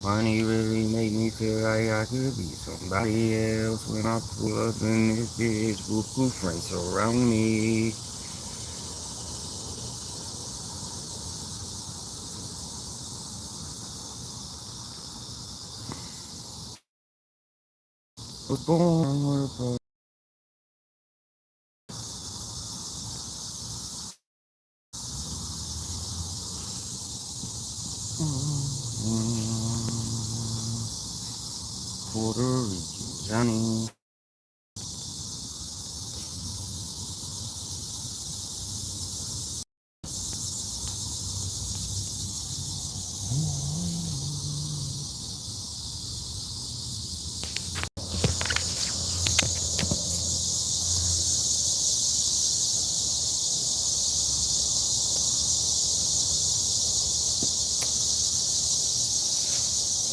Money really make me feel like I could be somebody else when I pull up in this bitch. Buku friends surround me. Was born with a Puerto Rican Johnny.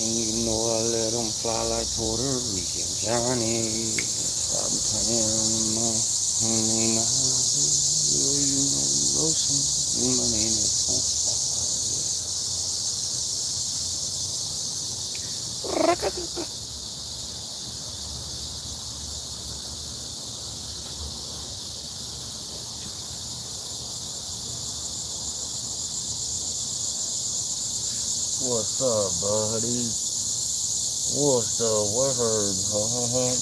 And you know I let them fly like Puerto Rican Johnny. Stop playing my honey now. You know you roasting. My name is What's up, buddy? What's the word, huh?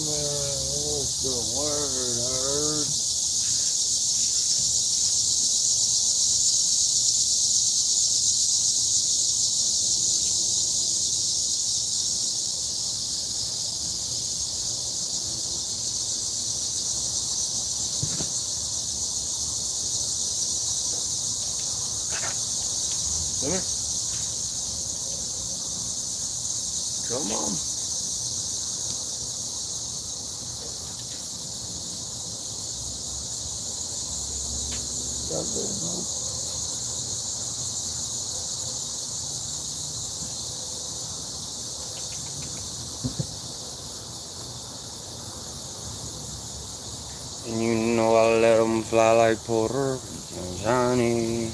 Man, what's the word, heard? Come here. Come on. Stop there, bro. And you know I let them fly like Puerto Rican Johnny.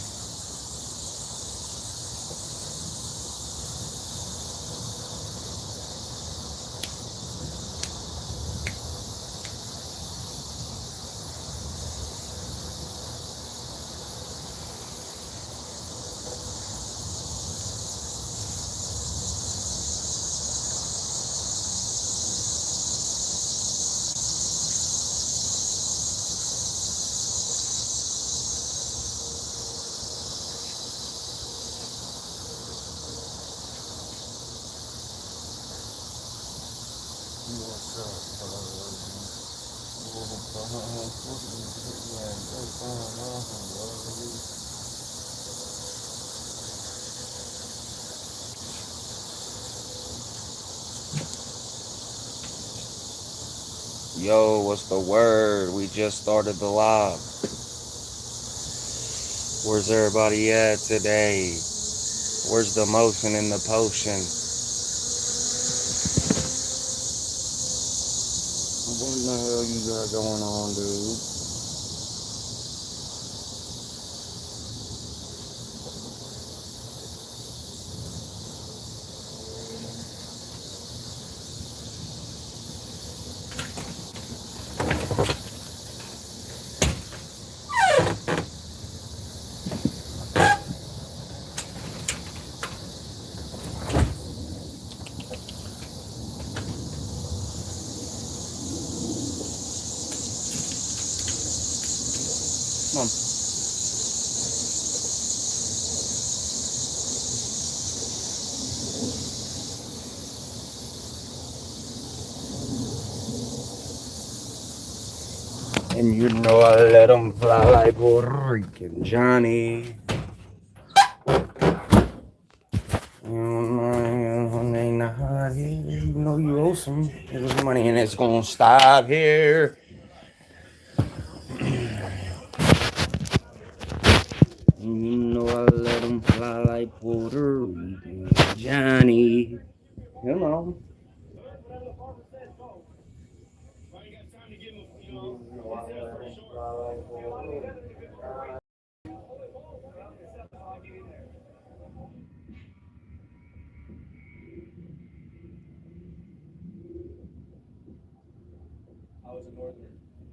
What's up, Yo, what's the word? We just started the live. Where's everybody at today? Where's the motion in the potion? What the hell you got going on, dude? Come on. And you know I let them fly like Puerto Rican Johnny. You know you owe some money and it's gonna stop here. And you know I let them fly like Puerto Rican Johnny. Come on. I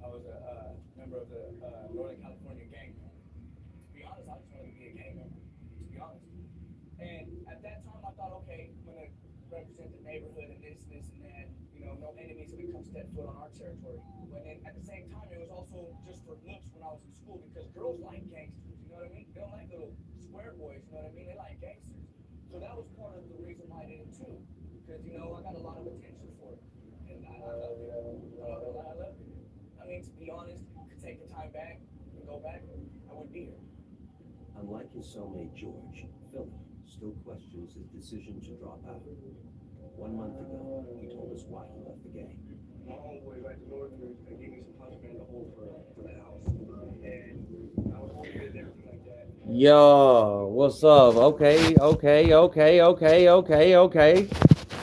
was a member of the Northern California gang. To be honest, I just wanted to be a gang member. To be honest. And at that time, I thought, okay, I'm gonna represent the neighborhood and this and that. You know, no enemies gonna come step foot on our territory. But then at the same time, it was also just for looks when I was in school because girls like gangsters. You know what I mean? They don't like little square boys. You know what I mean? They like gangsters. So that was part of the reason why I did it too. Because you know, I got a lot of attention for it, and I loved it. I'm not gonna lie, I loved it. I mean, to be honest, could take the time back and go back, I wouldn't be here. Unlike his cellmate George, Philip still questions his decision to drop out. 1 month ago, he told us why he left the gang. My homeboy back to Northern gave me some $100 grand to hold for the house, and I was holding it and everything like that. Yo, what's up? Okay.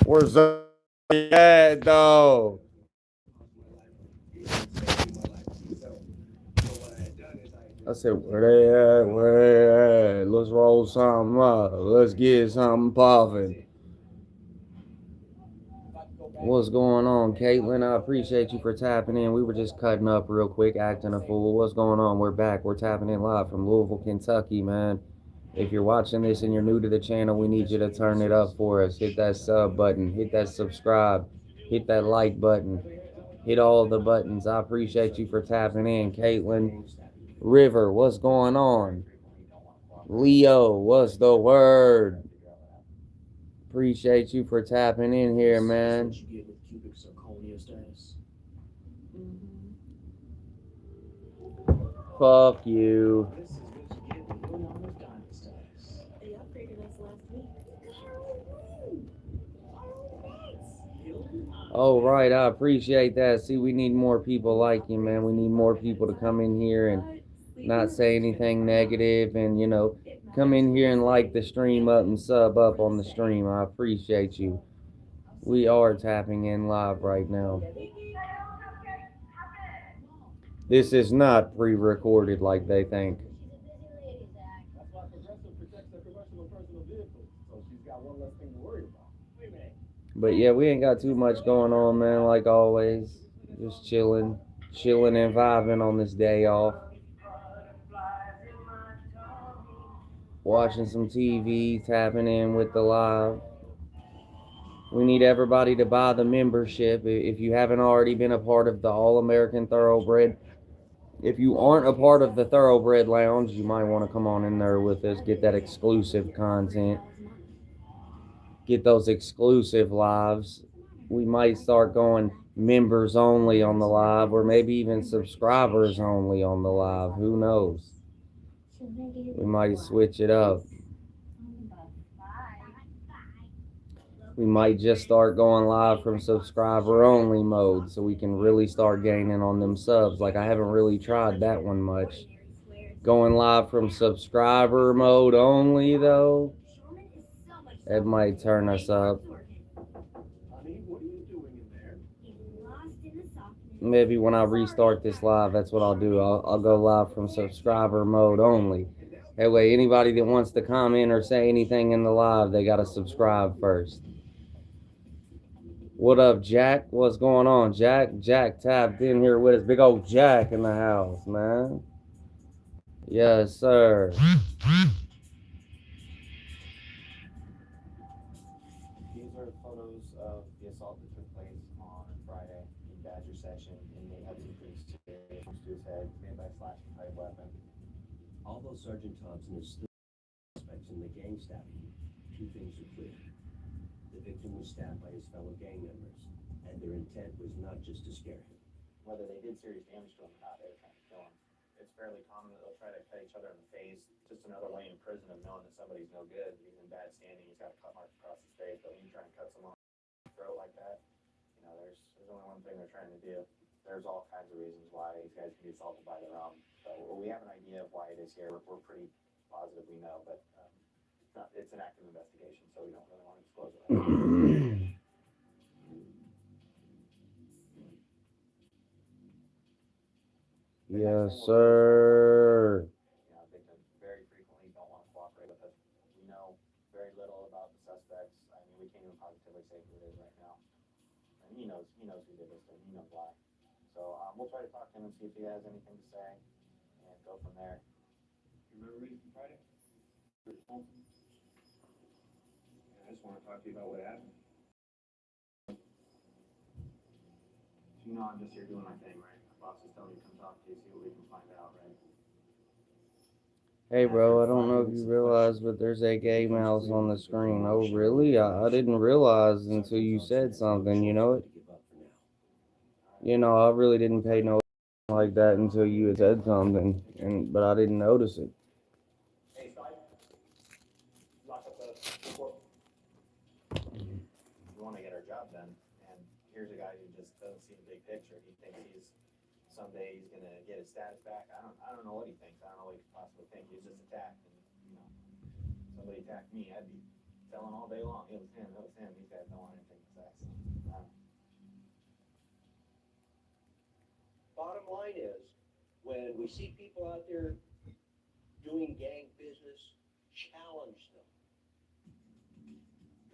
Where's that at, though? I said, where they at? Where they at? Let's roll something up. Let's get something popping. What's going on, Caitlin? I appreciate you for tapping in. We were just cutting up real quick, acting a fool. What's going on? We're back. We're tapping in live from Louisville, Kentucky, man. If you're watching this and you're new to the channel, we need you to turn it up for us. Hit that sub button, hit that subscribe, hit that like button, hit all the buttons. I appreciate you for tapping in, Caitlin. River, what's going on? Leo, what's the word? Appreciate you for tapping in here, man. Fuck you. Oh, right. I appreciate that. See, we need more people like you, man. We need more people to come in here and not say anything negative and, come in here and like the stream up and sub up on the stream. I appreciate you. We are tapping in live right now. This is not pre recorded like they think. That's why Progressive protects their commercial and personal vehicles, so she's got one less thing to worry about. Wait a minute. But yeah, we ain't got too much going on, man, like always. Just chilling and vibing on this day off. Watching some TV, tapping in with the live. We need everybody to buy the membership. If you haven't already been a part of the All American Thoroughbred, if you aren't a part of the Thoroughbred Lounge, you might want to come on in there with us, get that exclusive content, get those exclusive lives. We might start going members only on the live, or maybe even subscribers only on the live. Who knows? We might switch it up. We might just start going live from subscriber only mode so we can really start gaining on them subs. Like, I haven't really tried that one much. Going live from subscriber mode only, though, it might turn us up. Maybe when I restart this live, that's what I'll do. I'll go live from subscriber mode only. That way, anybody that wants to comment or say anything in the live, they got to subscribe first. What up, Jack? What's going on, Jack? Jack tapped in here with us. Big old Jack in the house, man. Yes, sir. These are photos of the assault that took place on Friday in Badger section. Inmate had some pretty serious wounds to his head made by a slashing pipe weapon. Although Sergeant Thompson is still suspects in the gang stabbing, two things are clear. The victim was stabbed by his fellow gang members, and their intent was not just to scare him. Whether they did serious damage to him or not, they were trying to kill him. It's fairly common that they'll try to cut each other in the face. Just another way in prison of knowing that somebody's no good. He's in bad standing. He's got a cut mark across his face. But when you try and cut someone in the throat like that, there's only one thing they're trying to do. There's all kinds of reasons why these guys can be assaulted by their own. So we have an idea of why it is here. We're pretty positive we know, but it's an active investigation, so we don't really want to disclose it. Yes, sir. Victims very frequently don't want to cooperate with us. We know very little about the suspects. I mean, we can't even positively say who it is right now. And he knows who did this, and he knows why. So we'll try to talk to him and see if he has anything to say, and go from there. You remember me from Friday? I just want to talk to you about what happened. You know, I'm just here doing my thing, right? My boss is telling me to come talk to you, see what we can find out, right? Hey, bro, I don't know if you realize, but there's a gay mouse on the screen. Oh, really? I didn't realize until you said something, you know it? You know, I really didn't pay no like that until you had said something, but I didn't notice it. Hey, Spike. Lock up the report. We want to get our job done, and here's a guy who just doesn't see the big picture. He thinks someday he's gonna get his status back. I don't know what he thinks. I don't know what he could possibly think. He was just attacked, and somebody attacked me, I'd be telling all day long. It was him. It was him. These guys don't want anything to say. So, Bottom line is, when we see people out there doing gang business, challenge them.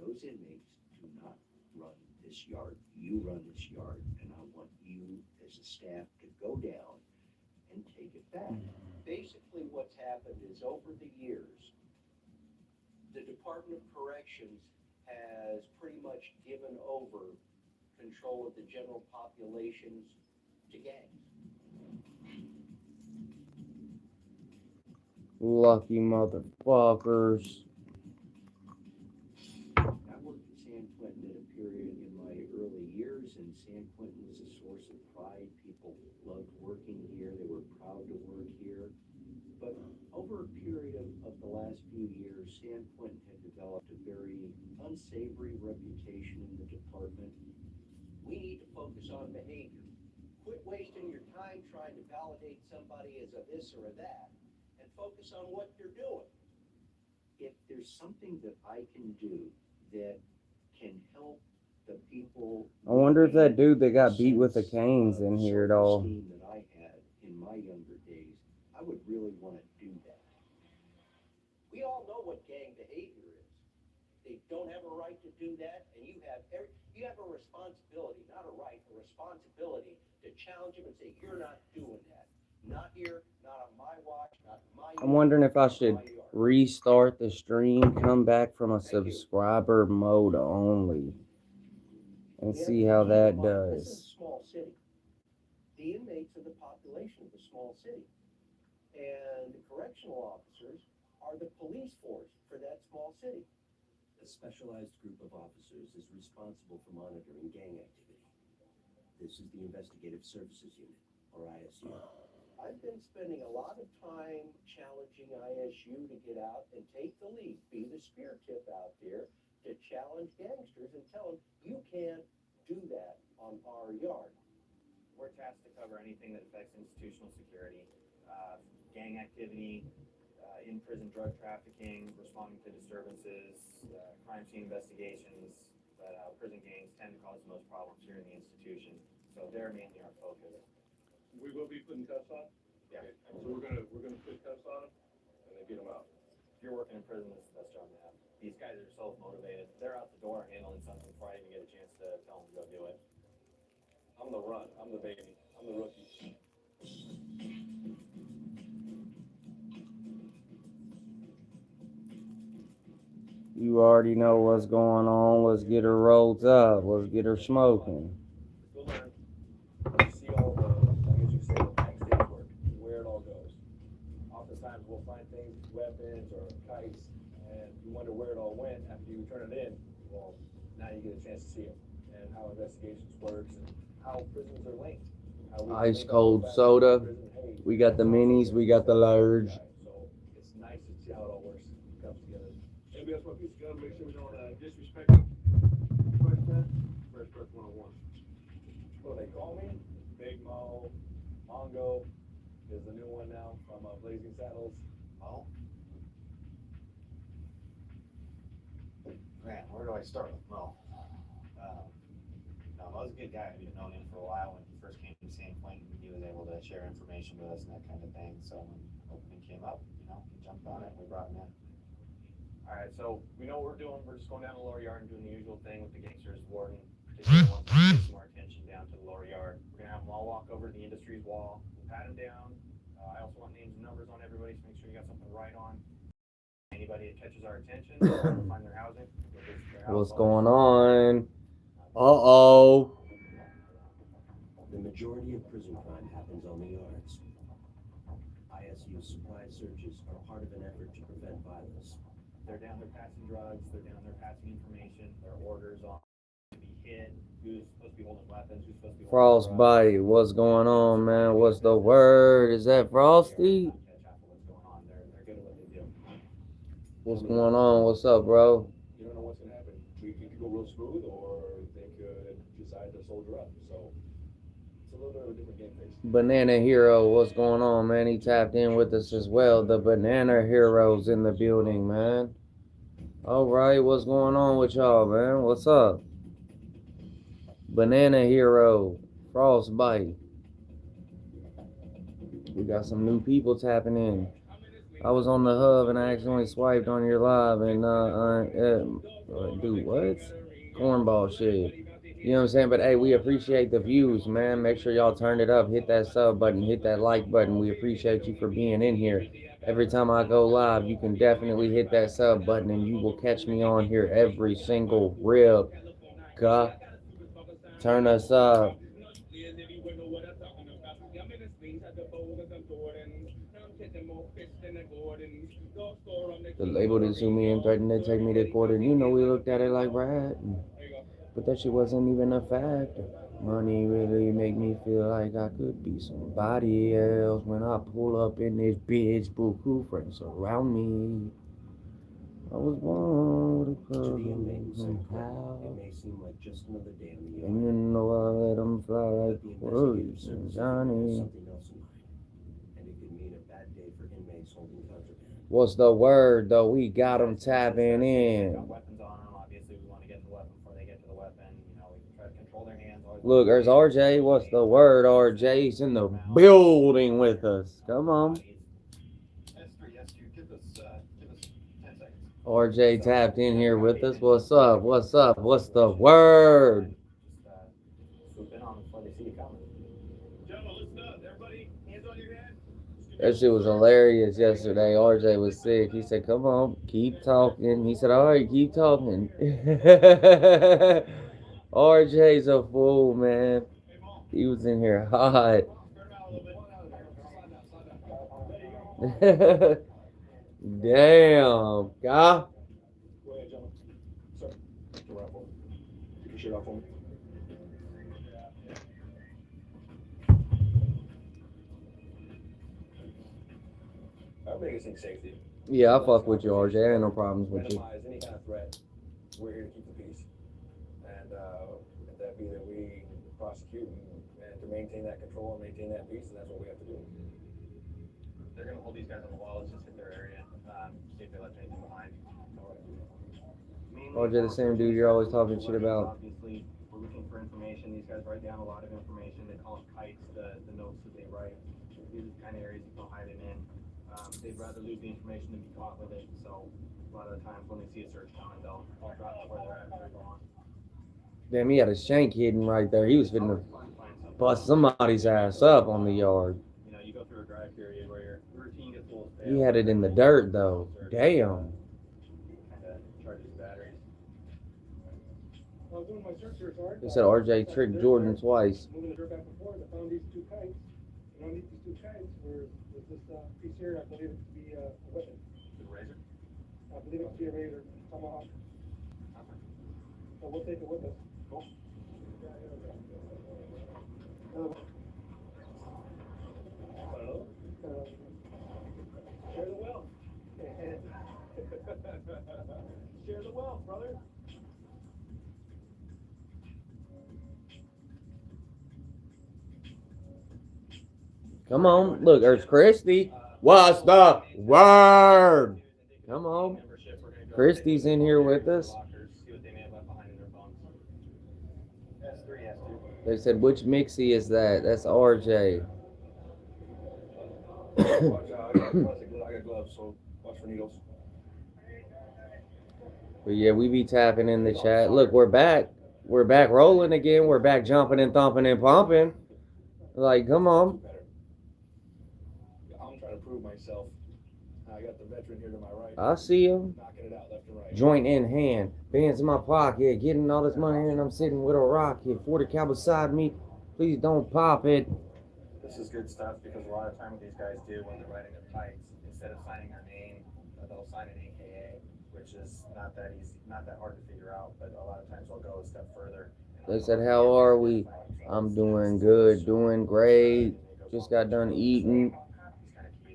Those inmates do not run this yard. You run this yard, and I want you as a staff to go down and take it back. Basically, what's happened is over the years, the Department of Corrections has pretty much given over control of the general populations to gangs. Lucky motherfuckers. I worked at San Quentin at a period in my early years, and San Quentin was a source of pride. People loved working here. They were proud to work here. But over a period of the last few years, San Quentin had developed a very unsavory reputation in the department. We need to focus on behavior. Quit wasting your time trying to validate somebody as a this or a that, and focus on what you're doing. If there's something that I can do that can help the people. I wonder if that dude that got beat with the cane's in here at all. That I had in my younger days, I would really want to do that. We all know what gang behavior is. They don't have a right to do that, and you have a responsibility, not a right, a responsibility to challenge them and say, you're not doing that. Not here, not on my watch, not my yard, I'm wondering if I should my yard. restart the stream, come back from a subscriber mode only, and see how that This is does. a small city. The inmates are the population of the small city. And the correctional officers are the police force for that small city. A specialized group of officers is responsible for monitoring gang activity. This is the Investigative Services Unit, or ISU. I've been spending a lot of time challenging ISU to get out and take the lead, be the spear tip out there to challenge gangsters and tell them, you can't do that on our yard. we're tasked to cover anything that affects institutional security, gang activity, in-prison drug trafficking, responding to disturbances, crime scene investigations. But prison gangs tend to cause the most problems here in the institution, so they're mainly our focus. We will be putting cuffs on? Yeah. Okay. So we're gonna put cuffs on them and then get them out. If you're working in prison, this is the best job to have. These guys are self-motivated. They're out the door handling something before I even get a chance to tell them to go do it. I'm the run. I'm the baby. I'm the rookie. You already know what's going on. Let's get her rolled up. Let's get her smoking. Go learn. You see all the, I guess you say, the backstage work, where it all goes. Oftentimes we'll find things, weapons or kites, and you wonder where it all went after you turn it in. Well, now you get a chance to see it and how investigations works and how prisons are linked. How we Ice link up cold back to soda. prison. Hey, We got the minis, we got the large. So it's nice to see how it all works, comes together. Anybody else want a piece of gum? Make sure we don't disrespect them. Fresh Breath? Fresh Breath 101. What they call me? Big Mo. Mongo is the new one now from Blazing Saddles. Mo? Man, where do I start with Mo? No, Mo's a good guy. We've known him for a while. When he first came to San Quentin, he was able to share information with us and that kind of thing. So when opening came up, he jumped on it and we brought him in. All right, so we know what we're doing. We're just going down the lower yard and doing the usual thing with the gangsters, warden, They really want to get some more attention down to the lower yard. We're gonna have them all walk over to the industries wall, we'll pat them down. I also want names and numbers on everybody, so make sure you got something right on. Anybody that catches our attention, we'll find their housing. We'll get their house What's all going sorted. on? Uh-oh. The majority of prison crime happens on the yards. ISU supply searches are part of an effort to prevent violence. They're down there passing drugs, they're down there passing information, their orders on to be hit, who's supposed to be holding weapons, who's supposed to be holding drugs. Frostbite, what's going on, man? What's the word? Is that Frosty? What's going on? They're good at what they do. What's going on? What's up, bro? You don't know what's gonna happen. It could go real smooth, or they could decide to soldier up. So it's a little bit of a different game face. Banana Hero, what's going on, man? He tapped in with us as well. The Banana Hero's in the building, man. All right, what's going on with y'all, man? What's up? Banana Hero, Frostbite. We got some new people tapping in. I was on the hub and I accidentally swiped on your live and dude, what? Cornball shit. You know what I'm saying? But hey, we appreciate the views, man. Make sure y'all turn it up. Hit that sub button. Hit that like button. We appreciate you for being in here. Every time I go live, you can definitely hit that sub button and you will catch me on here every single rib. Turn us up. The label didn't sue me and threatened to take me to court, and you know we looked at it like rat. But that shit wasn't even a fact. Money really make me feel like I could be somebody else when I pull up in this bitch, buku friends around me. I was born with a To club the inmates, and it how. may seem like just another day on the yard. And you know I let them fly like But the birds investigative and service has Johnny. something else in mind. And it could mean a bad day for inmates holding contraband. What's the word though? We got them tapping in. Got weapons on them. Obviously, we want to get to the weapon before they get to the weapon. You know, we can try to control their hands. Look, there's RJ. What's the word? RJ's in the building with us. Come on. Give us 10 seconds. RJ tapped in here with us. What's up? What's up? What's the word? Swoop in on them before they see you coming. Gentlemen, listen up. Everybody, hands on your head. That shit was hilarious yesterday. RJ was sick. He said, come on, keep talking. He said, all right, keep talking. RJ's a fool, man. He was in here hot. Damn, God. Go ahead, gentlemen. Sir, get your out for me. Get your shirt off for me. Our biggest thing is safety. Yeah, I fuck with you, RJ. I ain't no problems with you. Minimize any kind of threat. We're here to keep the peace. And if that be that we prosecute and to maintain that control and maintain that peace, and that's what we have to do. They're gonna hold these guys on the wall. Let's just hit their area. See if they left anything behind. RJ, the same dude you're always talking shit about. Obviously, we're looking for information. These guys write down a lot of information. They call them kites, the notes that they write. These are the kind of areas you can hide it in. They'd rather lose the information than be caught with it. So a lot of the times when they see a search coming, they'll drop to where they're at and they're going. Damn, he had a shank hidden right there. He was fitting to bust somebody's ass up on the yard. You know, you go through a dry period where your routine gets a little stale. He had it in the dirt, though. Damn. Kind of charges batteries. I was doing my search here, Sarge. They said RJ tricked Jordan twice. Moving the dirt back and forth, I found these two kites. And underneath these two kites was this piece here. I believe it to be a weapon. The razor? I believe it to be a razor, tomahawk. So we'll take it with us. Cool. Share the wealth. Share the wealth, brother. Come on. Look, there's Christy. What's the word? Come on. Christy's in here with us. See what they may have left behind in their phones. S3, S2. They said, which mixie is that? That's RJ. I got gloves, so watch for needles. But yeah, we be tapping in the chat. Look, we're back. we're back rolling again. We're back jumping and thumping and pumping. Like, come on. I'm trying to prove myself. I got the veteran here to my right. I see him. Knocking it out left and right. Joint in hand, bands in my pocket, getting all this money in, and I'm sitting with a rocket. 40 cal beside me. Please don't pop it. This is good stuff because a lot of time what these guys do when they're writing their fights, instead of signing their name, they'll sign an AKA, which is not that easy, not that hard to figure out, but a lot of times they'll go a step further. They said, how are we? I'm doing good, doing great. Just got done eating.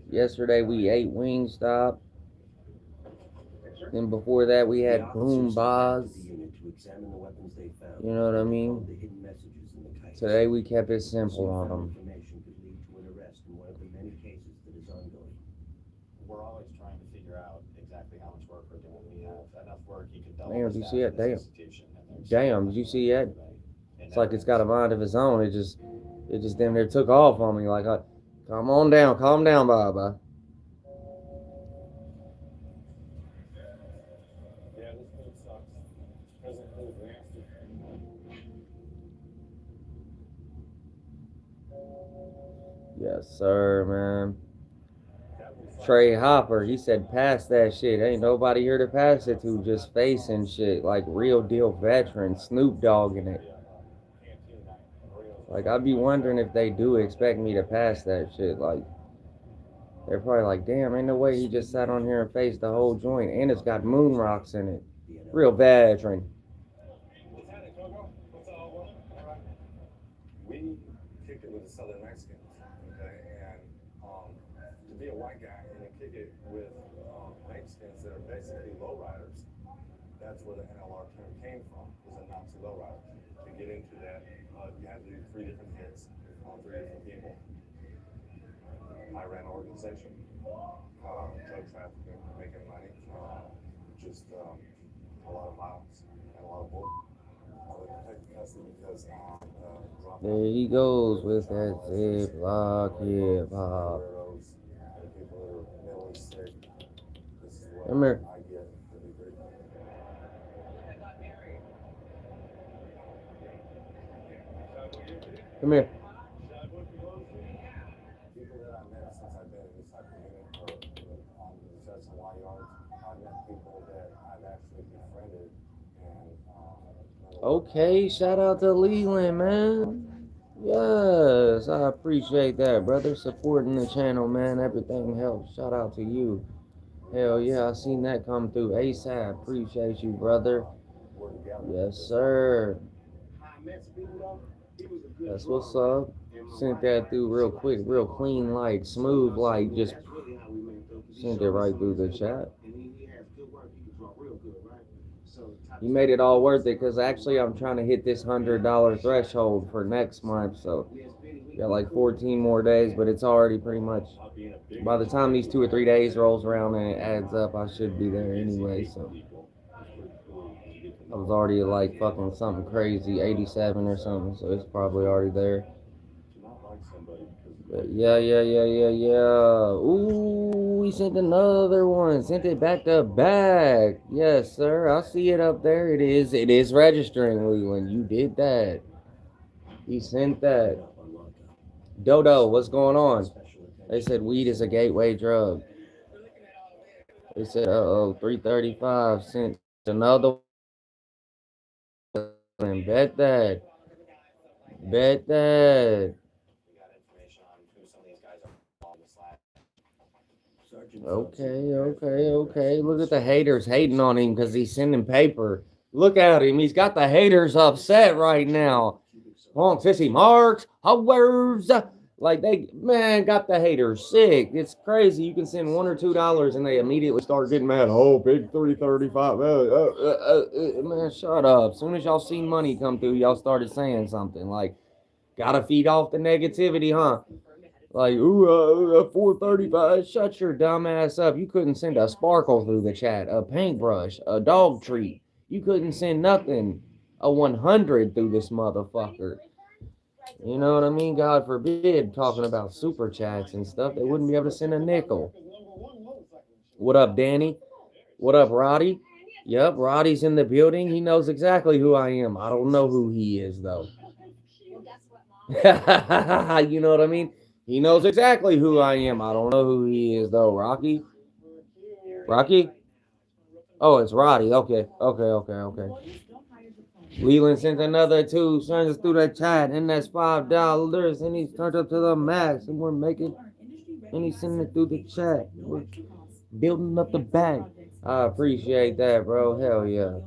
Yesterday we ate Wingstop. Then before that we had Boom Bars. You know what I mean? Today we kept it simple on them. We're always trying to figure out exactly how much work we're doing. We have enough work you can double. Damn, the did you staff see of that? this Damn. institution, and there's- Damn, did you see that? It's like it's got a mind of its own. It just damn near took off on me. Like, calm on down, calm down, Baba. Yeah, this food sucks. President Food's nasty. Yes, sir, man. Trey Hopper, he said, pass that shit. Ain't nobody here to pass it to, just facing shit. Like, real deal veteran, Snoop Dogg in it. Like, I'd be wondering if they do expect me to pass that shit. Like, they're probably like, damn, ain't no way he just sat on here and faced the whole joint. And it's got moon rocks in it. Real veteran. We kicked it with the Southern Mexicans, okay? And to be a white guy and to kick it with Mexicans that are basically lowriders, that's where the NLR term came from, was a Nazi lowrider. To get into that, you had to do 3 different hits on 3 different people. I ran an organization, drug trafficking, making money, just a lot of violence and a lot of bull. There he goes with that zip-lock hip-hop. Come here. Come here. People that I met since I've been in this type of unit or on the sets and Y yards, I met people that I've actually befriended and Okay, shout out to Leland, man. Yes, I appreciate that, brother. Supporting the channel, man. Everything helps. Shout out to you. Hell yeah, I seen that come through ASAP. Appreciate you, brother. Yes, sir. That's what's up. Sent that through real quick, real clean, like smooth, like just sent it right through the chat. You made it all worth it because actually I'm trying to hit this $100 threshold for next month, so got like 14 more days, but it's already pretty much by the time these 2 or 3 days rolls around and it adds up, I should be there anyway. So I was already at like fucking something crazy, 87 or something, so it's probably already there. But yeah. Ooh, we sent another one. Sent it back to back. Yes, sir. I see it up there. It is registering, Leland. You did that. He sent that. Dodo, what's going on? They said weed is a gateway drug. They said, 335 sent another one. Bet that. Bet that. Okay. Look at the haters hating on him because he's sending paper. Look at him. He's got the haters upset right now. Honk, sissy marks, hours. Like they, man, got the haters sick. It's crazy. You can send $1 or $2 and they immediately start getting mad. Oh, big 335. Man, shut up. As soon as y'all seen money come through, y'all started saying something like, gotta feed off the negativity, huh? Like, 435. Shut your dumb ass up. You couldn't send a sparkle through the chat, a paintbrush, a dog treat. You couldn't send nothing. A 100 through this motherfucker. You know what I mean? God forbid, talking about super chats and stuff, they wouldn't be able to send a nickel. What up, Danny? What up, Roddy? Yep, Roddy's in the building. He knows exactly who I am. I don't know who he is though. You know what I mean? He knows exactly who I am. I don't know who he is though. Rocky? Rocky? Oh, it's Roddy. Okay. Leland sent another two, sends us through the chat, and that's $5, and he's turned up to the max, and we're making, and he's sending it through the chat. We're building up the bag. I appreciate that, bro. Hell yeah.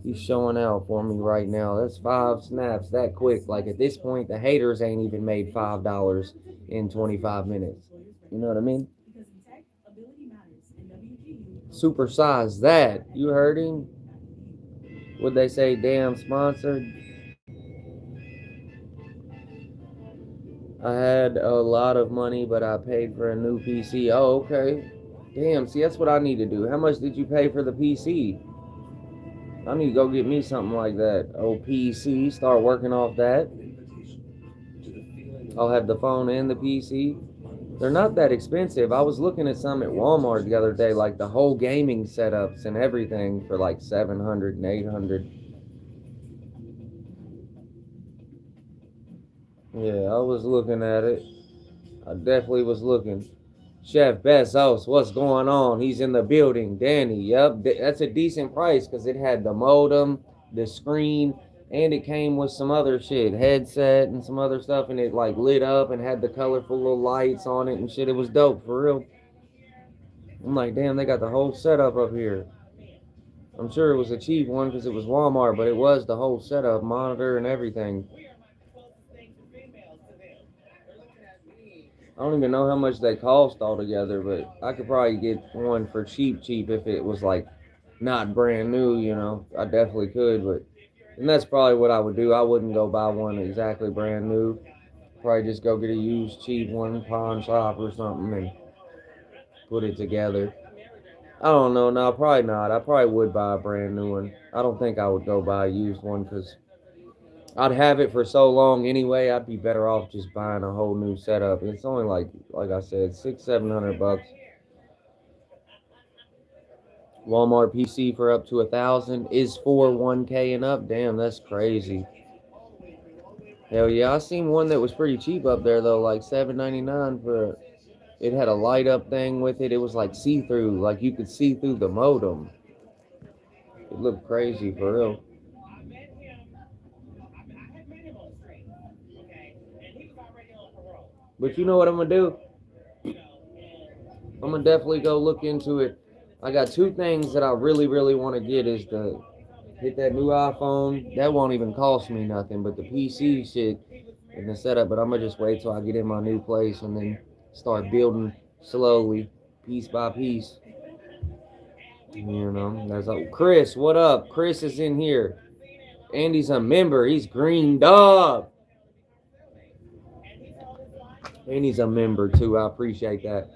He's showing out for me right now. That's 5 snaps that quick. Like at this point, the haters ain't even made $5 in 25 minutes. You know what I mean? Supersize that. You heard him? Would they say damn sponsored? I had a lot of money, but I paid for a new PC. Oh, okay. Damn, see, that's what I need to do. How much did you pay for the PC? I need to go get me something like that. Oh, PC, start working off that. I'll have the phone and the PC. They're not that expensive. I was looking at some at Walmart the other day, like the whole gaming setups and everything for like 700 and 800. Yeah, I was looking at it. I definitely was looking. Chef Bezos, what's going on? He's in the building. Danny, yep. That's a decent price because it had the modem, the screen, and it came with some other shit, headset and some other stuff, and it like lit up and had the colorful little lights on it and shit. It was dope, for real. I'm like, damn, they got the whole setup up here. I'm sure it was a cheap one because it was Walmart, but it was the whole setup, monitor and everything. I don't even know how much they cost altogether, but I could probably get one for cheap if it was like not brand new, you know. I definitely could, but and that's probably what I would do. I wouldn't go buy one exactly brand new. Probably just go get a used cheap one, pawn shop or something, and put it together. I don't know. No, probably not. I probably would buy a brand new one. I don't think I would go buy a used one because I'd have it for so long anyway. I'd be better off just buying a whole new setup. It's only like I said, 600-700 bucks. Walmart PC for up to 1,000 is for 1K and up. Damn, that's crazy. Hell yeah, I seen one that was pretty cheap up there though, like $7.99 for. It had a light up thing with it. It was like see through, like you could see through the modem. It looked crazy for real. But you know what I'm gonna do? I'm gonna definitely go look into it. I got two things that I really want to get is to hit that new iPhone. That won't even cost me nothing, but the PC shit and the setup. But I'm gonna just wait till I get in my new place and then start building slowly, piece by piece. You know, that's like Chris. What up? Chris is in here. Andy's a member. He's green dog. And he's a member too. I appreciate that.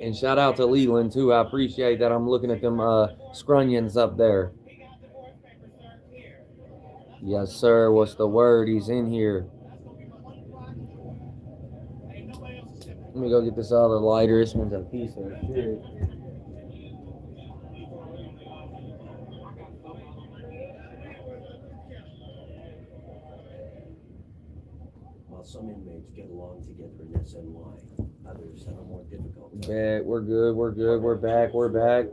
And shout out to Leland too. I appreciate that. I'm looking at them scrunions up there. Yes, sir. What's the word? He's in here. Let me go get this other lighter. This one's a piece of shit. While some inmates get along together in SNY, others have a more difficult time. Bet. We're good. We're back.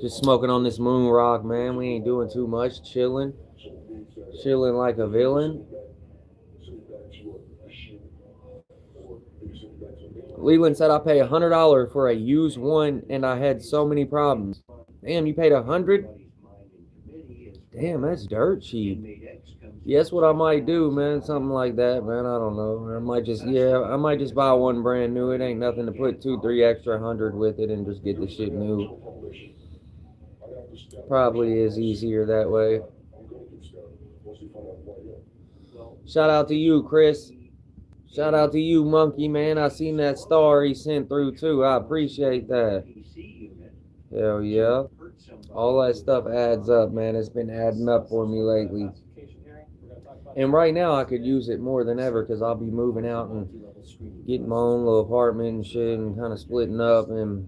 Just smoking on this moon rock, man. We ain't doing too much. Chilling like a villain. Leland said I pay $100 for a used one, and I had so many problems. Damn, you paid $100? Damn, that's dirt cheap. Yeah, that's what I might do, man. Something like that, man. I don't know. I might just buy one brand new. It ain't nothing to put 2-3 extra hundred with it and just get the shit new. Probably is easier that way. Shout out to you, Chris. Shout out to you, Monkey, man. I seen that star he sent through, too. I appreciate that. Hell yeah. All that stuff adds up, man. It's been adding up for me lately. And right now, I could use it more than ever because I'll be moving out and getting my own little apartment and shit and kind of splitting up. And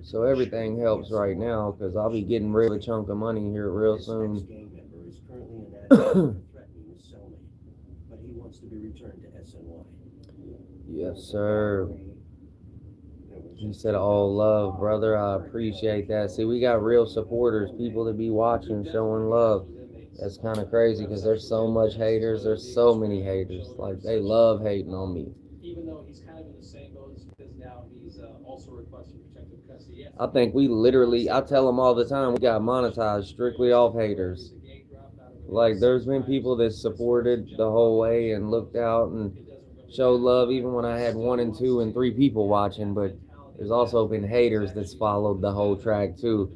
So everything helps right now because I'll be getting rid of a chunk of money here real This soon. ex-gang member is currently in action threatening his cellmate, but he wants to be returned to SNY. Yes, sir. He said, all love, brother. I appreciate that. See, we got real supporters, people that be watching, showing love. That's kind of crazy because there's so much haters. There's so many haters. Like, they love hating on me. Even though he's kind of in the same boat as now, he's also requesting protective custody. I think we literally, I tell them all the time, we got monetized strictly off haters. Like, there's been people that supported the whole way and looked out and showed love even when I had 1 and 2 and 3 people watching, but there's also been haters that's followed the whole track too.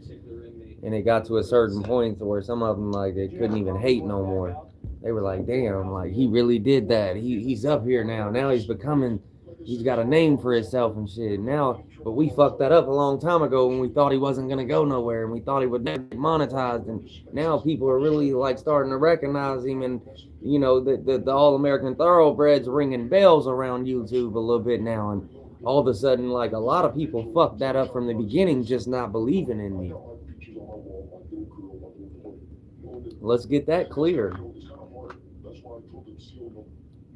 And it got to a certain point where some of them, like, they couldn't even hate no more. They were like, damn, like, he really did that. He's up here now. Now he's got a name for himself and shit. Now, but we fucked that up a long time ago when we thought he wasn't going to go nowhere and we thought he would never get monetized. And now people are really, like, starting to recognize him. And, you know, the All-American Thoroughbreds ringing bells around YouTube a little bit now. And all of a sudden, like, a lot of people fucked that up from the beginning, just not believing in me. Let's get that clear.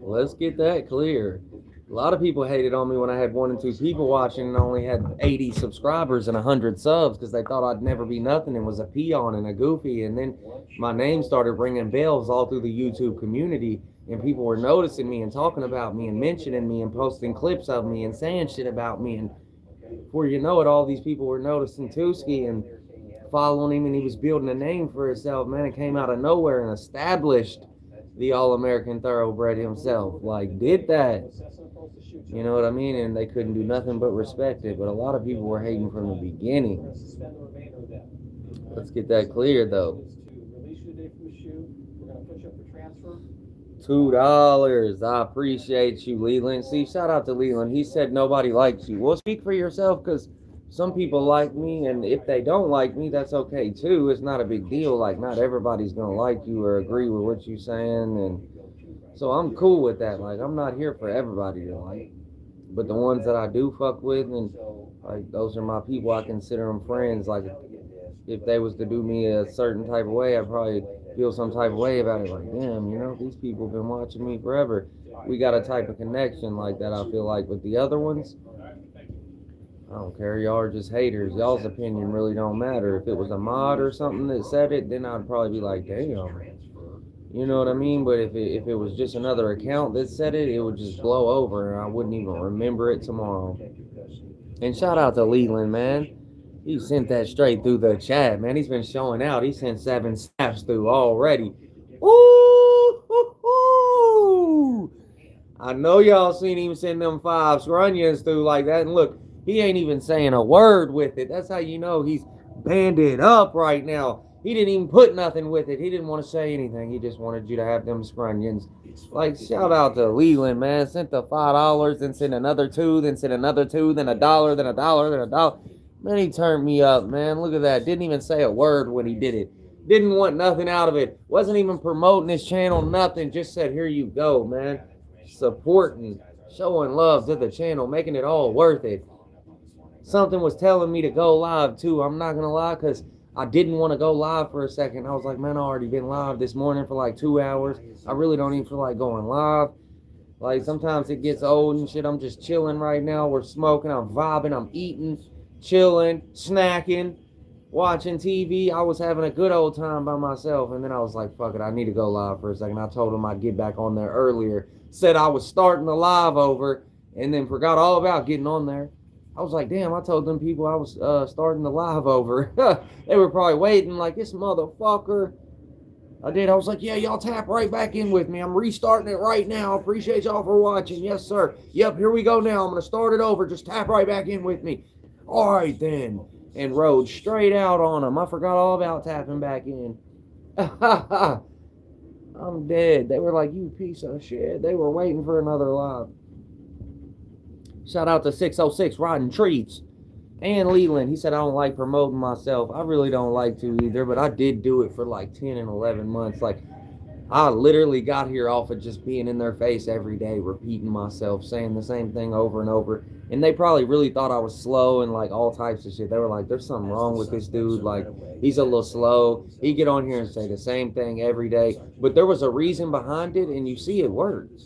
Let's get that clear. A lot of people hated on me when I had 1 and 2 people watching and only had 80 subscribers and 100 subs because they thought I'd never be nothing and was a peon and a goofy. And then my name started ringing bells all through the YouTube community, and people were noticing me and talking about me and mentioning me and posting clips of me and saying shit about me. And before you know it, all these people were noticing Tuski and following him, and he was building a name for himself. Man, it came out of nowhere and established the All-American Thoroughbred himself. Like, did that. You know what I mean? And they couldn't do nothing but respect it. But a lot of people were hating from the beginning. Let's get that clear, though. $2. I appreciate you, Leland. See, shout out to Leland. He said nobody likes you. Well, speak for yourself, because some people like me, and if they don't like me, that's okay too. It's not a big deal. Like, not everybody's gonna like you or agree with what you're saying, and so I'm cool with that. Like, I'm not here for everybody to like, but the ones that I do fuck with, and like, those are my people. I consider them friends. Like, if they was to do me a certain type of way, I'd probably feel some type of way about it. Like, damn, you know, these people have been watching me forever. We got a type of connection like that, I feel like. With the other ones, I don't care. Y'all are just haters. Y'all's opinion really don't matter. If it was a mod or something that said it, then I'd probably be like, damn. You know what I mean? But if it was just another account that said it, it would just blow over and I wouldn't even remember it tomorrow. And shout out to Leland, man. He sent that straight through the chat, man. He's been showing out. He sent 7 snaps through already. Ooh, hoo, hoo. I know y'all seen him send them 5 scrunions through like that. And look, he ain't even saying a word with it. That's how you know he's banded up right now. He didn't even put nothing with it. He didn't want to say anything. He just wanted you to have them scrunions. Like, shout out to Leland, man. Sent the $5, then sent another 2, then sent another 2, then $1, then $1, then $1. Man, he turned me up, man. Look at that. Didn't even say a word when he did it. Didn't want nothing out of it. Wasn't even promoting his channel, nothing. Just said, here you go, man. Supporting, showing love to the channel, making it all worth it. Something was telling me to go live, too. I'm not going to lie, because I didn't want to go live for a second. I was like, man, I already been live this morning for like 2 hours. I really don't even feel like going live. Like, sometimes it gets old and shit. I'm just chilling right now. We're smoking. I'm vibing. I'm eating. Chilling, snacking, watching TV. I was having a good old time by myself, and then I was like, fuck it, I need to go live for a second. I told him I'd get back on there earlier. Said I was starting the live over, and then forgot all about getting on there. I was like, damn, I told them people I was starting the live over. They were probably waiting like, this motherfucker. I did. I was like, yeah, y'all tap right back in with me. I'm restarting it right now. Appreciate y'all for watching. Yes, sir. Yep, here we go now. I'm going to start it over. Just tap right back in with me. All right, then. And rode straight out on them. I forgot all about tapping back in. I'm dead. They were like, you piece of shit. They were waiting for another live. Shout out to 606 Riding Treats. And Leland. He said, I don't like promoting myself. I really don't like to either, but I did do it for like 10 and 11 months. Like, I literally got here off of just being in their face every day, repeating myself, saying the same thing over and over. And they probably really thought I was slow and like all types of shit. They were like, there's something wrong with this dude. Like, he's a little slow. He get on here and say the same thing every day. But there was a reason behind it, and you see it worked.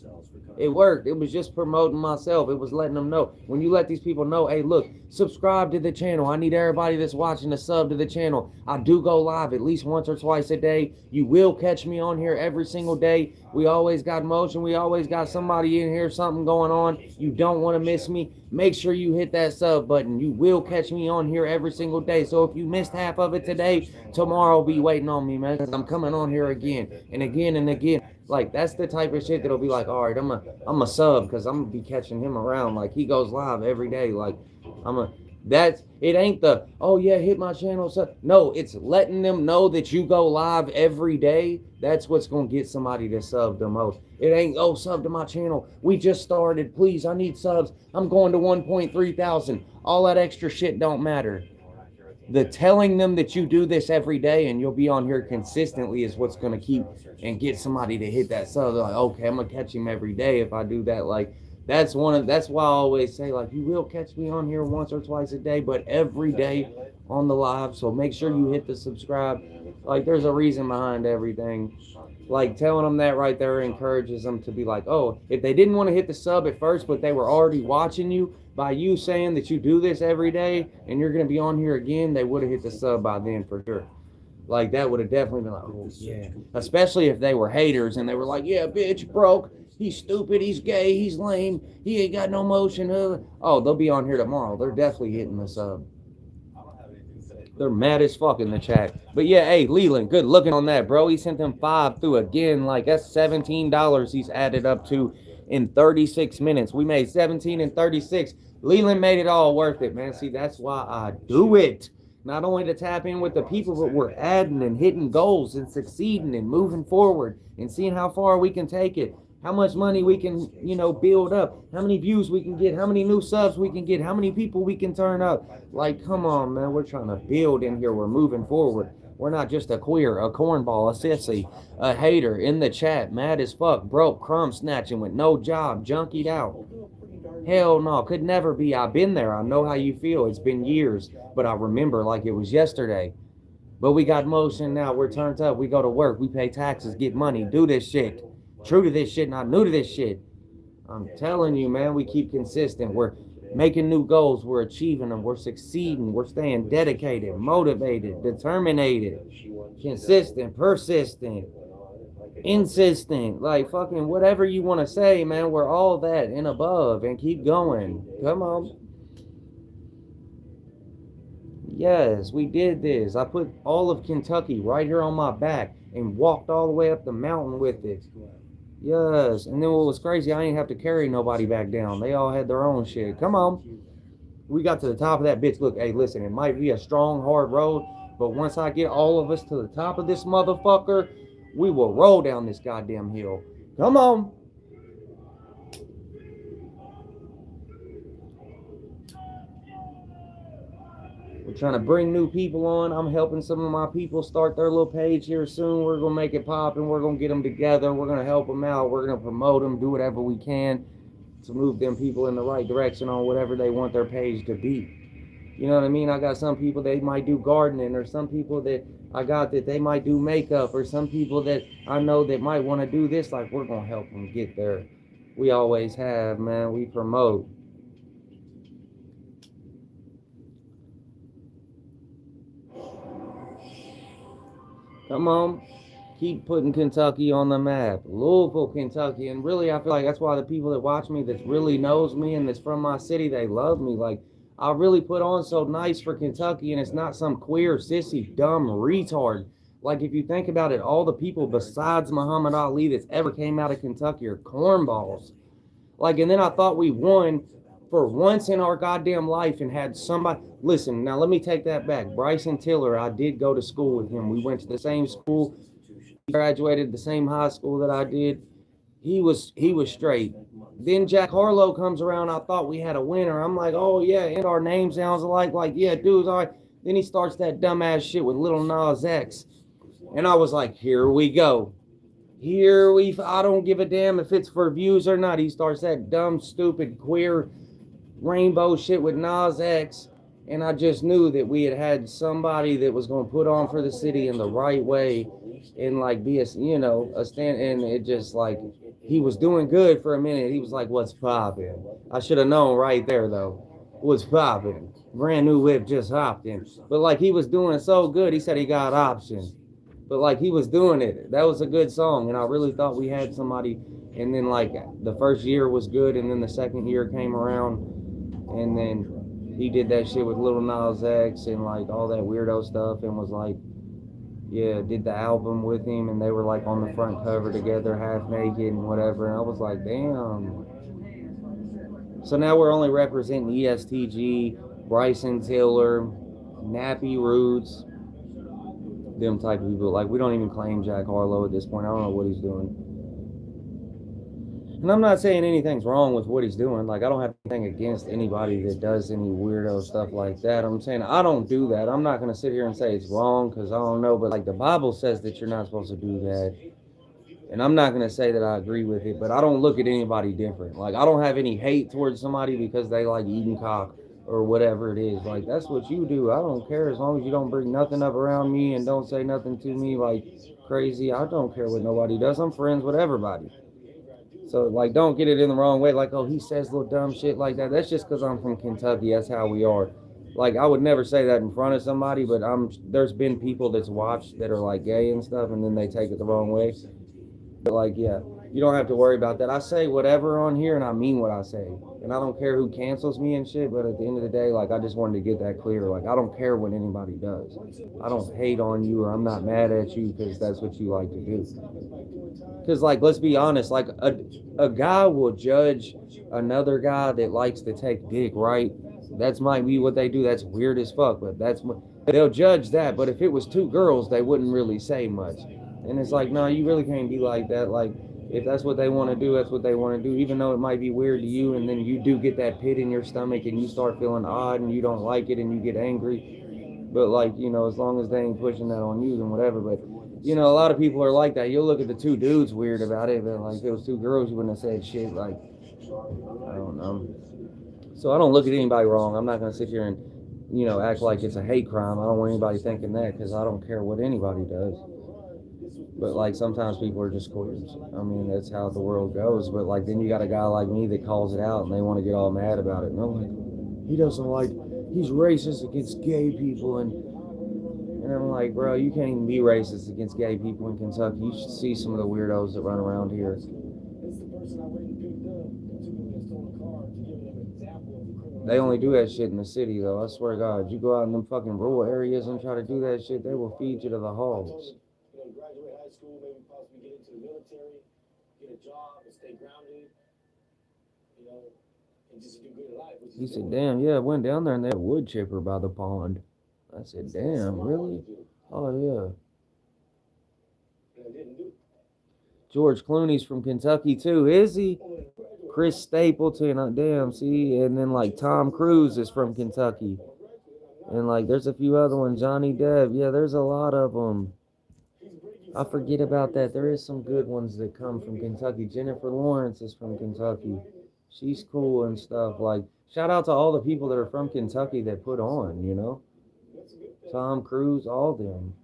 It worked. It was just promoting myself. It was letting them know. When you let these people know, hey, look, subscribe to the channel. I need everybody that's watching to sub to the channel. I do go live at least once or twice a day. You will catch me on here every single day. We always got motion. We always got somebody in here, something going on. You don't want to miss me. Make sure you hit that sub button. You will catch me on here every single day. So if you missed half of it today, tomorrow be waiting on me, man, because I'm coming on here again and again and again. Like, that's the type of shit that'll be like, all right, I'm a sub, because I'm gonna be catching him around. Like, he goes live every day. Like, it ain't the, oh yeah, hit my channel. So no, it's letting them know that you go live every day. That's what's gonna get somebody to sub the most. It ain't, oh, sub to my channel. We just started. Please, I need subs. I'm going to 1.3 thousand. All that extra shit don't matter. The telling them that you do this every day and you'll be on here consistently is what's going to keep and get somebody to hit that sub. They're like, okay, I'm going to catch him every day if I do that. Like, that's why I always say, like, you will catch me on here once or twice a day, but every day on the live. So make sure you hit the subscribe. Like, there's a reason behind everything. Like, telling them that right there encourages them to be like, oh, if they didn't want to hit the sub at first, but they were already watching you, by you saying that you do this every day and you're going to be on here again, they would have hit the sub by then for sure. Like, that would have definitely been like, oh, yeah. Especially if they were haters and they were like, yeah, bitch, broke. He's stupid. He's gay. He's lame. He ain't got no motion. Oh, they'll be on here tomorrow. They're definitely hitting the sub. They're mad as fuck in the chat. But yeah, hey, Leland, good looking on that, bro. He sent them 5 through again. Like, that's $17 he's added up to in 36 minutes. We made 17 and 36. Leland made it all worth it, man. See, that's why I do it. Not only to tap in with the people, but we're adding and hitting goals and succeeding and moving forward and seeing how far we can take it. How much money we can, build up. How many views we can get. How many new subs we can get. How many people we can turn up. Like, come on, man. We're trying to build in here. We're moving forward. We're not just a queer, a cornball, a sissy, a hater in the chat, mad as fuck, broke, crumb snatching with no job, junkied out. Hell no, could never be. I've been there. I know how you feel. It's been years, but I remember like it was yesterday. But we got motion now. We're turned up. We go to work. We pay taxes, get money, do this shit. True to this shit, not new to this shit. I'm telling you, man, we keep consistent. We're making new goals. We're achieving them. We're succeeding. We're staying dedicated, motivated, determined, consistent, persistent, insistent. Like, fucking whatever you want to say, man. We're all that and above, and keep going. Come on. Yes, we did this. I put all of Kentucky right here on my back and walked all the way up the mountain with it. Yes, and then what was crazy, I ain't have to carry nobody back down. They all had their own shit. Come on. We got to the top of that bitch. Look, hey, listen, it might be a strong, hard road, but once I get all of us to the top of this motherfucker, we will roll down this goddamn hill. Come on. We're trying to bring new people on. I'm helping some of my people start their little page here soon. We're going to make it pop, and we're going to get them together. We're going to help them out. We're going to promote them, do whatever we can to move them people in the right direction on whatever they want their page to be. You know what I mean? I got some people, they might do gardening, or some people that I got that they might do makeup, or some people that I know that might want to do this. Like, we're going to help them get there. We always have, man. We promote. Come on, keep putting Kentucky on the map. Louisville, Kentucky. And really, I feel like that's why the people that watch me, that really knows me and that's from my city, they love me. Like, I really put on so nice for Kentucky, and it's not some queer, sissy, dumb retard. Like, if you think about it, all the people besides Muhammad Ali that's ever came out of Kentucky are cornballs. Like, and then I thought we won for once in our goddamn life and had somebody. Listen, now let me take that back. Bryson Tiller, I did go to school with him. We went to the same school. He graduated the same high school that I did. He was straight. Then Jack Harlow comes around. I thought we had a winner. I'm like, oh yeah, and our name sounds alike. Like, yeah, dude's all right. Then he starts that dumbass shit with Lil Nas X. And I was like, here we go. I don't give a damn if it's for views or not. He starts that dumb, stupid, queer rainbow shit with Nas X. And I just knew that we had somebody that was going to put on for the city in the right way and like be a, a stand. And it just like, he was doing good for a minute. He was like, what's poppin'? I should have known right there though. What's poppin'? Brand new whip just hopped in. But like he was doing so good, he said he got options. But like he was doing it. That was a good song. And I really thought we had somebody. And then like the first year was good. And then the second year came around. And then he did that shit with Lil Nas X and like all that weirdo stuff and was like, yeah, did the album with him and they were like on the front cover together, half naked and whatever. And I was like, damn. So now we're only representing ESTG, Bryson Tiller, Nappy Roots, them type of people. Like we don't even claim Jack Harlow at this point. I don't know what he's doing. And I'm not saying anything's wrong with what he's doing. Like, I don't have anything against anybody that does any weirdo stuff like that. I'm saying I don't do that. I'm not going to sit here and say it's wrong because I don't know. But, like, the Bible says that you're not supposed to do that. And I'm not going to say that I agree with it, but I don't look at anybody different. Like, I don't have any hate towards somebody because they like eating cock or whatever it is. Like, that's what you do. I don't care as long as you don't bring nothing up around me and don't say nothing to me like crazy. I don't care what nobody does. I'm friends with everybody. So, like, don't get it in the wrong way. Like, oh, he says little dumb shit like that. That's just because I'm from Kentucky. That's how we are. Like, I would never say that in front of somebody, but there's been people that's watched that are, like, gay and stuff, and then they take it the wrong way. But, like, yeah, you don't have to worry about that. I say whatever on here, and I mean what I say. And I don't care who cancels me and shit, but at the end of the day, like, I just wanted to get that clear. Like, I don't care what anybody does. I don't hate on you, or I'm not mad at you because that's what you like to do. Because, like, let's be honest, like, a guy will judge another guy that likes to take dick, right? That's might be what they do. That's weird as fuck, but they'll judge that. But if it was two girls, they wouldn't really say much. And it's like, no, you really can't be like that. Like, if that's what they want to do, that's what they want to do. Even though it might be weird to you, and then you do get that pit in your stomach, and you start feeling odd, and you don't like it, and you get angry. But, like, as long as they ain't pushing that on you, then whatever. But a lot of people are like that. You'll look at the two dudes weird about it, but like if it was two girls, you wouldn't have said shit. Like, I don't know. So I don't look at anybody wrong. I'm not gonna sit here and act like it's a hate crime. I don't want anybody thinking that because I don't care what anybody does. But like sometimes people are just queers. I mean that's how the world goes. But like then you got a guy like me that calls it out and they want to get all mad about it. And I'm like, he doesn't like. He's racist against gay people and I'm like, bro, you can't even be racist against gay people in Kentucky. You should see some of the weirdos that run around here. They only do that shit in the city, though. I swear to God. You go out in them fucking rural areas and try to do that shit, they will feed you to the hogs. Graduate high school, maybe possibly get into the military, get a job, and stay grounded, and just do good in life. He said, damn, yeah, I went down there and they had a wood chipper by the pond. I said, damn, really? Oh, yeah. George Clooney's from Kentucky, too. Is he? Chris Stapleton, damn, see? And then, like, Tom Cruise is from Kentucky. And, like, there's a few other ones. Johnny Depp. Yeah, there's a lot of them. I forget about that. There is some good ones that come from Kentucky. Jennifer Lawrence is from Kentucky. She's cool and stuff. Like, shout out to all the people that are from Kentucky that put on, Tom Cruise, all them.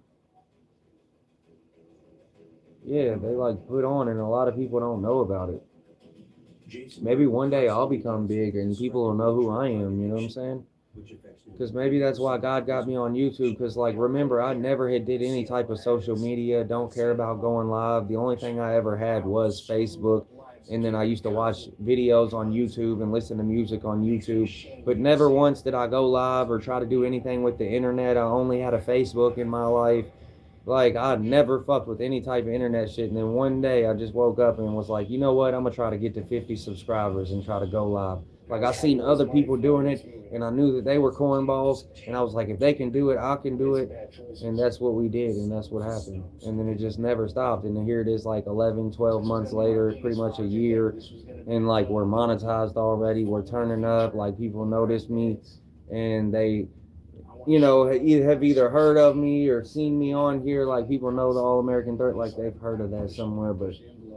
Yeah, they like put on and a lot of people don't know about it. Maybe one day I'll become big and people will know who I am, you know what I'm saying? Because maybe that's why God got me on YouTube. Because, like, remember, I never did any type of social media. Don't care about going live. The only thing I ever had was Facebook. And then I used to watch videos on YouTube and listen to music on YouTube. But never once did I go live or try to do anything with the internet. I only had a Facebook in my life. Like, I never fucked with any type of internet shit. And then one day I just woke up and was like, you know what? I'm going to try to get to 50 subscribers and try to go live. Like, I seen other people doing it, and I knew that they were cornballs, and I was like, if they can do it, I can do it, and that's what we did, and that's what happened. And then it just never stopped, and then here it is, like, 11, 12 months later, pretty much a year, and, like, we're monetized already, we're turning up, like, people notice me, and you know, have either heard of me or seen me on here. Like people know the All American Dirt, like they've heard of that somewhere. But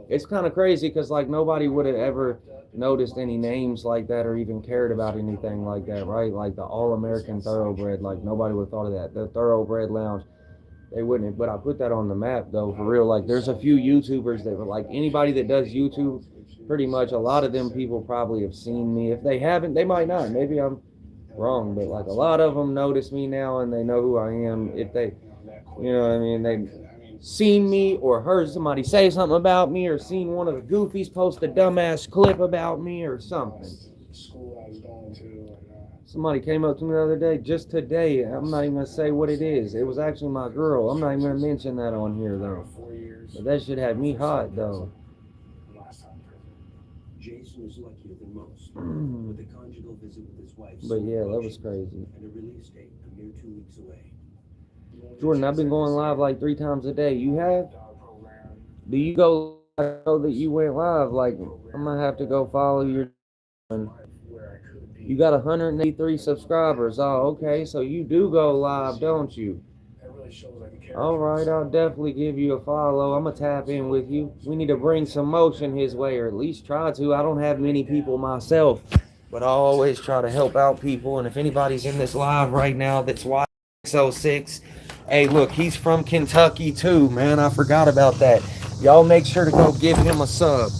it's kind of crazy because like nobody would have ever noticed any names like that or even cared about anything like that, right? Like the All American Thoroughbred, like nobody would have thought of that. The Thoroughbred Lounge, they wouldn't have. But I put that on the map though, for real. Like there's a few YouTubers that were like anybody that does YouTube. Pretty much a lot of them people probably have seen me. If they haven't, they might not. Maybe I'm wrong, but like a lot of them notice me now and they know who I am. If they, you know what I mean, they seen me or heard somebody say something about me or seen one of the goofies post a dumbass clip about me or something. Somebody came up to me the other day, just today. I'm not even gonna say what it is. It was actually my girl. I'm not even gonna mention that on here though. But that shit had me hot though. Jason is luckier than most, with a conjugal visit with his wife. But yeah, that was crazy. And a release date a mere 2 weeks away. Jordan, I've been going live like 3 times a day. You have? Do you go? I know that you went live. Like I'm gonna have to go follow your. You got 183 subscribers. Oh, okay. So you do go live, don't you? All right, I'll definitely give you a follow. I'm gonna tap in with you. We need to bring some motion his way, or at least try to. I don't have many people myself, but I always try to help out people. And if anybody's in this live right now that's watching 606, hey, look, he's from Kentucky too, man. I forgot about that. Y'all make sure to go give him a sub.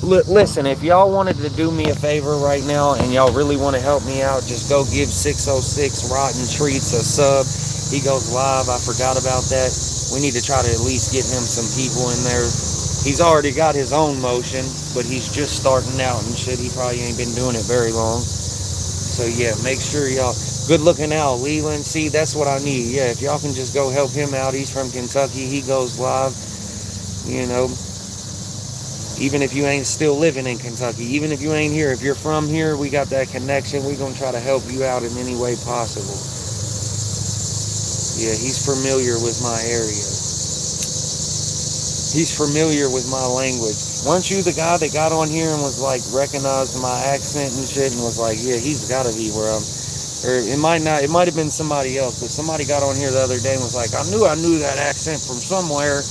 Listen, if y'all wanted to do me a favor right now and y'all really want to help me out, just go give 606 Rotten Treats a sub. He goes live. I forgot about that. We need to try to at least get him some people in there. He's already got his own motion, but he's just starting out and shit. He probably ain't been doing it very long. So yeah, make sure y'all, good looking out, Leland. See, that's what I need. Yeah, if y'all can just go help him out. He's from Kentucky. He goes live, you know. Even if you ain't still living in Kentucky, even if you ain't here, if you're from here, we got that connection. We're going to try to help you out in any way possible. Yeah, he's familiar with my area. He's familiar with my language. Weren't you the guy that got on here and was like, recognized my accent and shit and was like, yeah, he's got to be where I'm, or it might not, it might have been somebody else, but somebody got on here the other day and was like, I knew that accent from somewhere.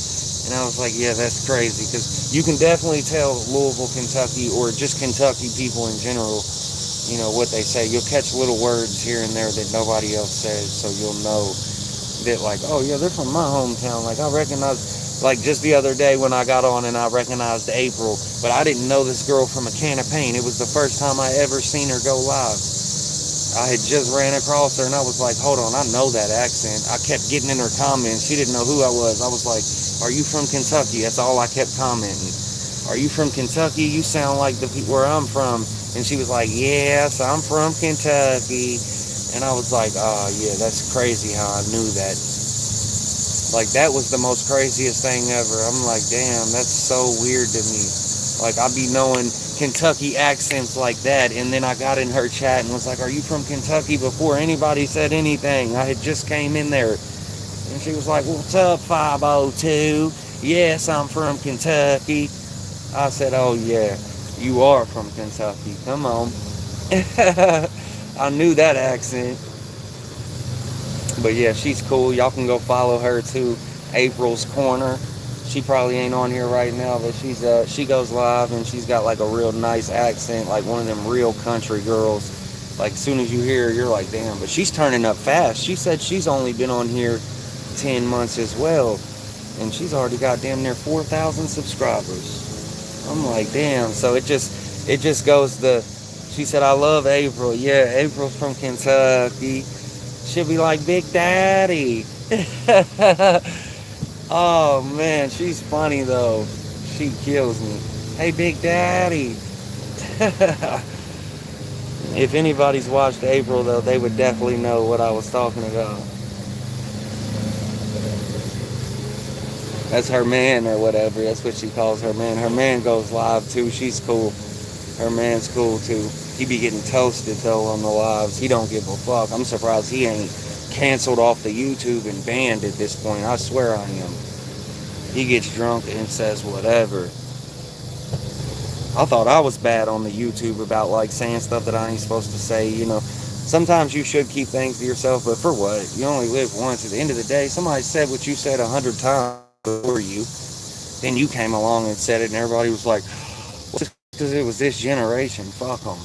And I was like, yeah, that's crazy, because you can definitely tell Louisville, Kentucky, or just Kentucky people in general, you know, what they say. You'll catch little words here and there that nobody else says, so you'll know that, like, oh, yeah, they're from my hometown. Like, I recognize, like, just the other day when I got on and I recognized April, but I didn't know this girl from a can of paint. It was the first time I ever seen her go live. I had just ran across her and I was like, hold on, I know that accent. I kept getting in her comments. She didn't know who I was. I was like, are you from Kentucky? That's all I kept commenting. Are you from Kentucky? You sound like the people where I'm from. And she was like, yes, I'm from Kentucky. And I was like, oh yeah, that's crazy how I knew that. Like, that was the most craziest thing ever. I'm like, damn, that's so weird to me. Like, I be knowing Kentucky accents like that, and then I got in her chat and was like, are you from Kentucky? Before anybody said anything, I had just came in there, and she was like, what's up, 502? Yes, I'm from Kentucky. I said, oh yeah, you are from Kentucky, come on. I knew that accent. But yeah, she's cool. Y'all can go follow her too, April's Corner. She probably ain't on here right now, but she goes live and she's got like a real nice accent, like one of them real country girls. Like as soon as you hear her, you're like, damn. But she's turning up fast. She said she's only been on here 10 months as well, and she's already got damn near 4,000 subscribers. I'm like, damn. So it just goes the. She said, I love April. Yeah, April's from Kentucky. She'll be like, Big Daddy. Oh man, she's funny though. She kills me. Hey, Big Daddy. If anybody's watched April though, they would definitely know what I was talking about. That's her man or whatever. That's what she calls her man. Her man goes live too. She's cool. Her man's cool too. He be getting toasted though on the lives. He don't give a fuck. I'm surprised he ain't canceled off the YouTube and banned at this point. I swear I am. He gets drunk and says whatever. I thought I was bad on the YouTube about like saying stuff that I ain't supposed to say, you know. Sometimes you should keep things to yourself, but for what? You only live once. At the end of the day, somebody said what you said 100 times before you. Then you came along and said it, and everybody was like, well, because it was this generation. Fuck them.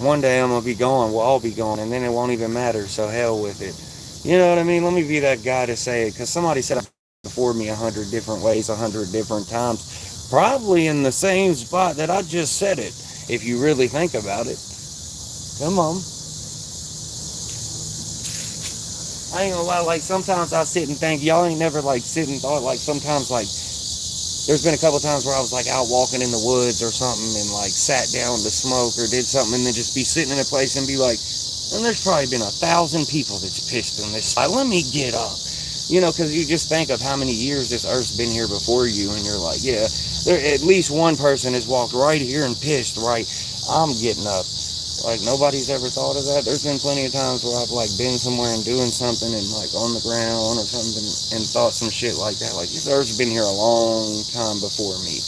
One day I'm going to be gone. We'll all be gone, and then it won't even matter, so hell with it. You know what I mean? Let me be that guy to say it, because somebody said it before me 100 different ways, 100 different times. Probably in the same spot that I just said it, if you really think about it. Come on. I ain't gonna lie, like sometimes I sit and think, y'all ain't never like sit and thought, like sometimes like there's been a couple times where I was like out walking in the woods or something and like sat down to smoke or did something and then just be sitting in a place and be like, and there's probably been 1,000 people that's pissed on this spot. Let me get up. You know, because you just think of how many years this earth's been here before you and you're like, yeah, there at least one person has walked right here and pissed, right? I'm getting up. Like nobody's ever thought of that. There's been plenty of times where I've like been somewhere and doing something and like on the ground or something and thought some shit like that. Like this earth's been here a long time before me.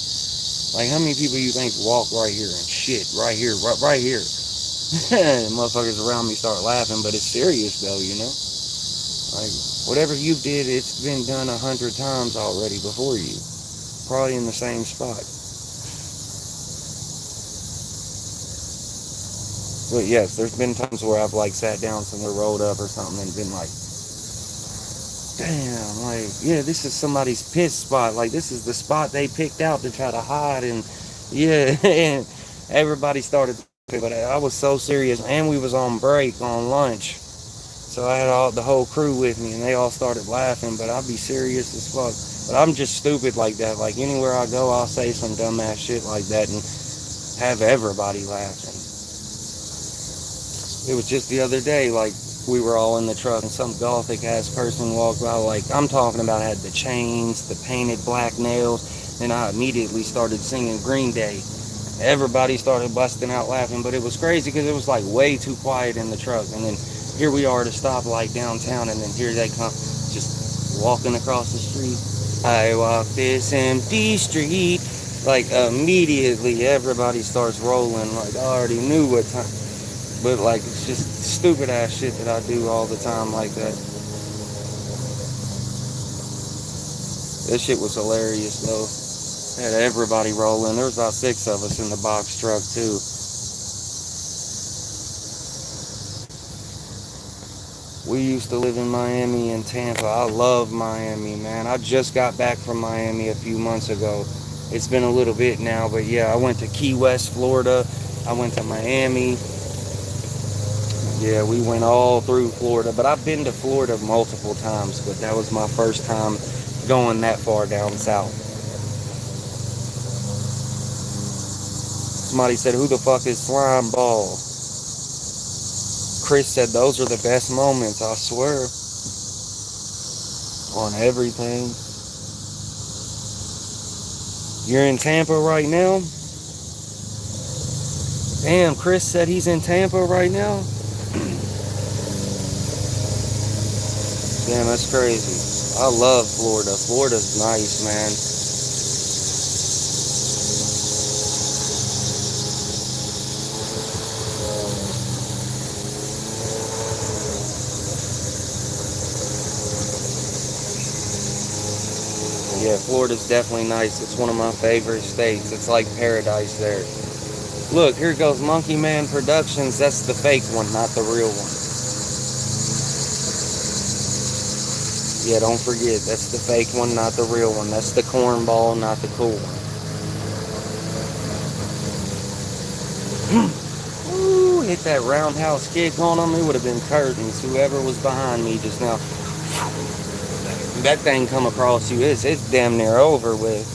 Like how many people you think walk right here and shit right here, right here? Motherfuckers around me start laughing, but it's serious though, you know. Like whatever you did, it's been done 100 times already before you, probably in the same spot. But yes, there's been times where I've like sat down somewhere, rolled up or something, and been like, damn, like, yeah, this is somebody's piss spot. Like, this is the spot they picked out to try to hide. And yeah, and everybody started, but I was so serious. And we was on break, on lunch. So I had the whole crew with me, and they all started laughing, but I'd be serious as fuck. But I'm just stupid like that. Like, anywhere I go, I'll say some dumbass shit like that and have everybody laughing. It was just the other day, like, we were all in the truck and some gothic ass person walked by, like, I'm talking about, had the chains, the painted black nails, and I immediately started singing Green Day. Everybody started busting out laughing, but it was crazy because it was, like, way too quiet in the truck. And then here we are at a stoplight downtown, and then here they come, just walking across the street. I walk this empty street. Like, immediately everybody starts rolling, like, I already knew what time. But like, it's just stupid ass shit that I do all the time like that. This shit was hilarious though. Had everybody rolling. There was about 6 of us in the box truck too. We used to live in Miami and Tampa. I love Miami, man. I just got back from Miami a few months ago. It's been a little bit now, but yeah, I went to Key West, Florida. I went to Miami. Yeah, we went all through Florida, but I've been to Florida multiple times, but that was my first time going that far down south. Somebody said, who the fuck is Slime Ball? Chris said, those are the best moments, I swear. On everything. You're in Tampa right now? Damn, Chris said he's in Tampa right now? Damn, that's crazy. I love Florida. Florida's nice, man. Yeah, Florida's definitely nice. It's one of my favorite states. It's like paradise there. Look, here goes Monkey Man Productions. That's the fake one, not the real one. Yeah, don't forget, that's the fake one, not the real one. That's the cornball, not the cool one. Ooh, hit that roundhouse kick on them. It would have been curtains. Whoever was behind me just now. That thing come across you, it's damn near over with.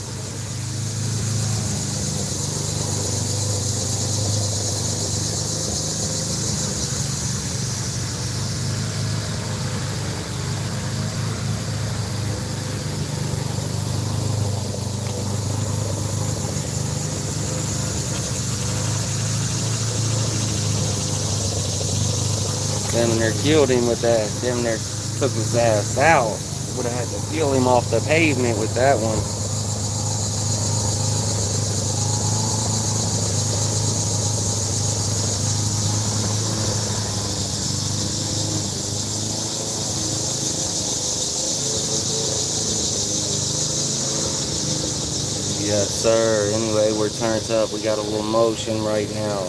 Damn near killed him with that. Damn near took his ass out. Would have had to peel him off the pavement with that one. Yes, sir. Anyway, we're turned up. We got a little motion right now.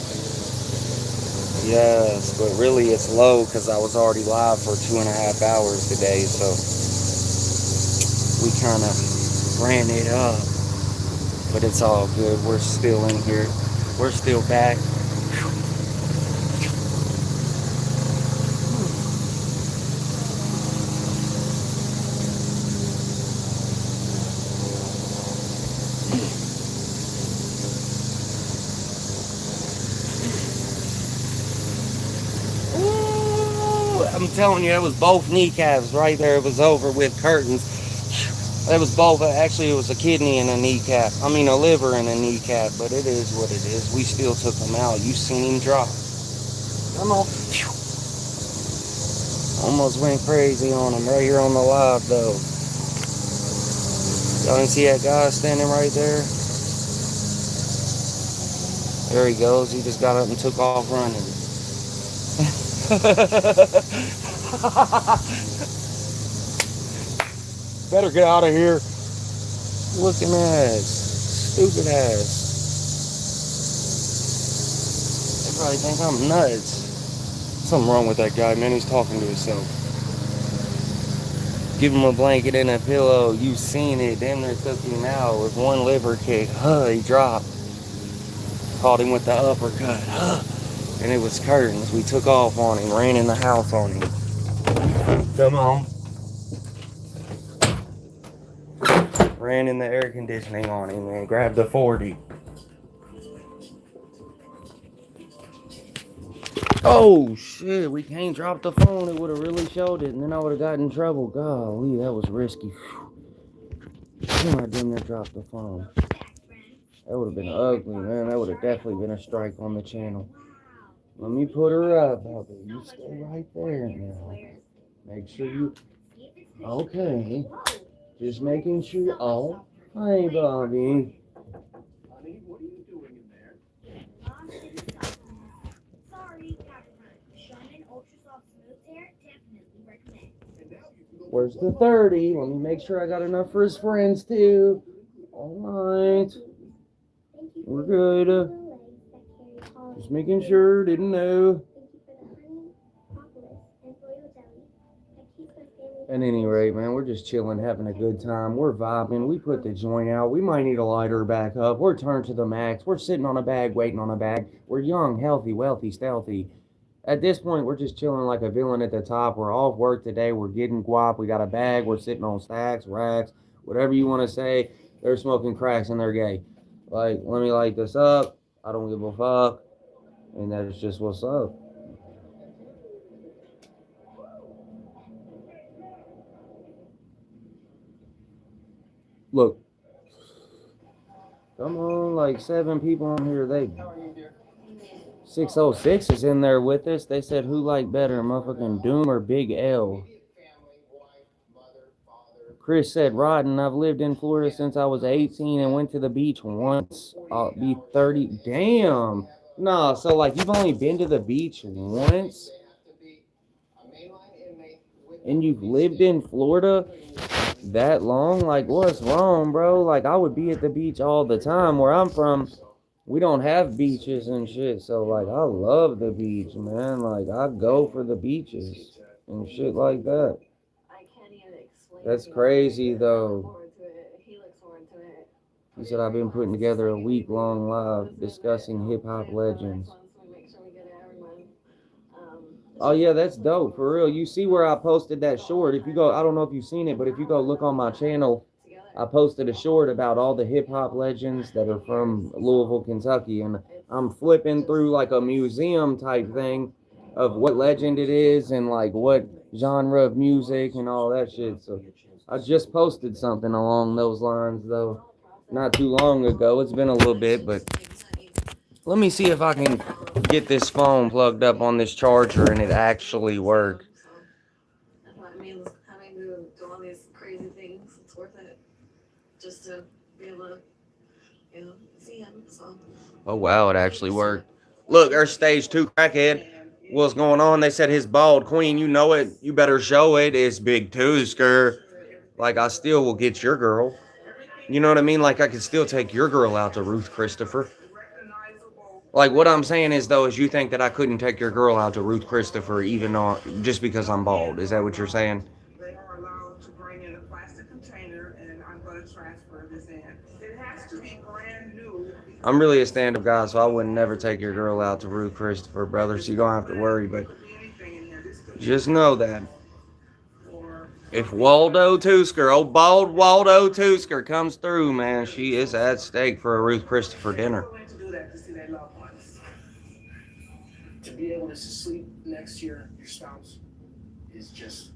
Yes, but really it's low because I was already live for 2.5 hours today, so we kind of ran it up. But it's all good. We're still in here. We're still back. Ooh, I'm telling you, it was both kneecaps right there. It was over with curtains. It was both. Actually, it was a kidney and a kneecap. I mean, a liver and a kneecap. But it is what it is. We still took him out. You seen him drop. Come on. Almost went crazy on him right here on the live, though. Y'all didn't see that guy standing right there? There he goes. He just got up and took off running. Better get out of here. Looking ass. Stupid ass. They probably think I'm nuts. Something wrong with that guy, man. He's talking to himself. Give him a blanket and a pillow. You seen it. Damn near took him out with one liver kick. He dropped. Caught him with the uppercut. And it was curtains. We took off on him. Ran in the house on him. Come on. Ran in the air conditioning on him and grabbed the 40. Oh shit, we can't drop the phone. It would have really showed it and then I would have gotten in trouble. Golly, that was risky. Damn, I damn near dropped the phone. That would have been ugly, man. That would have definitely been a strike on the channel. Let me put her up, Bobby. You stay right there now. Make sure you... Okay. Just making sure... Oh. Hi, Bobby. Honey, what are you doing in there? Sorry, Shaman Ultra Soft Smooth Tear, definitely recommend. Where's the 30? Let me make sure I got enough for his friends, too. Alright. We're good. Just making sure. Didn't know. At any rate, man, we're just chilling, having a good time. We're vibing. We put the joint out. We might need a lighter back up. We're turned to the max. We're sitting on a bag, waiting on a bag. We're young, healthy, wealthy, stealthy. At this point, we're just chilling like a villain at the top. We're off work today. We're getting guap. We got a bag. We're sitting on stacks, racks, whatever you want to say. They're smoking cracks and they're gay. Like, let me light this up. I don't give a fuck. And that's just what's up. Look. Come on, like 7 people on here. 606 is in there with us. They said who liked better, motherfucking Doom or Big L? Chris said, Rodden, I've lived in Florida since I was 18 and went to the beach once. I'll be 30. Damn. Nah, so like you've only been to the beach once? And you've lived in Florida that long? Like, what's wrong, bro? Like, I would be at the beach all the time. Where I'm from, we don't have beaches and shit. So, like, I love the beach, man. Like, I go for the beaches and shit like that. That's crazy, though. He said, I've been putting together a week-long live discussing hip-hop legends. Oh, yeah, that's dope, for real. You see where I posted that short. If you go, I don't know if you've seen it, but if you go look on my channel, I posted a short about all the hip-hop legends that are from Louisville, Kentucky. And I'm flipping through, like, a museum-type thing of what legend it is and, like, what genre of music and all that shit. So I just posted something along those lines, though, not too long ago. It's been a little bit, but let me see if I can get this phone plugged up on this charger and it actually work. I mean, having to do all these crazy things, it's worth it just to be able to, see him. So. Oh, wow, it actually worked. Look, there's stage 2 crackhead. What's going on? They said his bald queen. You know it. You better show it. It's Big Tusker. Like, I still will get your girl. You know what I mean? Like, I could still take your girl out to Ruth Christopher. Like, what I'm saying is, though, is you think that I couldn't take your girl out to Ruth Christopher even though, just because I'm bald. Is that what you're saying? They are allowed to bring in a plastic container, and I'm going to transfer this in. It has to be brand new. I'm really a stand-up guy, so I would never take your girl out to Ruth Christopher, brother, so you don't have to worry. But just know that if Waldo Tusker, old bald Waldo Tusker, comes through, man, she is at stake for a Ruth Christopher dinner. To be able to sleep next to your spouse is just.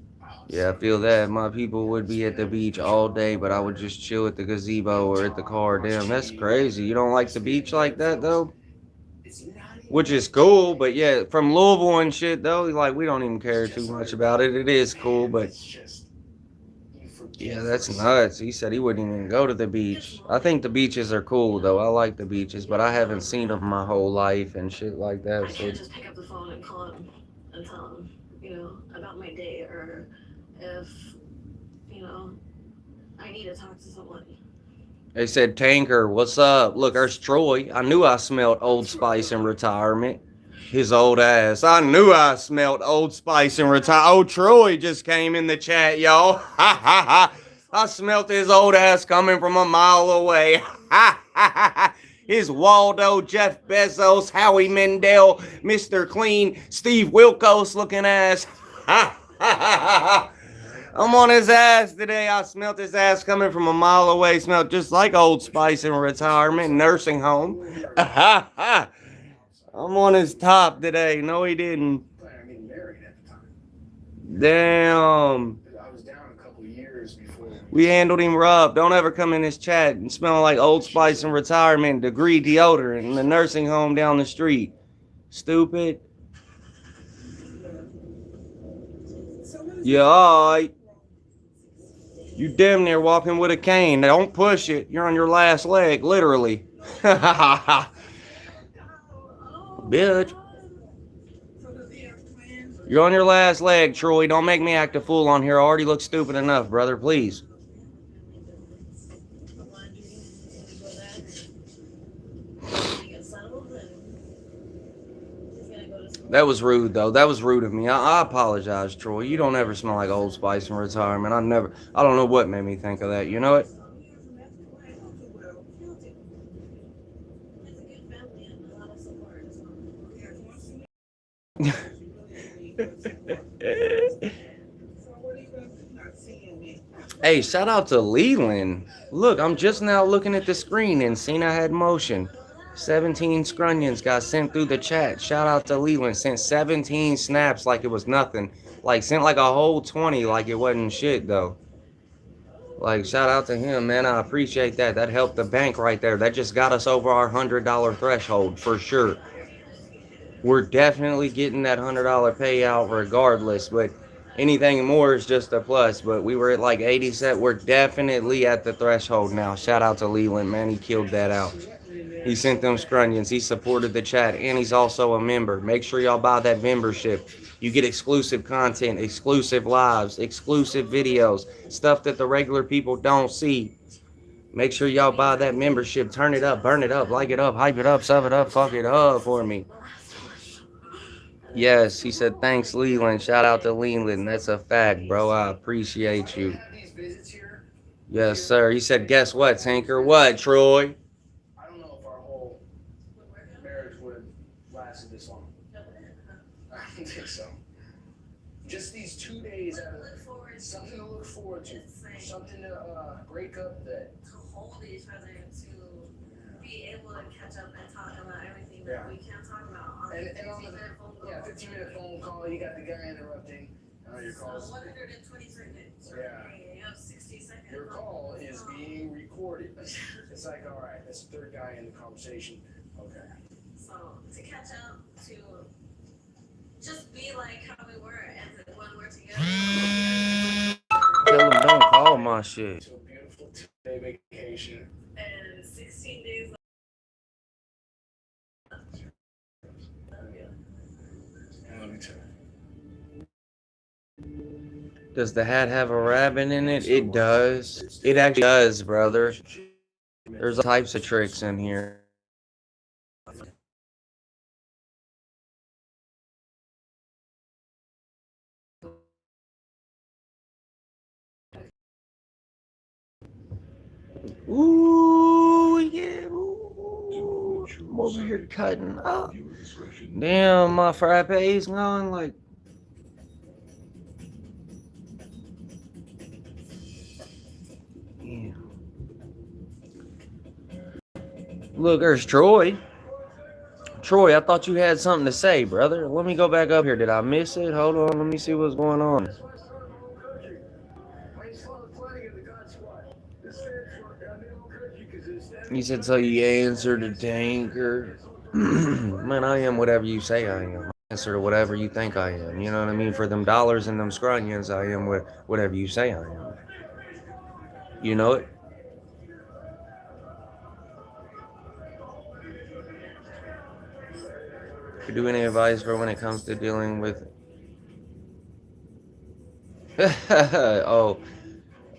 Yeah, I feel that. My people would be at the beach all day, but I would just chill at the gazebo or at the car. Damn, that's crazy. You don't like the beach like that, though? Which is cool, but yeah, from Louisville and shit, though, like, we don't even care too much about it. It is cool, but yeah, that's nuts. He said he wouldn't even go to the beach. I think the beaches are cool, though. I like the beaches, but I haven't seen them my whole life and shit like that. I So can't just pick up the phone and call him and tell him, about my day, or if, I need to talk to someone. they said, Tanker, what's up? Look, there's Troy. I knew I smelled Old Spice in retirement. His old ass. I knew I smelled Old Spice in retirement. Oh, Troy just came in the chat, y'all. Ha ha ha. I smelt his old ass coming from a mile away. Ha ha ha. His Waldo, Jeff Bezos, Howie Mandel, Mr. Clean, Steve Wilkos looking ass. Ha ha ha ha. I'm on his ass today. I smelt his ass coming from a mile away. Smelled just like Old Spice in retirement, nursing home. I'm on his top today. No, he didn't. Damn. We handled him rough. Don't ever come in this chat and smell like Old Spice in retirement, degree deodorant in the nursing home down the street. Stupid. Yeah, alright. You damn near walking with a cane. Don't push it. You're on your last leg, literally. Bitch. You're on your last leg, Troy. Don't make me act a fool on here. I already look stupid enough, brother. Please. That was rude, though. That was rude of me. I apologize, Troy. You don't ever smell like Old Spice in retirement. I don't know what made me think of that. You know it? Hey, shout out to Leland. Look, I'm just now looking at the screen and seen I had motion. 17 scrunions got sent through the chat. Shout out to Leland. Sent 17 snaps like it was nothing. Like, sent like a whole 20 like it wasn't shit, though. Like, shout out to him, man. I appreciate that. That helped the bank right there. That just got us over our $100 threshold, for sure. We're definitely getting that $100 payout regardless, but anything more is just a plus. But we were at like 80 cents. We're definitely at the threshold now. Shout out to Leland, man. He killed that out. He sent them scrunions. He supported the chat, and he's also a member. Make sure y'all buy that membership. You get exclusive content, exclusive lives, exclusive videos, stuff that the regular people don't see. Make sure y'all buy that membership. Turn it up, burn it up, like it up, hype it up, sub it up, fuck it up for me. Yes, he said, thanks, Leland. Shout out to Leland. That's a fact, bro. I appreciate you. Yes, sir. He said, guess what, Tinker? What, Troy? I don't know if our whole marriage would last this long. I don't think so. Just these 2 days out of something to look forward to, something to break up that. To hold each other, to be able to catch up and talk about everything that we can't talk about on a 15-minute phone call. Yeah, 15-minute phone call. You got the guy interrupting. Your calls. So 120 seconds. Yeah. You have 60 seconds. Your call is being recorded. It's like, all right, that's the third guy in the conversation. Okay. So to catch up, to just be like how we were, and when we're together. Tell him don't call my shit. So beautiful 2-day vacation. And 16 days. I love you too. Does the hat have a rabbit in it? It does. It actually does, brother. There's all types of tricks in here. Ooh, yeah. Ooh, I'm over here cutting up. Damn, my frappe's going like. Yeah. Look, there's Troy. Troy, I thought you had something to say, brother. Let me go back up here. Did I miss it? Hold on, let me see what's going on. You said so you answered the tanker. Man, I am whatever you say I am. I answer to whatever you think I am. You know what I mean? For them dollars and them scrunions, I am whatever you say I am. You know it? Could do any advice for when it comes to dealing with.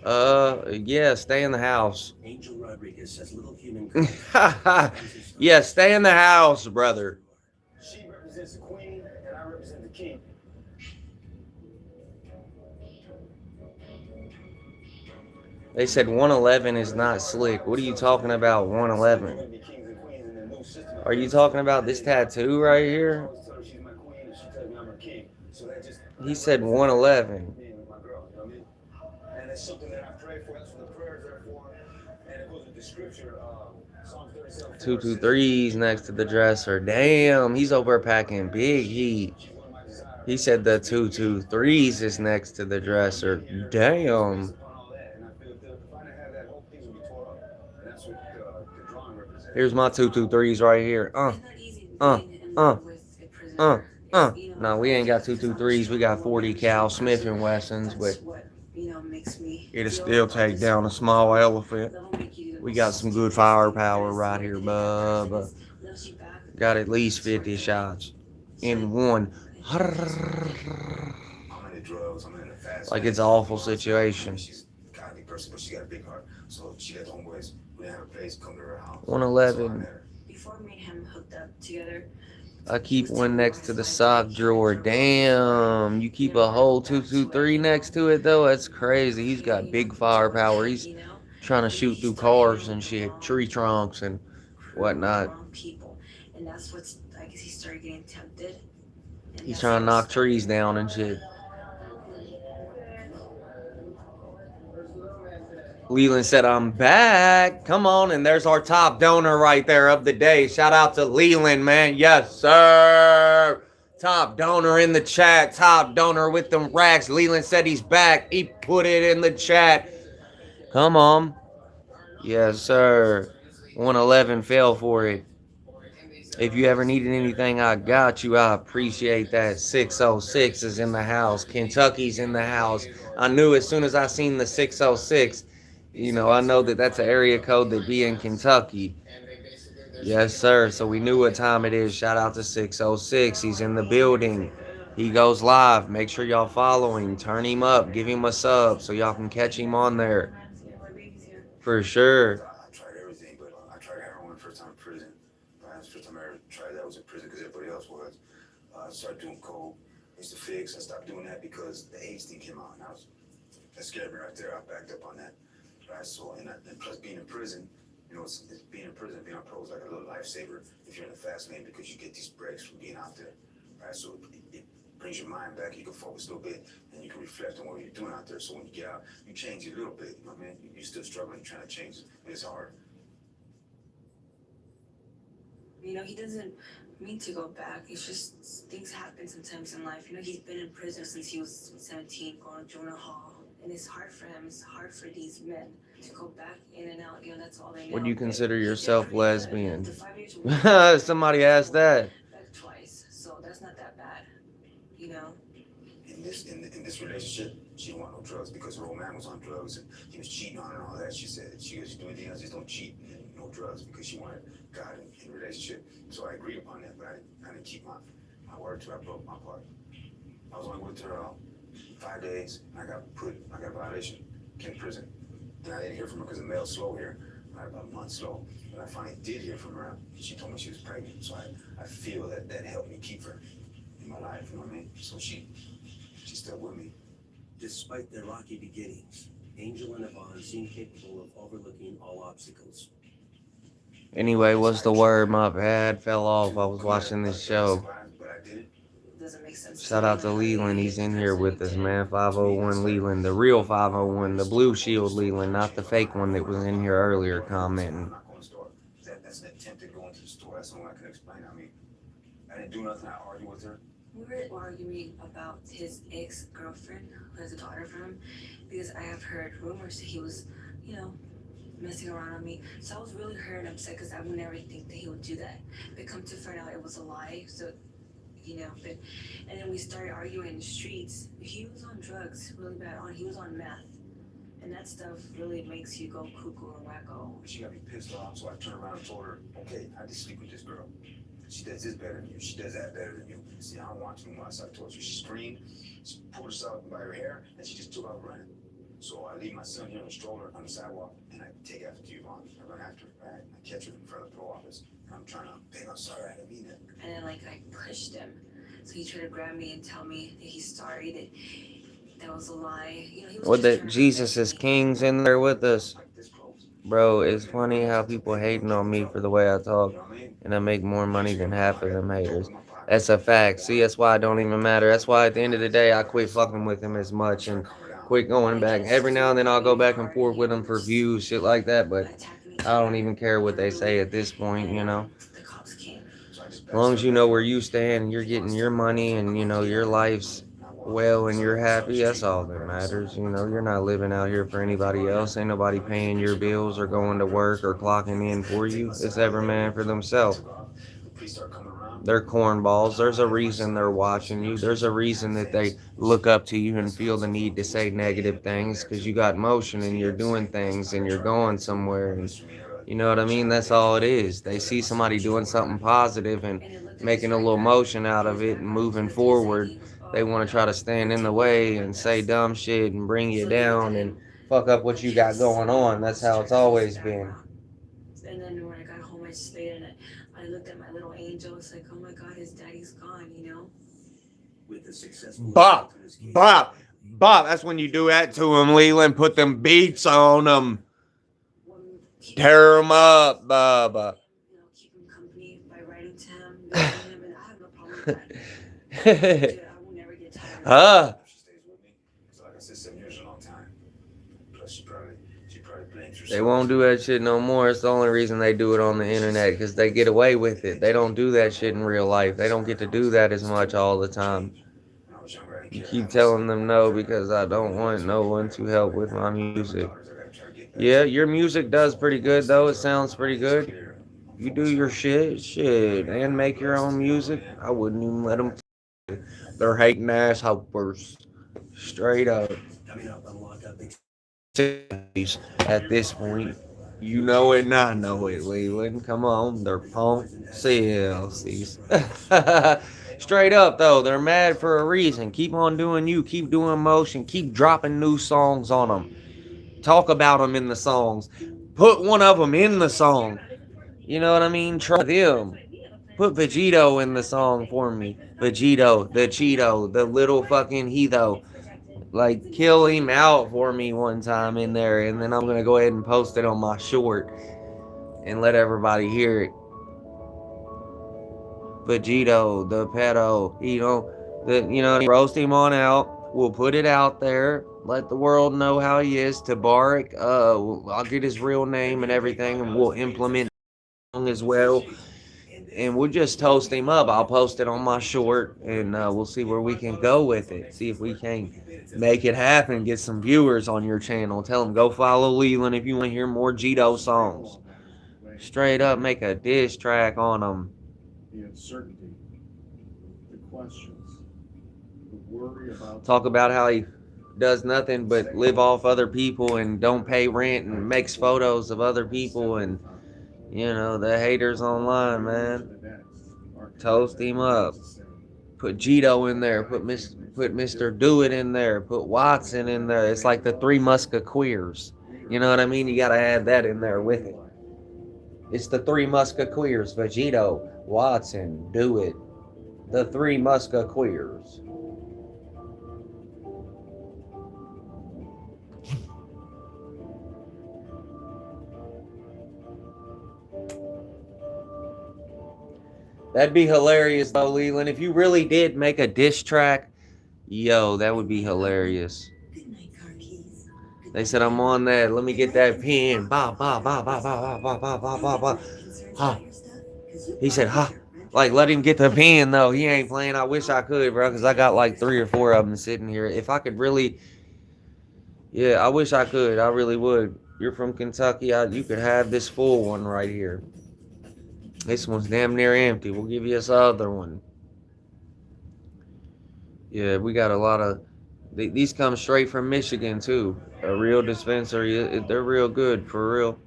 Oh, yeah, stay in the house. Angel Rodriguez says little human. Yeah, stay in the house, brother. She represents the queen, and I represent the king. They said 111 is not slick. What are you talking about, 111? Are you talking about this tattoo right here? He said 111. And it's something that I pray for. That's what the prayers are for. And it goes with the scripture, Psalm 37. 223's next to the dresser. Damn, he's over packing big heat. He said the 223's is next to the dresser. Damn. Here's my 223's right here. Uh. No, we ain't got 223's. We got 40 cal Smith and Wessons, but it'll still take down a small elephant. We got some good firepower right here, bub. Got at least 50 shots in one. Like it's an awful situation. 111. Before me and him hooked up together. I keep one next to the sock drawer. Damn, you keep a whole 223 next to it though? That's crazy. He's got big firepower. He's trying to shoot through cars and shit, tree trunks and whatnot. And that's what's, I guess he started getting tempted. He's trying to knock trees down and shit. Leland said, I'm back. Come on. And there's our top donor right there of the day. Shout out to Leland, man. Yes, sir. Top donor in the chat. Top donor with them racks. Leland said he's back. He put it in the chat. Come on. Yes, sir. 111 fell for it. If you ever needed anything, I got you. I appreciate that. 606 is in the house. Kentucky's in the house. I knew as soon as I seen the 606, you know, I know that that's an area code that be in Kentucky. Yes, sir. So we knew what time it is. Shout out to 606. He's in the building. He goes live. Make sure y'all follow him. Turn him up. Give him a sub so y'all can catch him on there. For sure. I tried everything, but I tried heroin first time in prison. The first time I ever tried that was in prison because everybody else was. I started doing coke. Used to fix. I stopped doing that because the AIDS thing came out, and that scared me right there. I backed up on that. Right, so and plus being in prison, you know, it's being in prison, being on parole is like a little lifesaver if you're in the fast lane because you get these breaks from being out there. Right, so it brings your mind back. You can focus a little bit and you can reflect on what you're doing out there. So when you get out, you change a little bit. You know what I mean? You're still struggling, trying to change it. It's hard. You know, he doesn't mean to go back. It's just things happen sometimes in life. You know, he's been in prison since he was 17, going to juvenile hall. And it's hard for him. It's hard for these men to go back in and out. You know, that's all they know. Would you consider yourself lesbian? The 5 years Somebody asked that. back twice, so that's not that bad. You know. In this relationship, she didn't want no drugs because her old man was on drugs and he was cheating on her and all that. She said she goes, do anything else, just don't cheat and no drugs because she wanted God in the relationship. So I agreed upon that, but I didn't keep my word till I broke my part. I was only with her 5 days. I got a violation. In prison. And I didn't hear from her because the mail's slow here. I had about a month slow. But I finally did hear from her. She told me she was pregnant. So I feel that helped me keep her in my life, you know what I mean? So she's still with me. Despite their rocky beginnings, Angel and Yvonne seem capable of overlooking all obstacles. Anyway, what's the word? My bad. Fell off. I was watching this show. Doesn't make sense. Shout out to Leland. He's in here with us, man. 501 Leland. The real 501. The Blue Shield Leland, not the fake one that was in here earlier commenting. That's an attempt to go into the store. That's the one I can explain. I mean, I didn't do nothing. I argued with her. We were arguing about his ex-girlfriend, who has a daughter from him, because I have heard rumors that he was, messing around on me. So I was really hurt and upset because I would never think that he would do that. But come to find out it was a lie. So, and then we started arguing in the streets. He was on drugs really bad. He was on meth. And that stuff really makes you go cuckoo and wacko. She got me pissed off, so I turned around and told her, okay, I just sleep with this girl. She does this better than you. She does that better than you. See, I don't want too much. I told her. She screamed, she pulled herself by her hair, and she just took off running. So I leave my son here in a stroller on the sidewalk, and I take after Yvonne. I run after her. I catch her in front of the pro office. And I'm trying to beg, I'm sorry, I didn't mean that. And then, I pushed him. So he tried to grab me and tell me that he's sorry, that was a lie. He was What just the Jesus is King's in there with us? Bro, it's funny how people hating on me for the way I talk, and I make more money than half of them haters. That's a fact. See, that's why it don't even matter. That's why at the end of the day, I quit fucking with him as much and quit going back. Every now and then I'll go back and forth with him for views, shit like that, but I don't even care what they say at this point, The cops came. As long as you know where you stand and you're getting your money and, your life's well and you're happy, that's all that matters. You're not living out here for anybody else. Ain't nobody paying your bills or going to work or clocking in for you. It's every man for themselves. They're cornballs. There's a reason they're watching you. There's a reason that they look up to you and feel the need to say negative things because you got motion and you're doing things and you're going somewhere. And you know what I mean? That's all it is. They see somebody doing something positive and making a little motion out of it and moving forward. They want to try to stand in the way and say dumb shit and bring you down and fuck up what you got going on. That's how it's always been. And then when I got home, I just laid and I looked at my little angel. It's like, oh my God, his daddy's gone, With the successful Bop, bop, bop. That's when you do that to him, Leland. Put them beats on them. Tear him up, Bubba. Keep him company by writing to him, and I have no problem with that. Dude, I will never get tired. She stays with me. So like I said, 7 years is a long time. Plus she probably blames herself. They won't do that shit no more. It's the only reason they do it on the internet because they get away with it. They don't do that shit in real life. They don't get to do that as much all the time. You keep telling them no because I don't want no one to help with my music. Yeah, your music does pretty good though. It sounds pretty good. You do your shit, and make your own music. I wouldn't even let them. They're hating assholes, straight up. Coming up on Lock Up At this point, you know it and I know it, Leland. Come on, they're punk CLCs. Straight up though, they're mad for a reason. Keep on doing you. Keep doing motion. Keep dropping new songs on them. Talk about them in the songs. Put one of them in the song. You know what I mean? Try them. Put Vegito in the song for me. Vegito, the Cheeto, the little fucking Heatho. Like, kill him out for me one time in there, and then I'm going to go ahead and post it on my short and let everybody hear it. Vegito, the pedo, roast him on out. We'll put it out there. Let the world know how he is. Tabarak, I'll get his real name and everything, and we'll implement as well. And we'll just toast him up. I'll post it on my short, and we'll see where we can go with it. See if we can make it happen. Get some viewers on your channel. Tell them, go follow Leland if you want to hear more Gito songs. Straight up, make a diss track on them. The uncertainty, the questions, the worry about... Talk about how he does nothing but live off other people and don't pay rent and makes photos of other people and, the haters online, man. Toast him up. Put Gito in there. Put Mr. Do It in there. Put Watson in there. It's like the Three Musketeers. You know what I mean? You gotta add that in there with it. It's the Three Musketeers. Vegito, Watson, Do It. The Three Musketeers. That'd be hilarious though, Leland. If you really did make a diss track, yo, that would be hilarious. They said I'm on that. Let me get that pen. Ba ba ba ba ba ba ba ba ba ba ba. Ha. He said ha. Like let him get the pen though. He ain't playing. I wish I could, bro, because I got like 3 or 4 of them sitting here. If I could really, yeah, I wish I could. I really would. You're from Kentucky. You could have this full one right here. This one's damn near empty. We'll give you this other one. Yeah, we got a lot of. These come straight from Michigan too. A real dispensary. They're real good for real.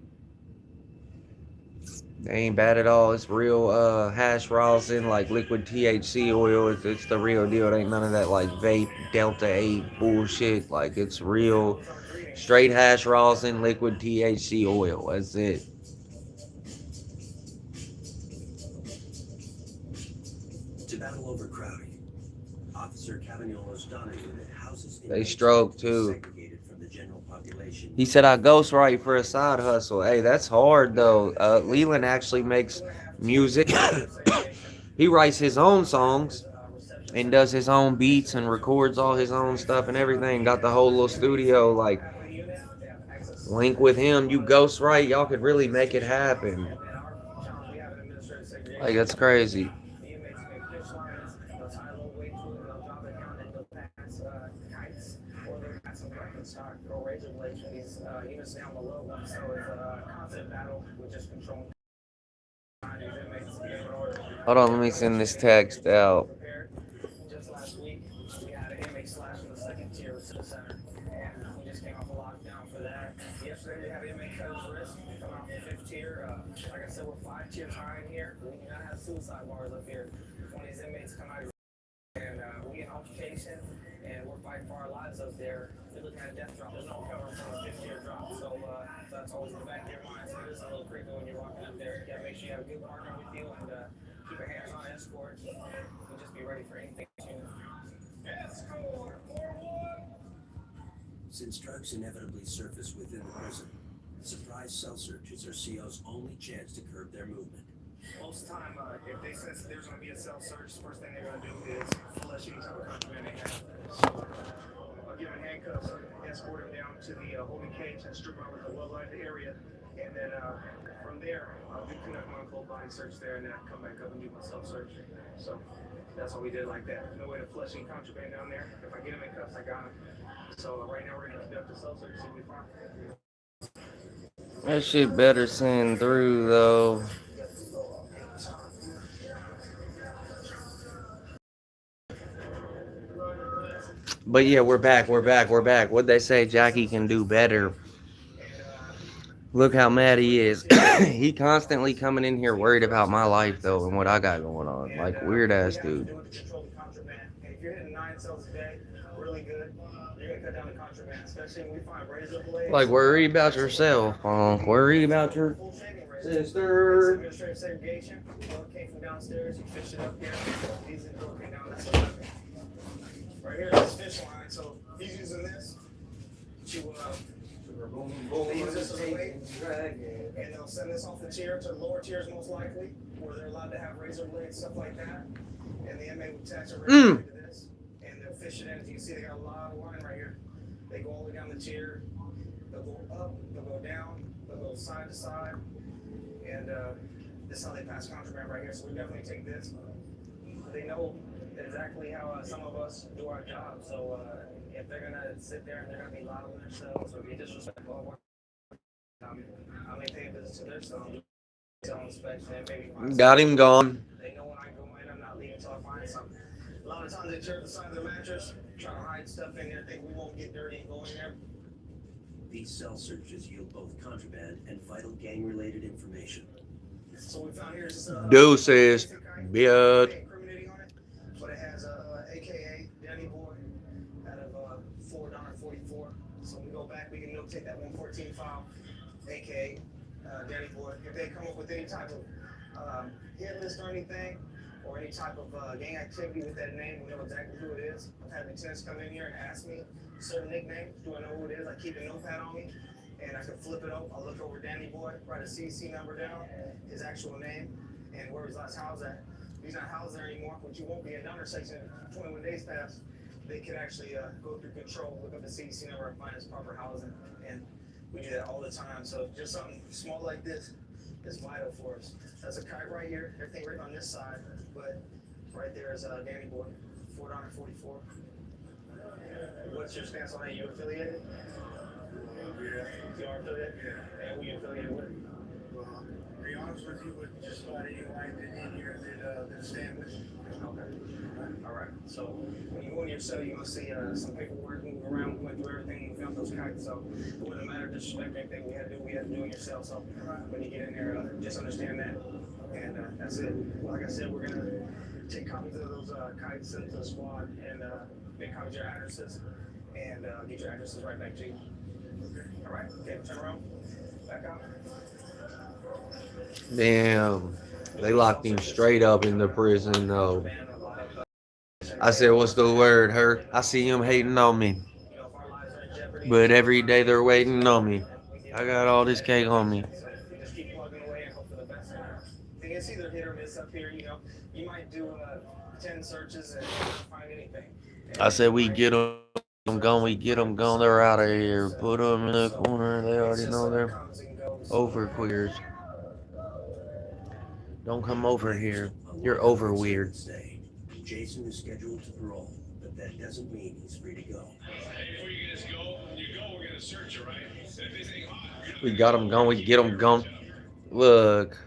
They ain't bad at all. It's real hash rosin, like liquid THC oil. It's the real deal. It ain't none of that like vape Delta 8 bullshit. Like it's real straight hash rosin, liquid THC oil. That's it. To battle overcrowding, Officer Cavagnolo's Donna unit houses They stroke too. segregated from the general population. He said I ghostwrite for a side hustle. Hey, that's hard though. Leland actually makes music. He writes his own songs and does his own beats and records all his own stuff and everything. Got the whole little studio. Like, link with him. You ghostwrite. Y'all could really make it happen. Like, that's crazy. Hold on, let me send this text out. Just last week, we had an inmate slash in the second tier of the center, and we just came off a lockdown for that. Yesterday, we had an inmate cut his wrist, come out from fifth tier. Like I said, we're 5 tiers high in here. We do not have suicide bars up here. When these inmates come out and we get an altercation, and we're fighting for our lives up there, we're looking at a death drop. There's no cover from a 5th tier drop, so that's always in the back of your mind. So it is a little creepy when you're walking up there. You gotta make sure you have a good partner with you and keep your hands on escort. We'll just be ready for anything soon. Escort, 4-1. Since drugs inevitably surface within the prison, surprise cell searches are CO's only chance to curb their movement. Most of the time, if they sense that there's going to be a cell search, the first thing they're going to do is flush any type of contraband they have. So I'll give them handcuffs, escort them down to the holding cage and strip them out with a well-lighted area. And then from there, I'll conduct my full body search there and then come back up and do my cell search. So that's what we did like that. No way to flush any contraband down there. If I get them in cuffs, I got them. So right now we're going to conduct a cell search, see if we find them. That shit better send through though. But yeah, we're back. What'd they say? Jackie can do better. Look how mad he is. He constantly coming in here worried about my life though and what I got going on. Like weird ass dude. If you're hitting 9 cells a day, really good. You're gonna cut down the contraband, especially when we find razor blades. Like worry about yourself, worry about your sister. Administrative segregation. It came from downstairs. You fish it up here. These are broken down. That's what happened. Right here, this fish line. So he's using this to they use this as a weight, and they'll send this off the tier to the lower tiers most likely, where they're allowed to have razor blades, stuff like that. And the inmate will attach a razor blade to this, and they'll fish it in. As you can see, they got a lot of line right here. They go all the way down the tier. They'll go up. They'll go down. They'll go side to side. And this is how they pass contraband right here. So we definitely take this. They know exactly how some of us do our job. So if they're gonna sit there and they're gonna be loud on themselves or be disrespectful, I may pay a visit to their cell inspection and maybe Got him gone. They know when I go in, I'm not leaving until I find something. A lot of times they tear up the side of the mattress, try to hide stuff in there, think we won't get dirty and go in there. These cell searches yield both contraband and vital gang-related information. So we found here is Deuces, bitch. incriminating on it, but it has know, take that 114 file, aka Danny Boy. If they come up with any type of hit list or anything, or any type of gang activity with that name, we know exactly who it is. I've had lieutenants come in here and ask me certain nicknames. Do I know who it is? I keep a notepad on me, and I can flip it up. I'll look over Danny Boy, write a CC number down, his actual name, and where he's last housed at. He's not housed there anymore, which you won't be in Donner section. 21 days past, they can actually go through control, look up the CC number, and find his proper housing. And we do that all the time. So just something small like this is vital for us. That's a kite right here. Everything right on this side, but right there is Danny Boy, Fort Honor 44. What's your stance on that? You affiliated? Yeah. You are affiliated? Yeah. And who you affiliated with? Well, to be honest with you, with just about anyone in here that stand with you. Okay. All right. So when you go in your cell, you're gonna see some paperwork moving around. We went through everything. We found those kites. So it wouldn't matter disrespect anything we had to do. We had to do in your cell. So when you get in there, just understand that. And that's it. Like I said, we're gonna take copies of those kites, send them to the squad, and make copies of your addresses, and get your addresses right back to you. Okay. All right. Okay. Turn around. Back out. Damn. They locked him straight up in the prison, though. I said, what's the word, Hurt? I see him hating on me. But every day they're waiting on me. I got all this cake on me. Just keep plugging away and hope for the best. It's either hit or miss up here. You know, you might do 10 searches and not find anything. I said, we get them gone, we get them gone. They're out of here. Put them in the corner. They already know they're over queers. Don't come over here. You're over weird. Jason is scheduled to parole, but that doesn't mean he's free to go. Before you guys go, when you go, we're gonna search it, right? If there's anything hot, We got them gone, we get them gone. Look.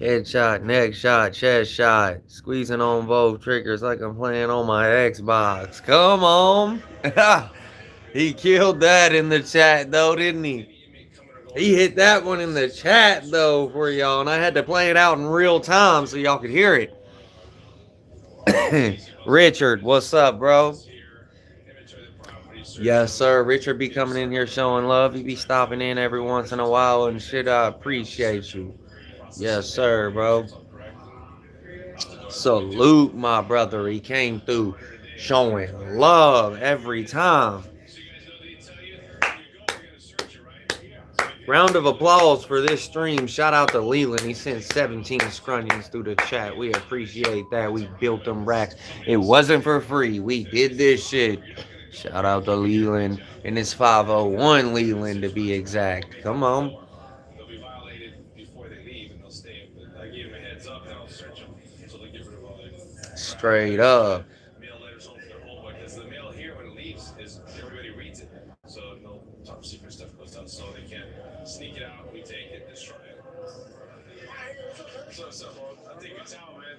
Headshot, neck shot, chest shot. Squeezing on both triggers like I'm playing on my Xbox. Come on. He killed that in the chat, though, didn't he? He hit that one in the chat, though, for y'all. And I had to play it out in real time so y'all could hear it. Richard, what's up, bro? Yes, sir. Richard be coming in here showing love. He be stopping in every once in a while and shit. I appreciate you. Yes, sir, bro. Salute my brother. He came through showing love every time. Round of applause for this stream. Shout out to Leland. He sent 17 scrunchies through the chat. We appreciate that. We built them racks. It wasn't for free. We did this shit. Shout out to Leland. And it's 501 Leland to be exact. Come on. they'll be violated before they leave, and they'll stay. But I gave them a heads up, and I'll search them, so they get rid of all their straight up. Mail letters home to their home, because the mail here when it leaves is everybody reads it, so no top secret stuff goes down, so they can't sneak it out. We take it, destroy it. So I'll take your towel, man.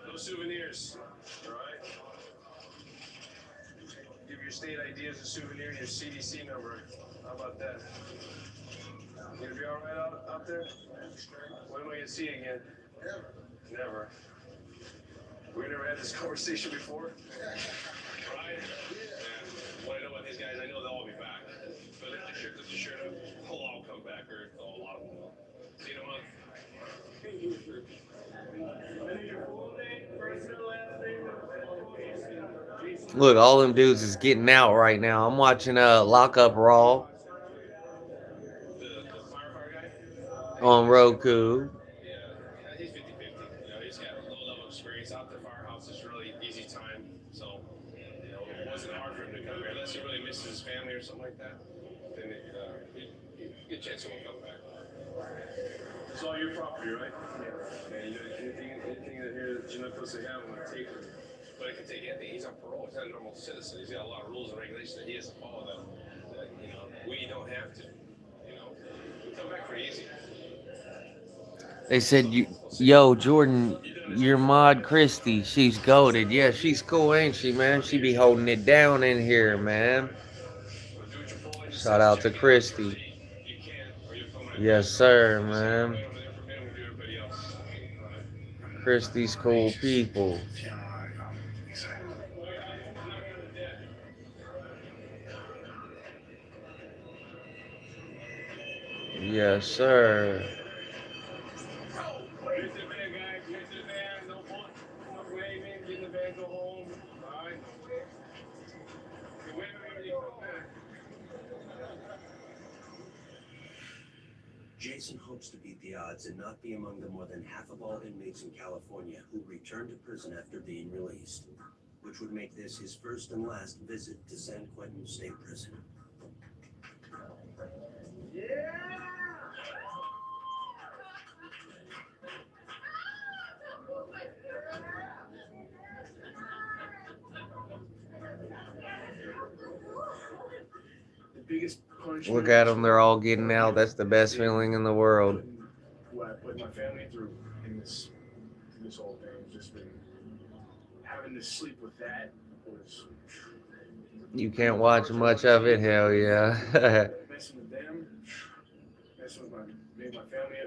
No souvenirs, all right? Give your state ID as a souvenir and your CDC number. How about that? You gonna be all right out there? When am I gonna see you again? Never. We never had this conversation before, right? Yeah. What I know about these guys, I know they'll all be back. But lift the shirt up, they'll all come back, or a lot of them will. See you in a month. Look, all them dudes is getting out right now. I'm watching Lockup Raw on Roku. Yeah, he's 50-50. You know, he's got a low level of experience. Out the firehouse is really easy time. So, you know, it wasn't hard for him to come here. Unless he really misses his family or something like that, then good chance he won't come back. It's all your property, right? Yeah. And anything that here that you're not supposed to have, I'm going to take it. But it can take anything. He's on parole. He's not a normal citizen. He's got a lot of rules and regulations that he has to follow that you know, we don't have to. You know, we come back pretty easy. They said, yo, Jordan, your mod Christy, she's goated. Yeah, she's cool, ain't she, man? She be holding it down in here, man. Shout out to Christy. Yes, sir, man. Christy's cool people. Yes, sir. Get the van, guys. Get the van. No point. No blaming. Get in the van. Go home. All right. Okay, wait a minute. You come back. Jason hopes to beat the odds and not be among the more than half of all inmates in California who return to prison after being released, which would make this his first and last visit to San Quentin State Prison. The biggest punishment. Look at them, they're all getting out. That's the best feeling in the world. What I put my family through in this whole thing has just been having to sleep with that was You can't watch much of it, hell yeah. messing with them, messing with made my family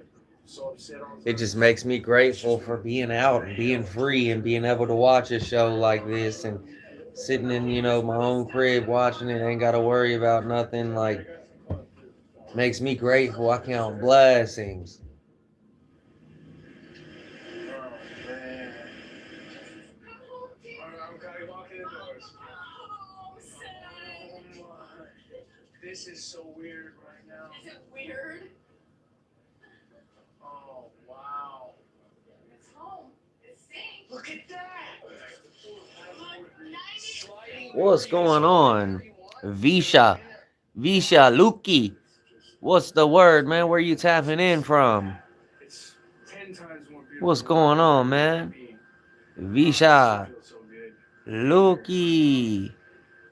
so upset all the time. It just makes me grateful for being out and being free and being able to watch a show like this and sitting in, my own crib watching it. Ain't got to worry about nothing. Like, makes me grateful. I count blessings. Oh man. I'm kind of walking the doors. This is so weird right now. Is it weird? Oh wow. It's home. It stinks. Look at that. What's going on? Visha Luki. What's the word, man? Where you tapping in from? It's 10 times more beautiful. What's going on, man? Visha Luki.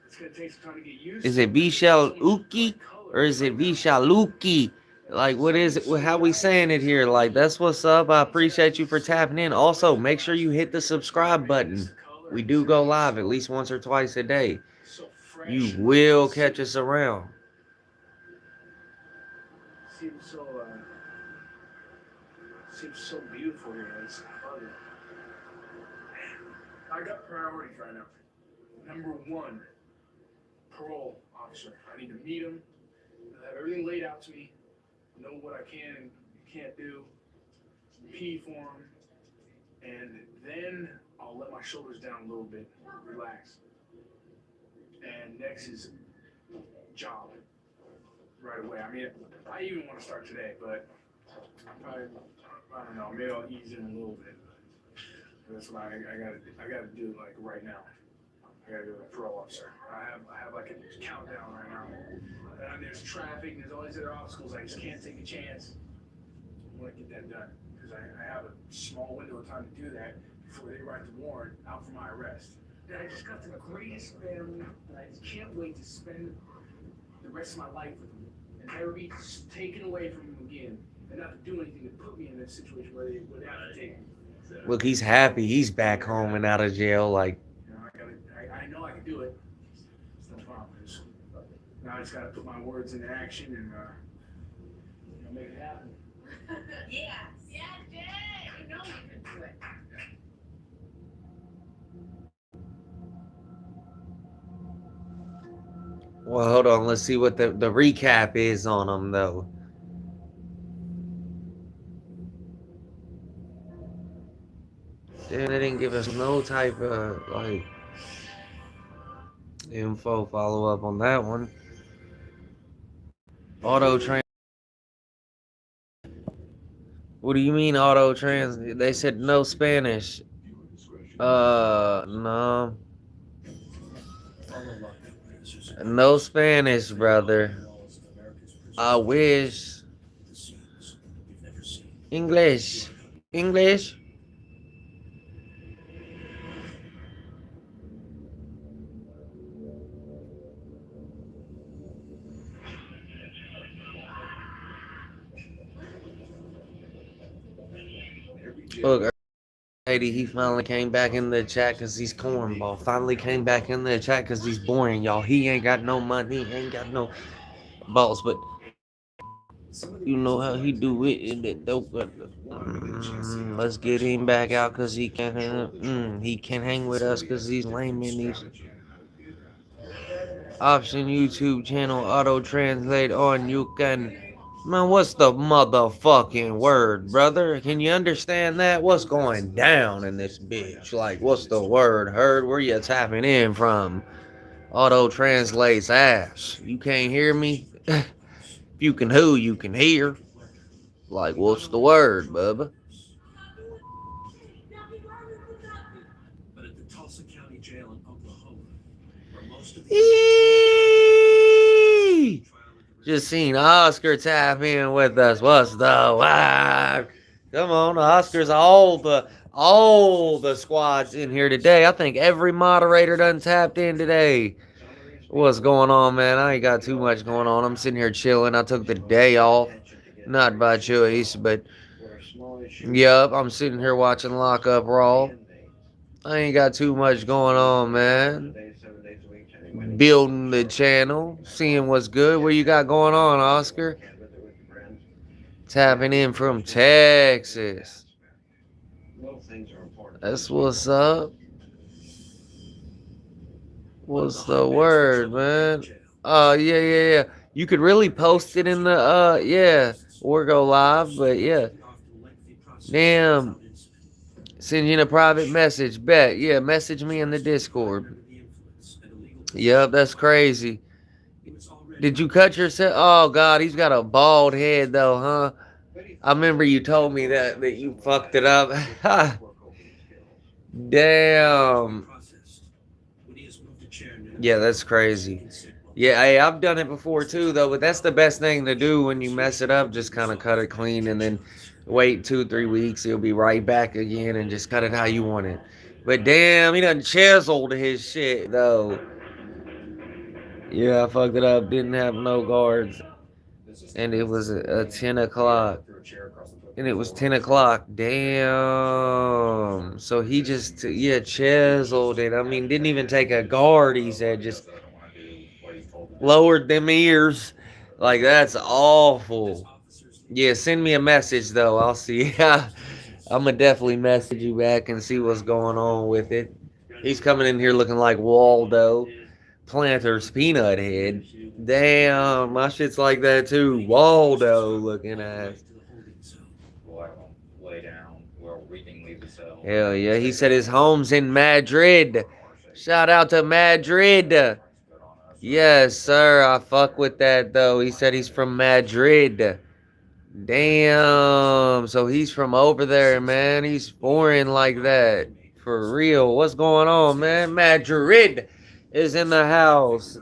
It's gonna take some time to get used Is it Visha Luki or is it Visha Luki? Like, what is it? How we saying it here? Like, that's what's up. I appreciate you for tapping in. Also, make sure you hit the subscribe button. We do go live at least once or twice a day. You will catch us around. Seems so beautiful here. I love it. I got priorities right now. Number one, parole officer. I need to meet him, have everything laid out to me, know what I can and can't do, pee for him, and then I'll let my shoulders down a little bit, relax. And next is job right away. I mean, I even want to start today, but probably, I don't know, maybe I'll ease in a little bit. That's what I gotta do like right now. I gotta go to the parole officer. I have like a countdown right now. And there's traffic and there's all these other obstacles. I just can't take a chance. I want to get that done because I have a small window of time to do that before they write the warrant out for my arrest. And I just got the greatest family, and I just can't wait to spend the rest of my life with them and never be taken away from them again, and not to do anything to put me in that situation where they would have to take me. Look, he's happy. He's back home and out of jail. Like, I know I can do it. It's no problem. Now I just gotta put my words into action and make it happen. Yes. Yeah, Jay. You know you can do it. well, hold on. Let's see what the recap is on him, though. Damn, they didn't give us no type of, like, info follow up on that one. Auto trans. What do you mean auto trans? They said no Spanish. No. No Spanish, brother. I wish. English. English. Look, lady, he finally came back in the chat because he's cornball. Finally came back in the chat because he's boring, y'all. He ain't got no money, he ain't got no balls, but you know how he do it. Let's get him back out because he can hang with us because he's lame in these. Option YouTube channel auto translate on. You can Man, what's the motherfucking word, brother? Can you understand that? What's going down in this bitch? Like, what's the word, heard? Where you tapping in from? Auto translates ass. You can't hear me? If you can who, you can hear. Like, what's the word, bubba? But at the Tulsa County Jail in Oklahoma, where most of the Eee! Just seen Oscar tap in with us. What's the word? Come on, Oscar's all the squads in here today. I think every moderator done tapped in today. What's going on, man? I ain't got too much going on. I'm sitting here chilling. I took the day off. Not by choice, but yep, I'm sitting here watching Lockup Raw. I ain't got too much going on, man. Building the channel, seeing what's good. What you got going on, Oscar? Tapping in from Texas. That's what's up. What's the word, man? Yeah. You could really post it in the yeah, or go live, but yeah. Damn. Send you a private message. Bet. Yeah, message me in the Discord. Yep, that's crazy. Did you cut yourself? Oh God, he's got a bald head though, huh? I remember you told me that you fucked it up. Damn. Yeah, that's crazy. Yeah, hey, I've done it before too, though. But that's the best thing to do when you mess it up. Just kind of cut it clean, and then wait 2 3 weeks. It'll be right back again, and just cut it how you want it. But damn, he done chiseled his shit though. Yeah, I fucked it up. Didn't have no guards, and it was a 10 o'clock. And it was 10 o'clock. Damn. So he just yeah chiseled it. I mean, didn't even take a guard. He said just lowered them ears. Like that's awful. Yeah, send me a message though. I'll see. I'm gonna definitely message you back and see what's going on with it. He's coming in here looking like Waldo, Planter's peanut head. Damn, my shit's like that too. Waldo looking ass. Hell yeah, he said his home's in Madrid. Shout out to Madrid. Yes, sir. I fuck with that though. He said he's from Madrid. Damn. So he's from over there, man. He's foreign like that. For real. What's going on, man? Madrid is in the house.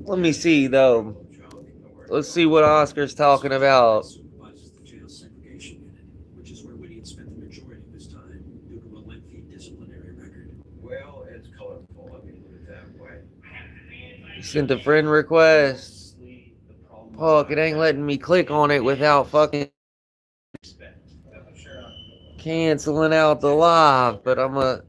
Let me see though. Let's see what Oscar's talking about. He sent a friend request. Fuck, it ain't letting me click on it without fucking canceling out the live, but I'm a.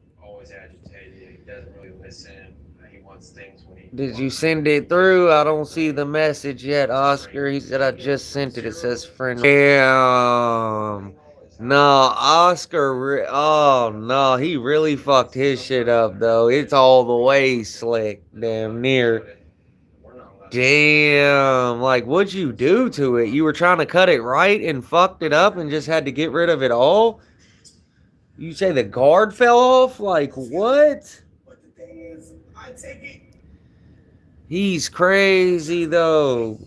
Did you send it through? I don't see the message yet, Oscar. He said I just sent it. It says friend. Damn. No, Oscar. Oh no, he really fucked his shit up though. It's all the way slick, damn near. Damn, like what'd you do to it? You were trying to cut it right and fucked it up and just had to get rid of it all? You say the guard fell off? Like what? He's crazy though.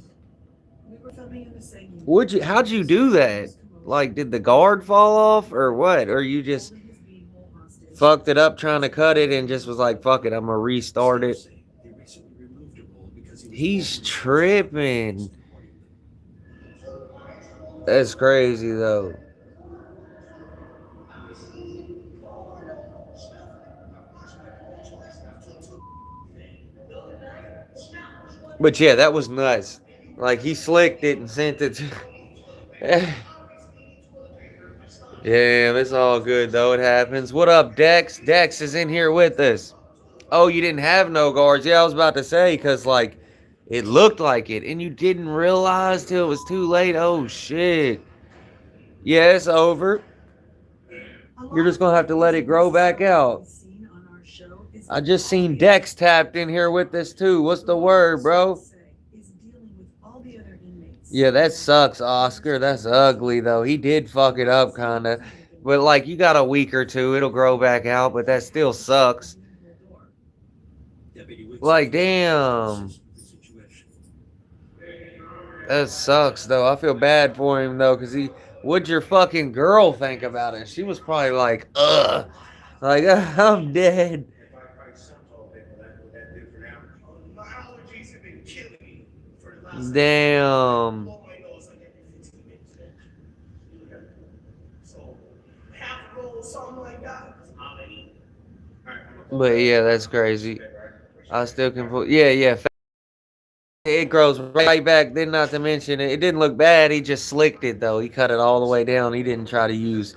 How'd you do that? Like did the guard fall off or what? Or you just fucked it up trying to cut it and just was like, fuck it, I'm gonna restart it. He's tripping. That's crazy though. But yeah, that was nuts. Like he slicked it and sent it to. Damn, it's all good though. It happens. What up, Dex? Dex is in here with us. Oh, you didn't have no guards. Yeah, I was about to say, because, like, it looked like it, and you didn't realize till it was too late. Oh, shit. Yeah, it's over. You're just gonna have to let it grow back out. I just seen Dex tapped in here with this too. What's the word, bro? Yeah, that sucks, Oscar. That's ugly though. He did fuck it up kinda. But like you got a week or two, it'll grow back out, but that still sucks. Like damn. That sucks though. I feel bad for him though, cause what'd your fucking girl think about it? She was probably like, ugh. Like I'm dead. My allergies have been killing me for the last. Damn. Blow my nose like every 15 minutes. So half a roll, something like that. How many? But yeah, that's crazy. I still can put. Yeah, yeah. It grows right back. Then, not to mention, it didn't look bad. He just slicked it though. He cut it all the way down. He didn't try to use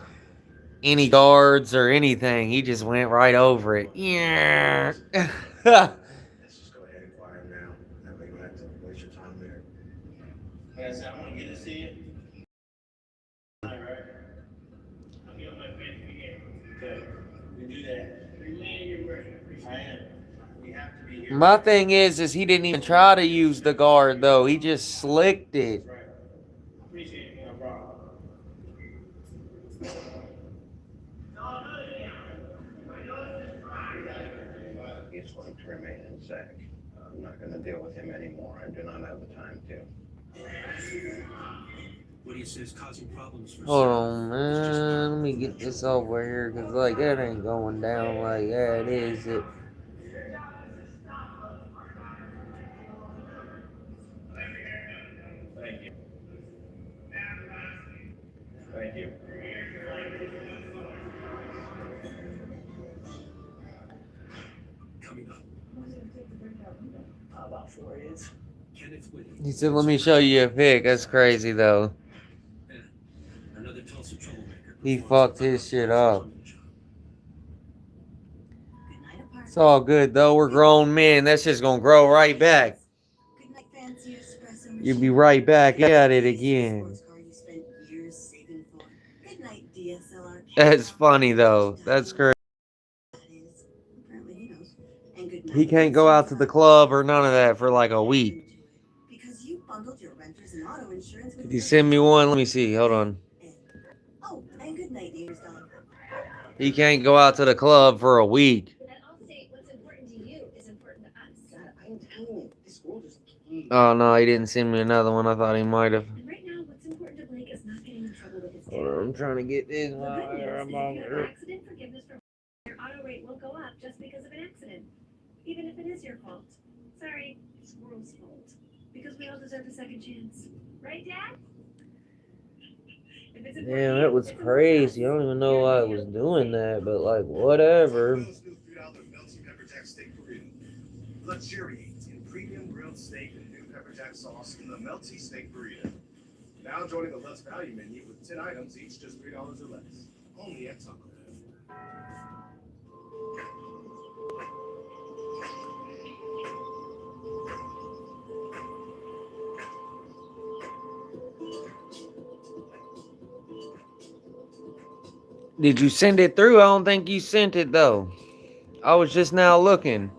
any guards or anything. He just went right over it. Yeah. Let's just go ahead and fire him now. That way you don't have to waste your time there. Like I said, I want to get to see it. All right. I'll be on my way to the game. Okay. We do that. Remain your word. I am. We have to be here. My thing is he didn't even try to use the guard though. He just slicked it. Right. Appreciate it. No problem. He's going to remain in SAC. I'm not going to deal with him anymore. I do not have the time to. What he says causing problems for Hold on, man. Let me get this over here, cause like that ain't going down like that, is it? Thank you. Thank you. coming up. About 4 years. Kenneth Whitty. He said, "Let me show you a pic." That's crazy though. Another Tulsa troublemaker. He fucked his shit up. It's all good though. We're grown men. That's just gonna grow right back. You'll be right back at it again. That's funny though. That's crazy. He can't go out to the club or none of that for like a week. Did you send me one? Let me see. Hold on. He can't go out to the club for a week. Oh no, he didn't send me another one. I thought he might have. Hold on, I'm trying to get this. Your accident forgiveness from your auto rate will go up just because of an accident, even if it is your fault. Sorry, it's the world's fault. Because we all deserve a second chance. Right, Dad? Damn, that was crazy. I don't even know why I was doing that, but like, whatever. Luxuriate in premium grilled steak and new pepper jack sauce in the melty steak burrito. Now joining the Less Value menu with 10 items, each just $3 or less. Only at Taco Bell. Did you send it through? I don't think you sent it though. I was just now looking.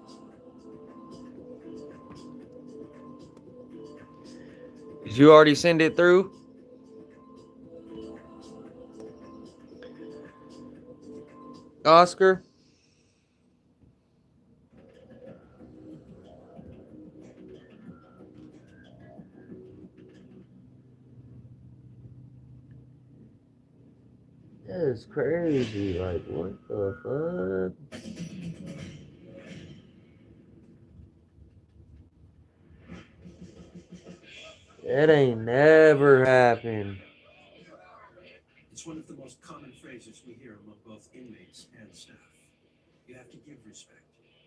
Did you already send it through? Oscar? That's crazy. Like, what the fuck? That ain't never happened. It's one of the most common phrases we hear among both inmates and staff. You have to give respect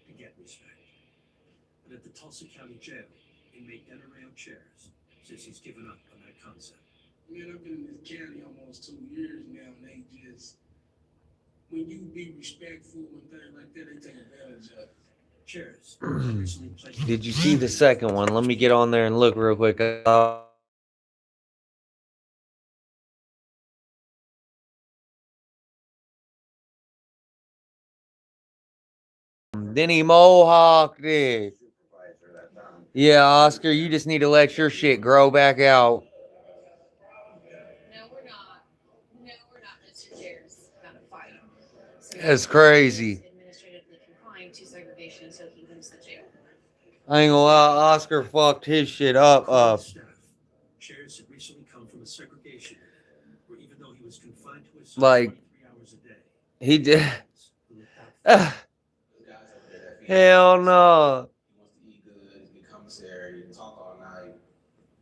to get respect. But at the Tulsa County Jail, inmate Denareo Chairs says he's given up on that concept. Man, I've been in this county almost 2 years now, and they just, when you be respectful and things like that, they take advantage of it. Chairs. Did you see the second one? Let me get on there and look real quick. Then he mohawked it. Yeah, Oscar, you just need to let your shit grow back out. No, we're not. No, we're not, Mr. Chairs. Not a fight. So That's crazy. administratively confined to segregation until he leaves the jail. I ain't gonna lie, Oscar fucked his shit up. Chairs had recently come from a segregation where even though he was confined to his cell Like, 23 hours a day, he did. who looked out for Hell no. He wants to eat good, be commissary, and talk all night.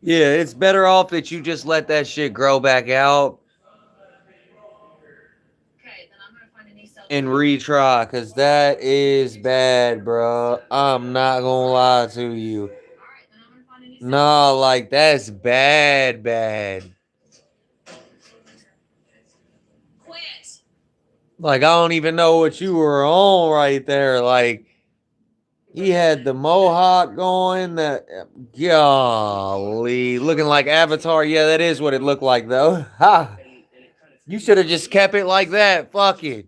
Yeah, it's better off that you just let that shit grow back out Okay, then I'm gonna find a new cell. and retry, cause that is bad, bro. I'm not gonna lie to you. Alright, then I'm gonna find a new cell. Nah, like that's bad. Quit! Like I don't even know what you were on right there. Like he had the mohawk going, the golly, looking like Avatar. Yeah, that is what it looked like though. Ha! You should have just kept it like that. Fuck it.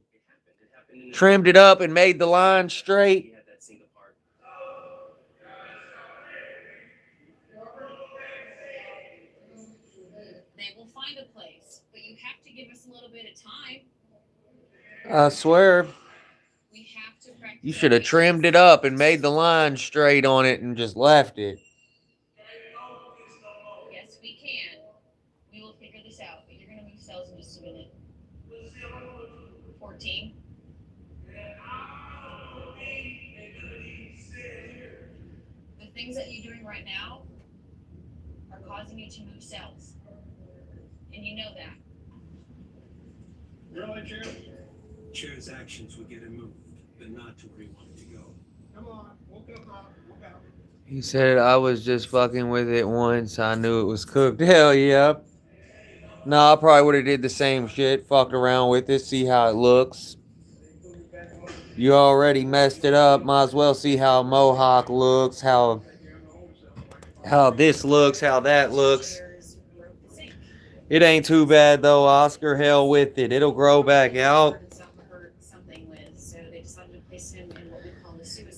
Trimmed it up and made the line straight. They will find a place, but you have to give us a little bit of time. I swear. We have to practice. You should have trimmed it up and made the line straight on it and just left it. Yes, we can. We will figure this out, but you're gonna move cells in just a minute. 14. The things that you're doing right now are causing you to move cells. And you know that. Really, Chair? Chair's actions would get him moved, but not to where he wanted to go. Come on, woke up, woke up. He said I was just fucking with it once. I knew it was cooked. Hell yeah. Nah, I probably would have did the same shit. Fucked around with it, see how it looks. You already messed it up. Might as well see how Mohawk looks, how this looks, how that looks. It ain't too bad though, Oscar. Hell with it. It'll grow back out.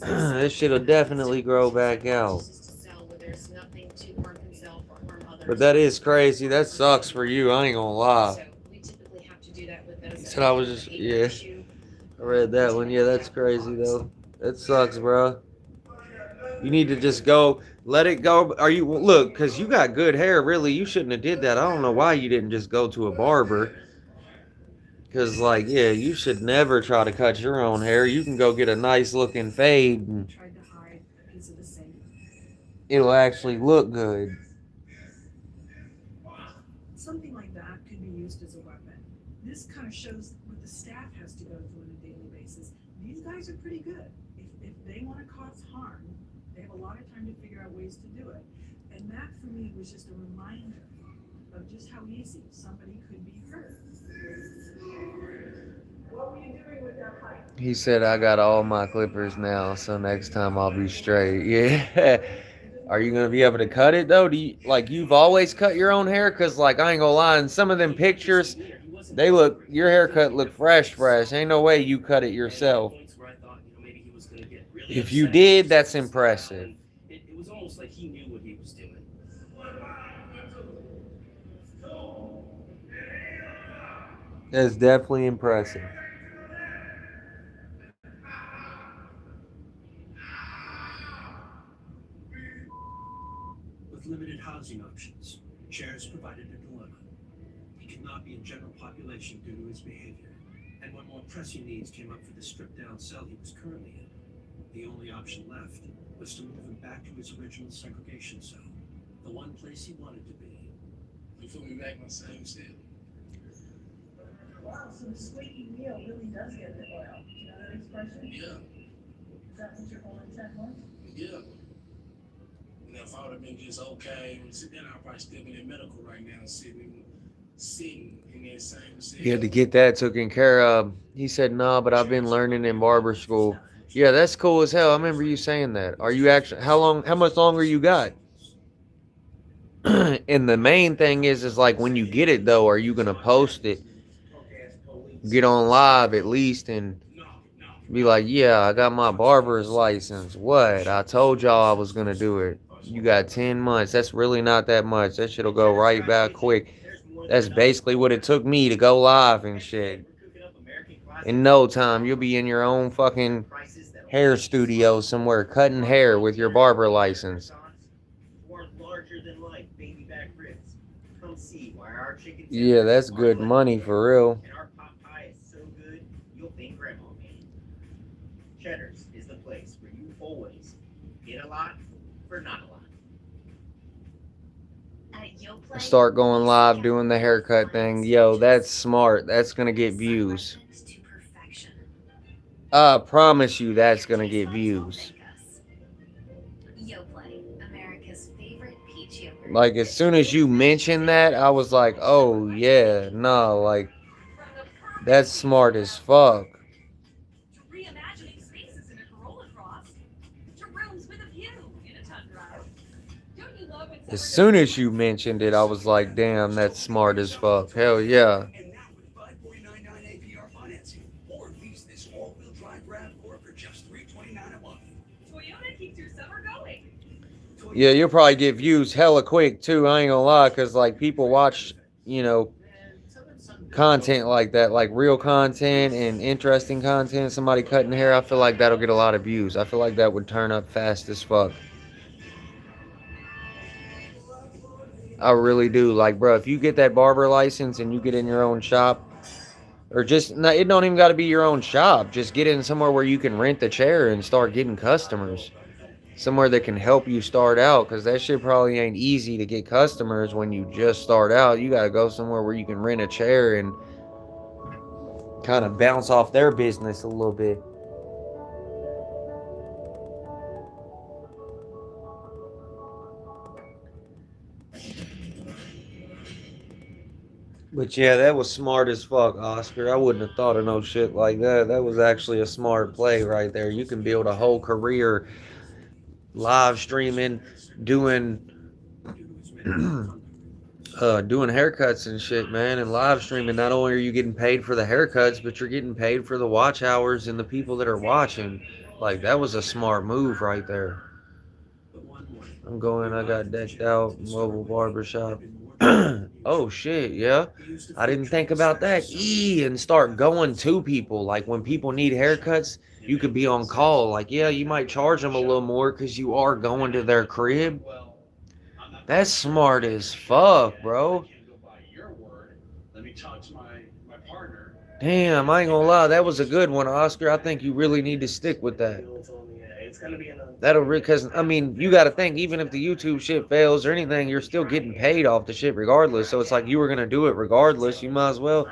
This shit'll definitely grow back out. But that is crazy. That sucks for you. I ain't gonna lie. He said I was just, yeah. I read that one. Yeah, that's crazy though. That sucks, bro. You need to just go, let it go. Are you, look, because you got good hair, really. You shouldn't have did that. I don't know why you didn't just go to a barber. Because, like, yeah, you should never try to cut your own hair. You can go get a nice looking fade and it'll actually look good. Something like that could be used as a weapon. This kind of shows what the staff has to go through on a daily basis. These guys are pretty good. If they want to cause harm, they have a lot of time to figure out ways to do it. And that, for me, was just a reminder of just how easy somebody could be hurt. What were you doing with that pipe? He said, I got all my clippers now, so next time I'll be straight. Yeah. Are you going to be able to cut it, though? Do you, like, you've always cut your own hair? Because, like, I ain't going to lie, in some of them pictures, they look, your haircut look fresh. Ain't no way you cut it yourself. If you did, that's impressive. It was almost like he knew what he was doing. That's definitely impressive. With limited housing options, Chairs provided a dilemma. He could not be in general population due to his behavior, and when more pressing needs came up for the stripped-down cell he was currently in, the only option left was to move him back to his original segregation cell, the one place he wanted to be. You put me back in the same cell. Wow, so the squeaky wheel really does get the oil. You know that expression? Yeah. Is that what your whole intent was? Yeah. And if I would have been just okay, then I'd probably still be in medical right now, sitting in that same cell. You had to get that taken care of. He said, no, but I've been learning in barber school. Yeah, that's cool as hell. I remember you saying that. Are you actually, how much longer you got? And the main thing is like when you get it though, are you going to post it? Get on live at least and Be like, yeah, I got my barber's license. What? I told y'all I was gonna do it. You got 10 months. That's really not that much. That shit'll go right back quick. That's basically what it took me to go live and shit. In no time, you'll be in your own fucking hair studio somewhere cutting hair with your barber license. Yeah, that's good money for real. Cheddar's is the place where you always get a lot for not a lot. Start going live doing the haircut thing. Yo, that's smart. That's gonna get views. I promise you that's gonna get views. Like as soon as you mentioned that, I was like, oh yeah, no, like that's smart as fuck. As soon as you mentioned it, I was like, damn, that's smart as fuck. Hell yeah. And that with 5.99 APR financing. Or lease this all-wheel drive RAV4 for just $329 a month. Toyota keeps your summer going. Yeah, you'll probably get views hella quick too. I ain't gonna lie, cause like people watch, you know, content like that, like real content and interesting content. Somebody cutting hair, I feel like that'll get a lot of views. I feel like that would turn up fast as fuck. I really do. Like, bro, if you get that barber license and you get in your own shop, or just, no, it don't even got to be your own shop. Just get in somewhere where you can rent the chair and start getting customers. Somewhere that can help you start out, because that shit probably ain't easy to get customers when you just start out. You got to go somewhere where you can rent a chair and kind of bounce off their business a little bit. But yeah, that was smart as fuck, Oscar. I wouldn't have thought of no shit like that. That was actually a smart play right there. You can build a whole career live streaming, doing doing haircuts and shit, man, and live streaming. Not only are you getting paid for the haircuts, but you're getting paid for the watch hours and the people that are watching. Like that was a smart move right there. I'm going. I got decked out mobile barbershop. Oh shit, yeah. I didn't think about that. And start going to people. Like when people need haircuts, you could be on call. Like, yeah, you might charge them a little more because you are going to their crib. That's smart as fuck, bro. Damn, I ain't gonna lie, that was a good one, Oscar. I think you really need to stick with that. That'll because I mean, you got to think, even if the YouTube shit fails or anything, you're still getting paid off the shit regardless. So it's like you were gonna do it regardless. You might as well.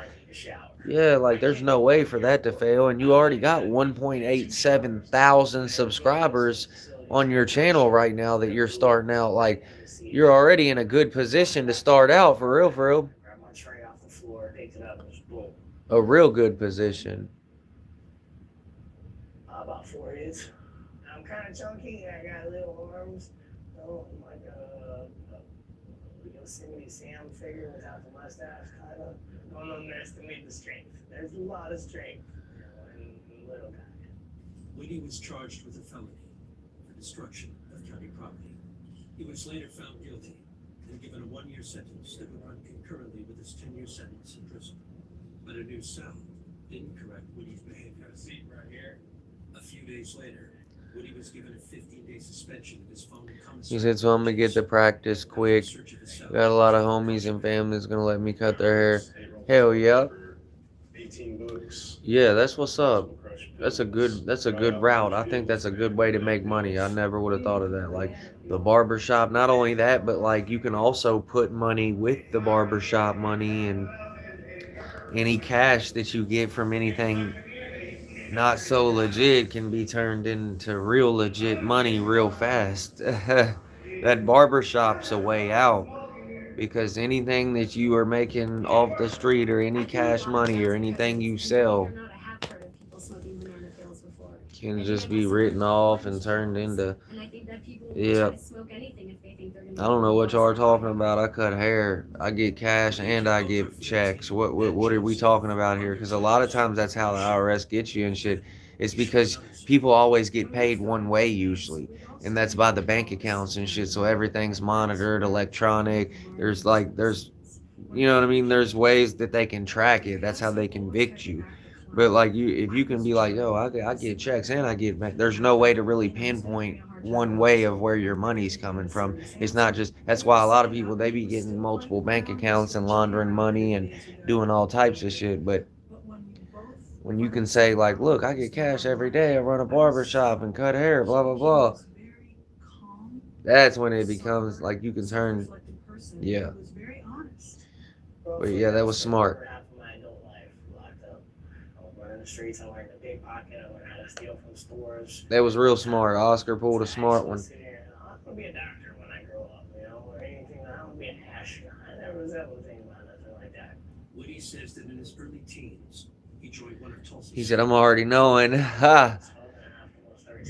Yeah, like there's no way for that to fail, and you already got 1.87 thousand subscribers on your channel right now that you're starting out. Like you're already in a good position to start out for real, for real. A real good position. About 4 years. I'm kind of chunky. I got little arms. Oh, like a Yosemite Sam figure without the mustache, kind of. Don't underestimate the strength. There's a lot of strength in little guy. Whitty was charged with a felony for destruction of county property. He was later found guilty and given a 1-year sentence that would run concurrently with his 10-year sentence in prison. But a new cell didn't correct Whitty's behavior. A few days later, Whitty was given a 15-day suspension of his phone. He said, so I'm gonna get to practice quick. Got a lot of homies and families gonna let me cut their hair. Hell yeah. Yeah, that's what's up. That's a good route. I think that's a good way to make money. I never would have thought of that. Like the barbershop, not only that, but like you can also put money with the barbershop money, and any cash that you get from anything not so legit can be turned into real legit money real fast. That barbershop's a way out, because anything that you are making off the street or any cash money or anything you sell can just be written off and turned into, yeah. I don't know what y'all are talking about. I cut hair, I get cash, and I get checks. What are we talking about here? Because a lot of times that's how the IRS gets you and shit. It's because people always get paid one way usually, and that's by the bank accounts and shit. So everything's monitored, electronic. There's you know what I mean? There's ways that they can track it. That's how they convict you. But like you, if you can be like, yo, I get checks and I get back. There's no way to really pinpoint one way of where your money's coming from. It's not just. That's why a lot of people they be getting multiple bank accounts and laundering money and doing all types of shit. But when you can say like, look, I get cash every day. I run a barber shop and cut hair, blah blah blah. That's when it becomes like you can turn. Yeah. But yeah, that was smart. Half of my adult life locked up. I was running the streets. I learned to pickpocket. I learned how to steal from stores. That was real smart. Oscar pulled a smart one. I'm gonna be a doctor when I grow up, or anything. I'm gonna be an astronaut. I never was ever thinking about nothing like that. Woody says that in his early teens, he joined one of Tulsa's. He said, "I'm already knowing." Ha.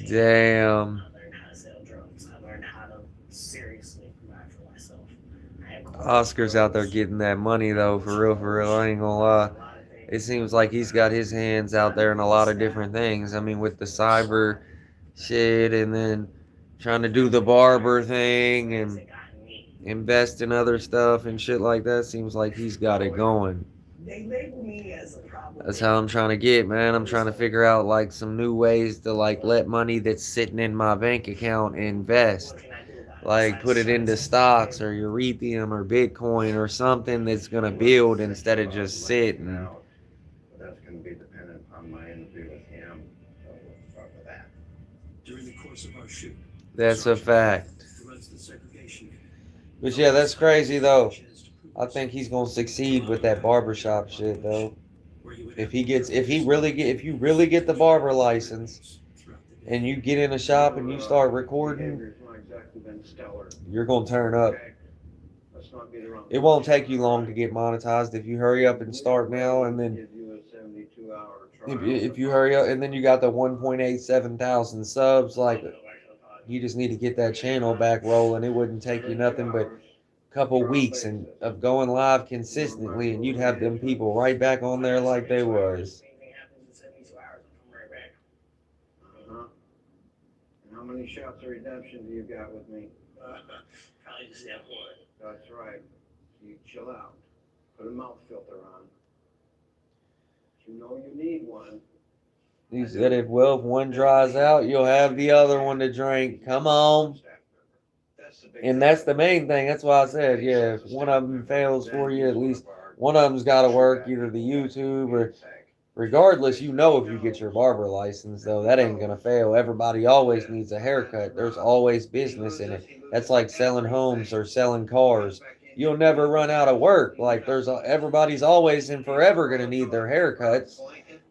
Damn. I learned how to sell drugs. I learned how to seriously provide for myself. Oscar's out there getting that money though, for real, for real. I ain't gonna lie. It seems like he's got his hands out there in a lot of different things. I mean, with the cyber shit, and then trying to do the barber thing and invest in other stuff and shit like that. Seems like he's got it going. They label me as a problem. That's how I'm trying to get, man. I'm trying to figure out like some new ways to like let money that's sitting in my bank account invest. Like put it into stocks or Ethereum or Bitcoin or something that's gonna build instead of just sitting. That's going to be dependent upon my interview with him. So we'll start with that. During the course of our shoot, That's a fact. runs the segregation. But yeah, that's crazy though. I think he's gonna succeed with that barbershop shit though. If you really get the barber license and you get in a shop and you start recording, you're gonna turn up. It won't take you long to get monetized if you hurry up and start now, and then if you hurry up and then you got the 1.87 thousand subs, like you just need to get that channel back rolling. It wouldn't take you nothing but a couple weeks and of going live consistently, and you'd have them people right back on there like they was. How many shots of redemption do you got with me? Probably just that one. That's right. You chill out. Put a mouth filter on. You know you need one. He said if one dries out, you'll have the other one to drink. Come on. And that's the main thing. That's why I said, yeah, if one of them fails for you, at least one of them's got to work, either the YouTube or regardless, if you get your barber license, though, that ain't going to fail. Everybody always needs a haircut. There's always business in it. That's like selling homes or selling cars. You'll never run out of work. Like everybody's always and forever going to need their haircuts.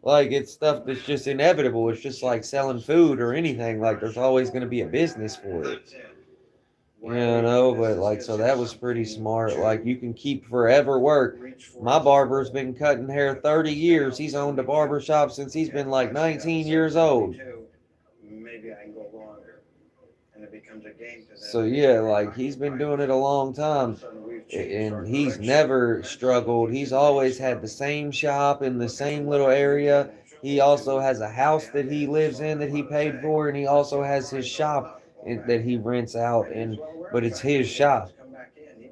Like it's stuff that's just inevitable. It's just like selling food or anything. Like there's always going to be a business for it. But like, so that was pretty smart. Like you can keep forever work. My barber's been cutting hair 30 years. He's owned a barber shop since he's been like 19 years old. Maybe I can go longer. And it becomes a game to them. So yeah, like he's been doing it a long time. And he's never struggled. He's always had the same shop in the same little area. He also has a house that he lives in that he paid for, and he also has his shop that he rents out, but it's his shop.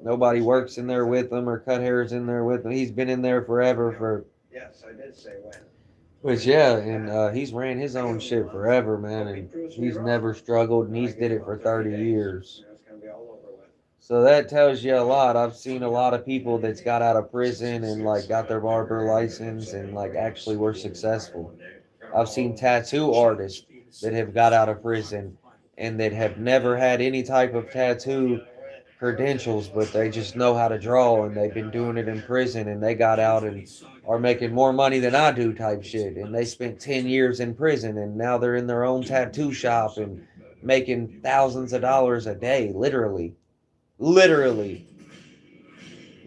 Nobody works in there with him or cut hairs in there with him. He's been in there forever. Yes, I did say when. But yeah, and he's ran his own shit forever, man, and he's never struggled, and he's did it for 30 years. So that tells you a lot. I've seen a lot of people that's got out of prison and like got their barber license and like actually were successful. I've seen tattoo artists that have got out of prison and that have never had any type of tattoo credentials, but they just know how to draw and they've been doing it in prison and they got out and are making more money than I do type shit. And they spent 10 years in prison and now they're in their own tattoo shop and making thousands of dollars a day, literally.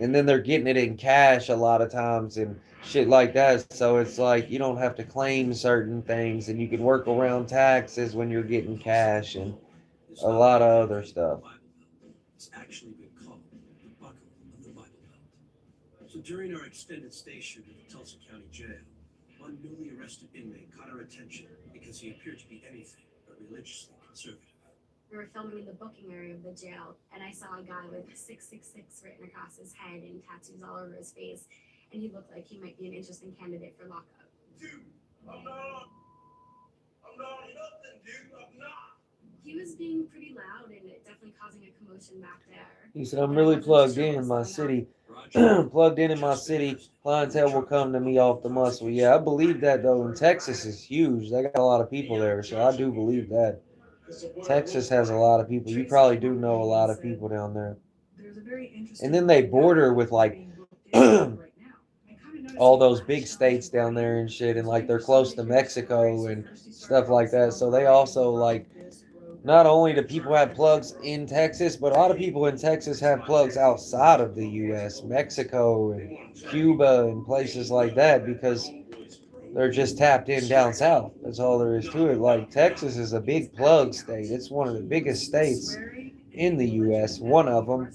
And then they're getting it in cash a lot of times and shit like that. So it's like you don't have to claim certain things and you can work around taxes when you're getting cash and a lot of other stuff. It's actually been called the buckle of the Bible Belt. So during our extended stay shoot at the Tulsa County Jail, One newly arrested inmate caught our attention because he appeared to be anything but religiously conservative. We were filming in the booking area of the jail, and I saw a guy with 666 written across his head and tattoos all over his face, and he looked like he might be an interesting candidate for lockup. Dude, I'm not nothing, dude. I'm not. He was being pretty loud and definitely causing a commotion back there. He said, I'm really plugged in my city. Plugged in my city. Clientele will come to me off the muscle. Yeah, I believe that, though. And Texas is huge. They got a lot of people there, so I do believe that. Texas has a lot of people. You probably do know a lot of people down there. And then they border with, like, all those big states down there and shit. And, like, they're close to Mexico and stuff like that. So they also, like, not only do people have plugs in Texas, but a lot of people in Texas have plugs outside of the U.S., Mexico and Cuba and places like that, because they're just tapped in down south. That's all there is to it. Like, Texas is a big plug state. It's one of the biggest states in the U.S., one of them,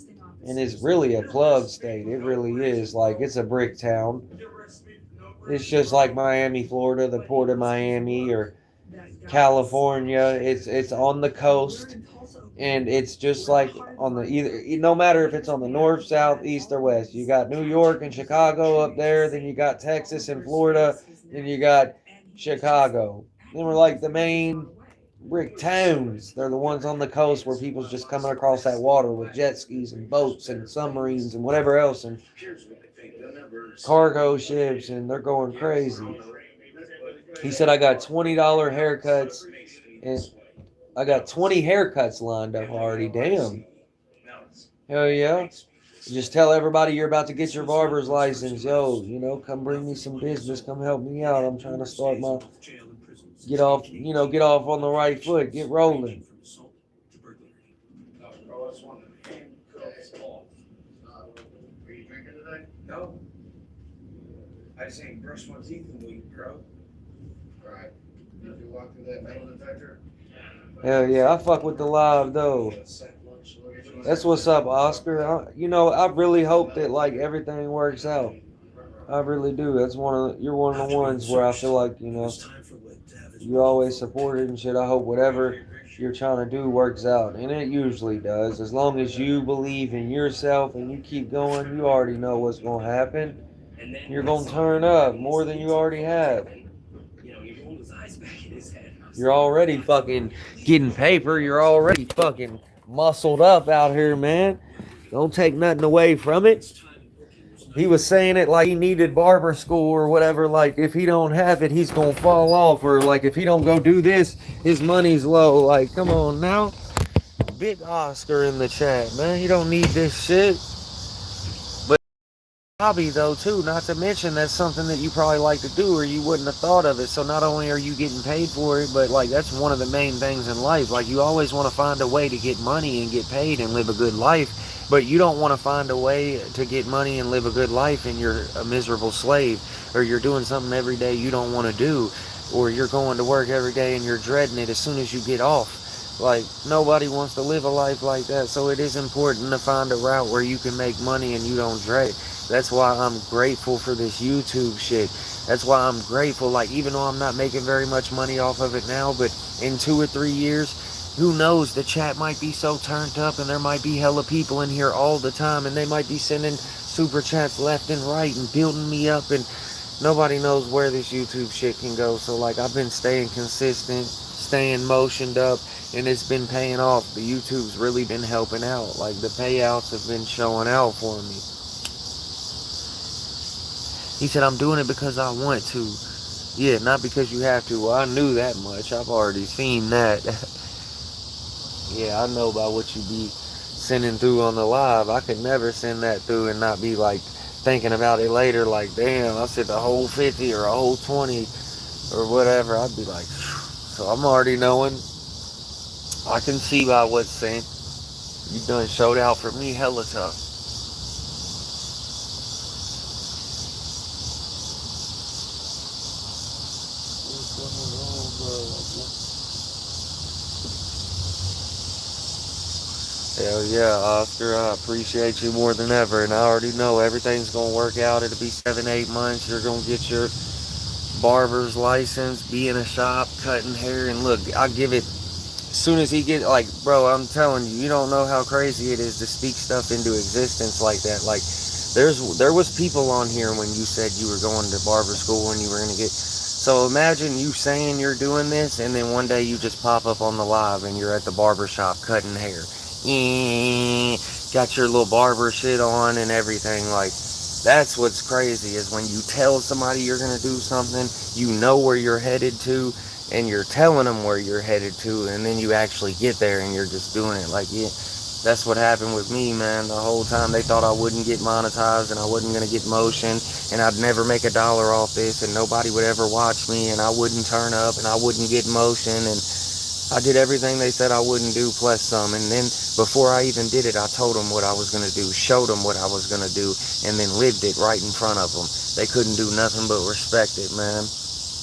and it's really a plug state. It really is. Like, it's a brick town. It's just like Miami, Florida, the Port of Miami, or California. It's on the coast, and it's just like on the either, no matter if it's on the north, south, east, or west. You got New York and Chicago up there, then you got Texas and Florida, then you got Chicago. Then we're like the main brick towns. They're the ones on the coast where people's just coming across that water with jet skis and boats and submarines and whatever else, and cargo ships, and they're going crazy. He said, I got $20 haircuts, and I got 20 haircuts lined up already. Damn. Hell yeah. Just tell everybody you're about to get your barber's license. Yo, you know, come bring me some business. Come help me out. I'm trying to start my, get off on the right foot. Get rolling. Are you drinking today? No. I just ain't brushed my teeth in a week, bro. Right. Did you walk through that metal detector? Hell yeah, I fuck with the live though. That's what's up, Oscar. I really hope that like everything works out. I really do. You're one of the ones where I feel like, you always support it and shit. I hope whatever you're trying to do works out, and it usually does. As long as you believe in yourself and you keep going, you already know what's gonna happen. You're gonna turn up more than you already have. You're already fucking getting paper. You're already fucking muscled up out here, man. Don't take nothing away from it. He was saying it like he needed barber school or whatever. Like, if he don't have it, he's gonna fall off. Or like, if he don't go do this, his money's low. Like, come on now. Big Oscar in the chat, man. You don't need this shit. Hobby though too, not to mention that's something that you probably like to do or you wouldn't have thought of it. So not only are you getting paid for it, but like that's one of the main things in life. Like, you always want to find a way to get money and get paid and live a good life, but you don't want to find a way to get money and live a good life and you're a miserable slave, or you're doing something every day you don't want to do, or you're going to work every day and you're dreading it as soon as you get off. Like, nobody wants to live a life like that. So it is important to find a route where you can make money and you don't dread. That's why I'm grateful for this YouTube shit. That's why I'm grateful. Like, even though I'm not making very much money off of it now, but in 2 or 3 years, who knows? The chat might be so turned up and there might be hella people in here all the time, and they might be sending super chats left and right and building me up, and nobody knows where this YouTube shit can go. So like, I've been staying consistent, staying motioned up, and it's been paying off. The YouTube's really been helping out. Like, the payouts have been showing out for me. He said, I'm doing it because I want to. Yeah, not because you have to. Well, I knew that much. I've already seen that. Yeah, I know about what you be sending through on the live. I could never send that through and not be like thinking about it later. Like, damn, I said the whole 50 or a whole 20 or whatever. I'd be like, phew. So I'm already knowing. I can see by what's sent. You done showed out for me hella tough. Hell yeah, Oscar, I appreciate you more than ever, and I already know everything's going to work out. It'll be 7-8 months. You're going to get your barber's license, be in a shop, cutting hair, and look, I give it, as soon as he get, like, bro, I'm telling you, you don't know how crazy it is to speak stuff into existence like that. Like, there was people on here when you said you were going to barber school and you were gonna get, so imagine you saying you're doing this, and then one day you just pop up on the live and you're at the barber shop cutting hair. Got your little barber shit on and everything. Like, that's what's crazy, is when you tell somebody you're gonna do something, you know where you're headed to, and you're telling them where you're headed to, and then you actually get there and you're just doing it. Like, yeah, that's what happened with me, man. The whole time they thought I wouldn't get monetized and I wasn't gonna get motion and I'd never make $1 off this and nobody would ever watch me and I wouldn't turn up and I wouldn't get motion, and I did everything they said I wouldn't do plus some. And then before I even did it, I told them what I was gonna do, showed them what I was gonna do, and then lived it right in front of them. They couldn't do nothing but respect it, man.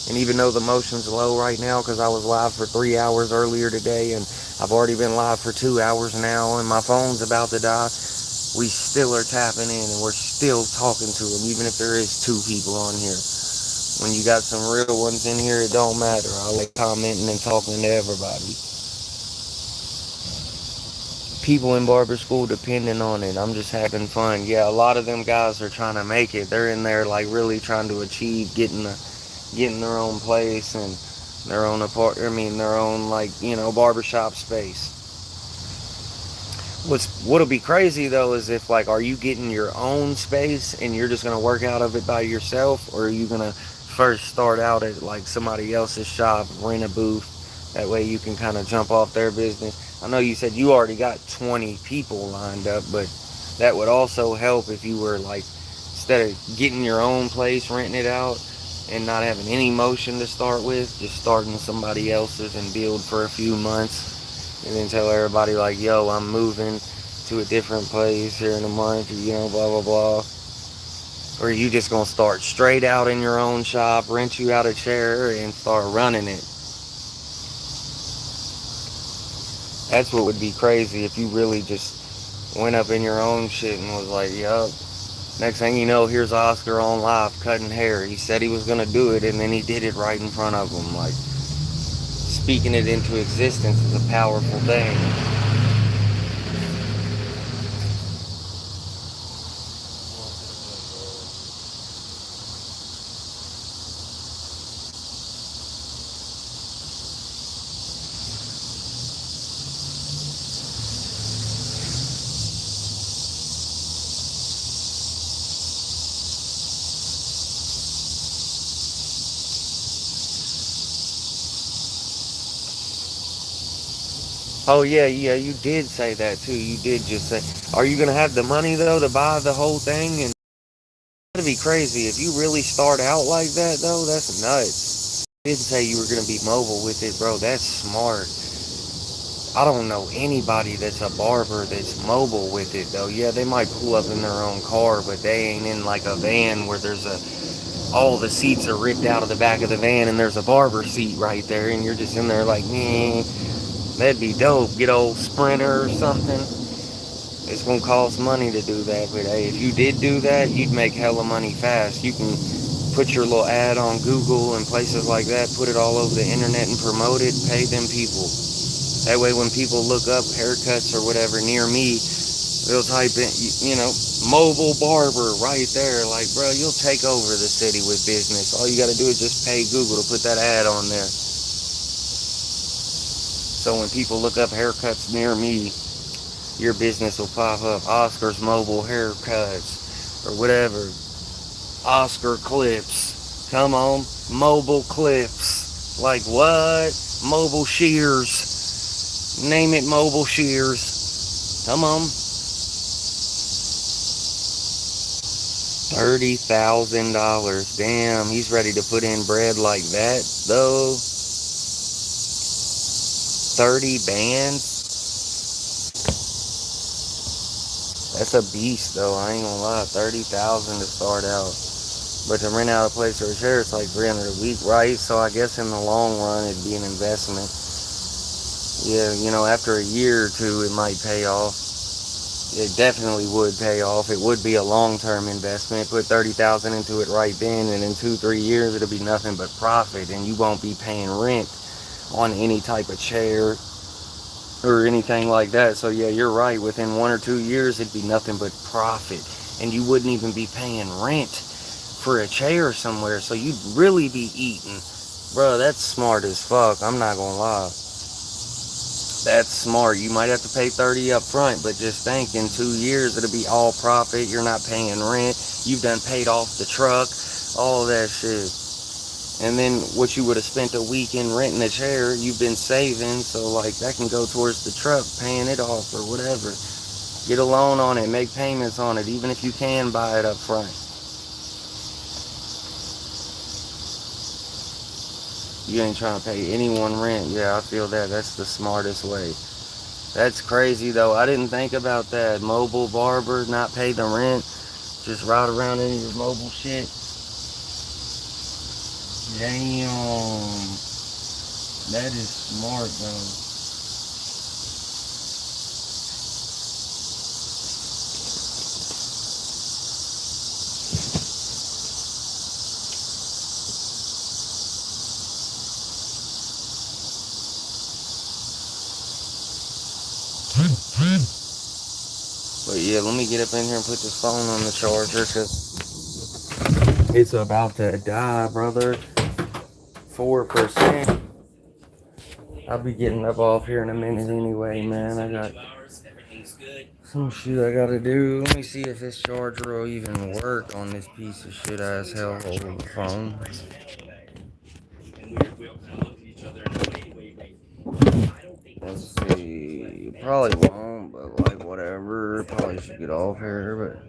And even though the motion's low right now because I was live for 3 hours earlier today and I've already been live for 2 hours now and my phone's about to die, we still are tapping in and we're still talking to them, even if there is 2 people on here. When you got some real ones in here, it don't matter. I like commenting and talking to everybody. People in barber school depending on it. I'm just having fun. Yeah, a lot of them guys are trying to make it. They're in there like really trying to achieve getting their own place and their own their own, like, barbershop space. What'll be crazy though is if, like, are you getting your own space and you're just gonna work out of it by yourself, or are you gonna first start out at like somebody else's shop, rent a booth, that way you can kind of jump off their business? I know you said you already got 20 people lined up, but that would also help if you were like, instead of getting your own place, renting it out and not having any motion to start with, just starting somebody else's and build for a few months and then tell everybody like, yo, I'm moving to a different place here in a month, blah blah blah. Or you just gonna start straight out in your own shop, rent you out a chair and start running it. That's what would be crazy, if you really just went up in your own shit and was like, yup, next thing you know, here's Oscar on live cutting hair. He said he was gonna do it and then he did it right in front of him. Like, speaking it into existence is a powerful thing. Oh yeah, you did say that too. You did just say, are you gonna have the money though to buy the whole thing? And that'd be crazy if you really start out like that though. That's nuts. You didn't say you were gonna be mobile with it, bro. That's smart. I don't know anybody that's a barber that's mobile with it though. Yeah, they might pull up in their own car, but they ain't in like a van where all the seats are ripped out of the back of the van and there's a barber seat right there and you're just in there like, that'd be dope. Get old Sprinter or something. It's gonna cost money to do that, but hey, if you did do that, you'd make hella money fast. You can put your little ad on Google and places like that, put it all over the internet and promote it, pay them people. That way when people look up haircuts or whatever near me, they'll type in, mobile barber right there. Like, bro, you'll take over the city with business. All you gotta do is just pay Google to put that ad on there. So when people look up haircuts near me, your business will pop up. Oscar's Mobile Haircuts or whatever. Oscar Clips. Come on, mobile clips. Like what? Mobile shears. Name it mobile shears. Come on. $30,000. Damn, he's ready to put in bread like that though. 30 bands? That's a beast though, I ain't gonna lie. 30,000 to start out. But to rent out a place or a chair, it's like $300 a week, right? So I guess in the long run, it'd be an investment. Yeah, after a year or two, it might pay off. It definitely would pay off. It would be a long-term investment. Put 30,000 into it right then, and in 2-3 years it'll be nothing but profit, and you won't be paying rent on any type of chair or anything like that. So yeah, you're right. Within 1 or 2 years, it'd be nothing but profit, and you wouldn't even be paying rent for a chair somewhere. So you'd really be eating, bro. That's smart as fuck. I'm not gonna lie. That's smart. You might have to pay 30 up front, but just think in 2 years it'll be all profit. You're not paying rent. You've done paid off the truck, all that shit. And then what you would have spent a weekend renting a chair, you've been saving, so like that can go towards the truck, paying it off or whatever. Get a loan on it, make payments on it, even if you can buy it up front. You ain't trying to pay anyone rent. Yeah, I feel that. That's the smartest way. That's crazy though. I didn't think about that. Mobile barber, not pay the rent, just ride around in your mobile shit. Damn. That is smart though. But yeah, let me get up in here and put this phone on the charger because it's about to die, brother. 4%. I'll be getting up off here in a minute anyway, man. I got some shit I gotta do. Let me see if this charger will even work on this piece of shit ass hellhole of a phone. Let's see. Probably won't, but like whatever. Probably should get off here, but.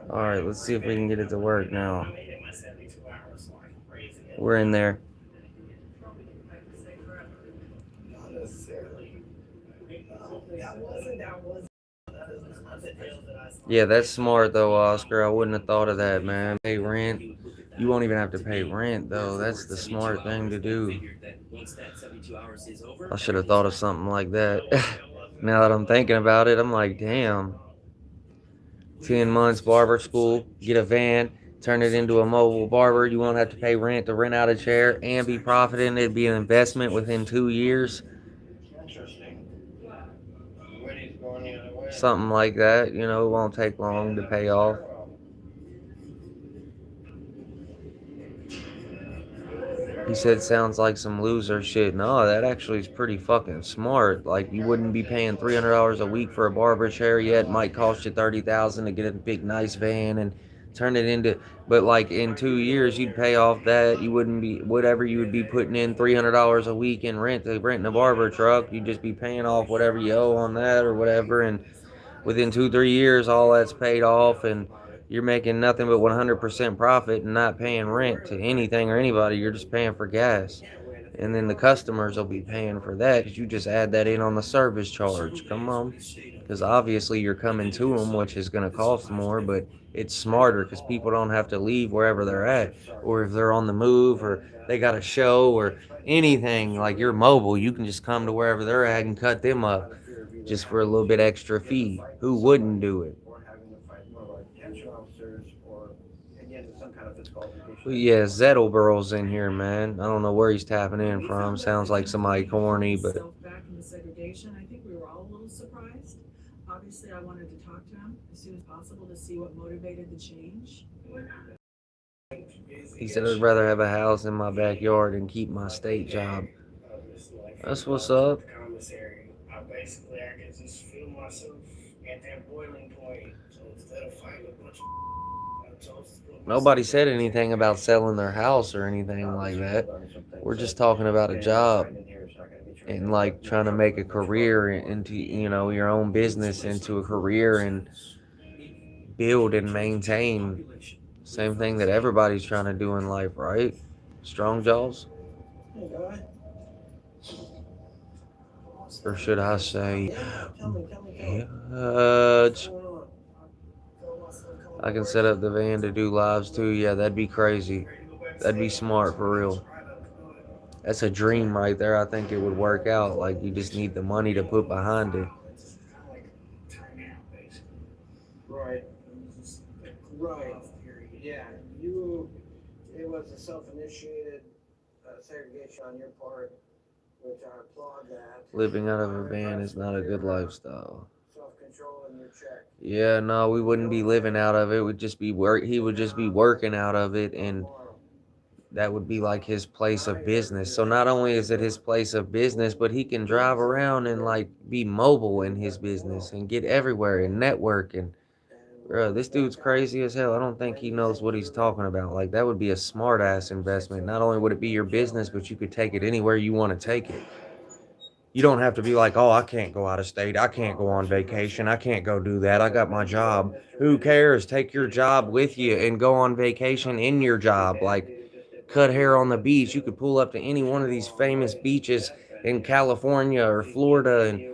Alright, let's see if we can get it to work now. We're in there. Yeah, that's smart though, Oscar. I wouldn't have thought of that, man. Pay rent. You won't even have to pay rent though. That's the smart thing to do. I should have thought of something like that. Now that I'm thinking about it, I'm like, damn. 10 months barber school, get a van, turn it into a mobile barber. You won't have to pay rent to rent out a chair and be profiting. It'd be an investment within 2 years. Something like that. You know, it won't take long to pay off. He said sounds like some loser shit. No, that actually is pretty fucking smart. Like you wouldn't be paying $300 a week for a barber chair yet. It might cost you 30,000 to get a big nice van and turn it into. But like in 2 years, you'd pay off that. You wouldn't be whatever you would be putting in $300 a week in rent to renting a barber truck. You'd just be paying off whatever you owe on that or whatever. And within 2-3 years, all that's paid off and you're making nothing but 100% profit and not paying rent to anything or anybody. You're just paying for gas. And then the customers will be paying for that because you just add that in on the service charge. Come on. Because obviously you're coming to them, which is going to cost more, but it's smarter because people don't have to leave wherever they're at. Or if they're on the move or they got a show or anything, like you're mobile, you can just come to wherever they're at and cut them up just for a little bit extra fee. Who wouldn't do it? But yeah, Zettelburl's in here, man. I don't know where he's tapping in from. Sounds like somebody corny, but. Back in the segregation, I think we were all a little surprised. Obviously, I wanted to talk to him as soon as possible to see what motivated the change. He said I'd rather have a house in my backyard and keep my state job. That's what's up. Basically, I could just feel myself at that boiling point. So instead of fighting a bunch of Nobody said anything about selling their house or anything like that. We're just talking about a job and like trying to make a career into, you know, your own business into a career and build and maintain. Same thing that everybody's trying to do in life, right? Strong jaws? Or should I say, I can set up the van to do lives too. Yeah, that'd be crazy. That'd be smart for real. That's a dream right there. I think it would work out. Like, you just need the money to put behind it. It's kind of like time out, basically. Right. It was just a rough period. Yeah, it was a self-initiated segregation on your part, which I applaud that. Living out of a van is not a good lifestyle. Self-control in your check. Yeah, no, we wouldn't be living out of it. It would just be work. He would just be working out of it, and that would be like his place of business. So not only is it his place of business, but he can drive around and like be mobile in his business and get everywhere and network. And bro, this dude's crazy as hell. I don't think he knows what he's talking about. Like, that would be a smart ass investment. Not only would it be your business, but you could take it anywhere you want to take it. You don't have to be like, oh, I can't go out of state. I can't go on vacation. I can't go do that. I got my job. Who cares? Take your job with you and go on vacation in your job. Like, cut hair on the beach. You could pull up to any one of these famous beaches in California or Florida and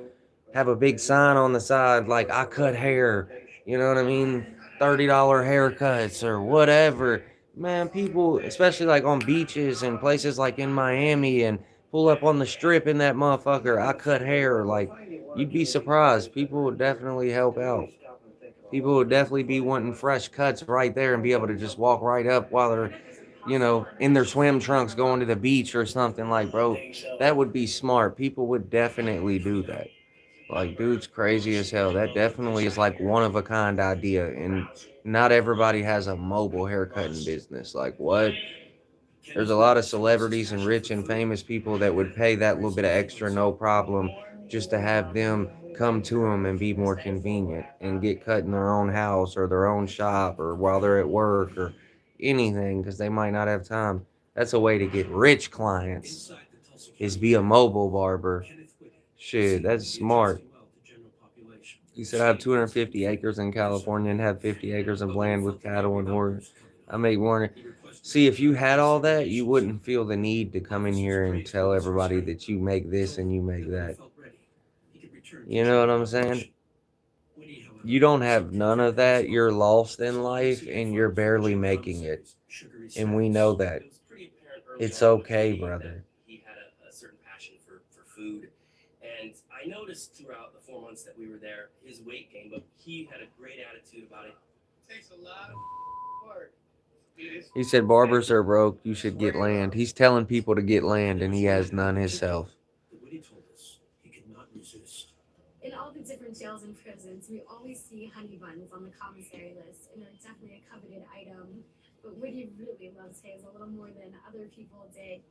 have a big sign on the side like, I cut hair. You know what I mean? $30 haircuts or whatever. Man, people, especially like on beaches and places like in Miami, and pull up on the strip in that motherfucker, I cut hair. Like, you'd be surprised. People would definitely help out. People would definitely be wanting fresh cuts right there and be able to just walk right up while they're, in their swim trunks going to the beach or something. Like, bro, that would be smart. People would definitely do that. Like, dude's crazy as hell. That definitely is like one of a kind idea. And not everybody has a mobile haircutting business. Like, what? There's a lot of celebrities and rich and famous people that would pay that little bit of extra, no problem, just to have them come to them and be more convenient and get cut in their own house or their own shop or while they're at work or anything, because they might not have time. That's a way to get rich clients, is be a mobile barber. Shit, that's smart. He said, I have 250 acres in California and have 50 acres of land with cattle and horses. I make more. See, if you had all that, you wouldn't feel the need to come in here and tell everybody that you make this and you make that. You know what I'm saying? You don't have none of that. You're lost in life and you're barely making it. And we know that. It's okay, brother. He had a certain passion for food. And I noticed throughout the 4 months that we were there, his weight gained, but he had a great attitude about it. Takes a lot of work. He said barbers are broke, you should get land. He's telling people to get land and he has none himself. In all the different jails and prisons, we always see honey buns on the commissary list, and they're definitely a coveted item. But Woody really loves his a little more than other people did.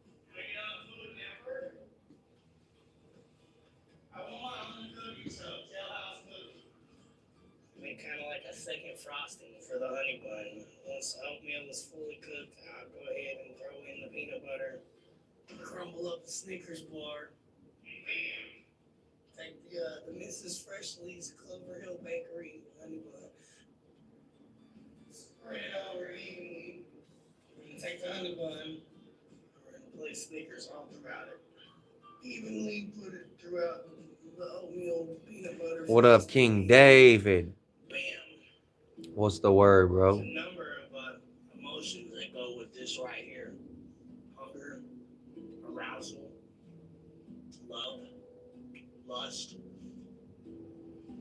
I want cookies, so jailhouse cookies. Make kind of like a second frosting for the honey bun. Once the oatmeal is fully cooked, I'll go ahead and throw in the peanut butter, crumble up the Snickers bar, take the Mrs. Freshly's Clover Hill Bakery honey bun, spread it over evenly, and take the honey bun, and place Snickers all throughout it. Evenly put it throughout the oatmeal peanut butter. What up, King David? What's the word, bro? There's a number of emotions that go with this right here: hunger, arousal, love, lust.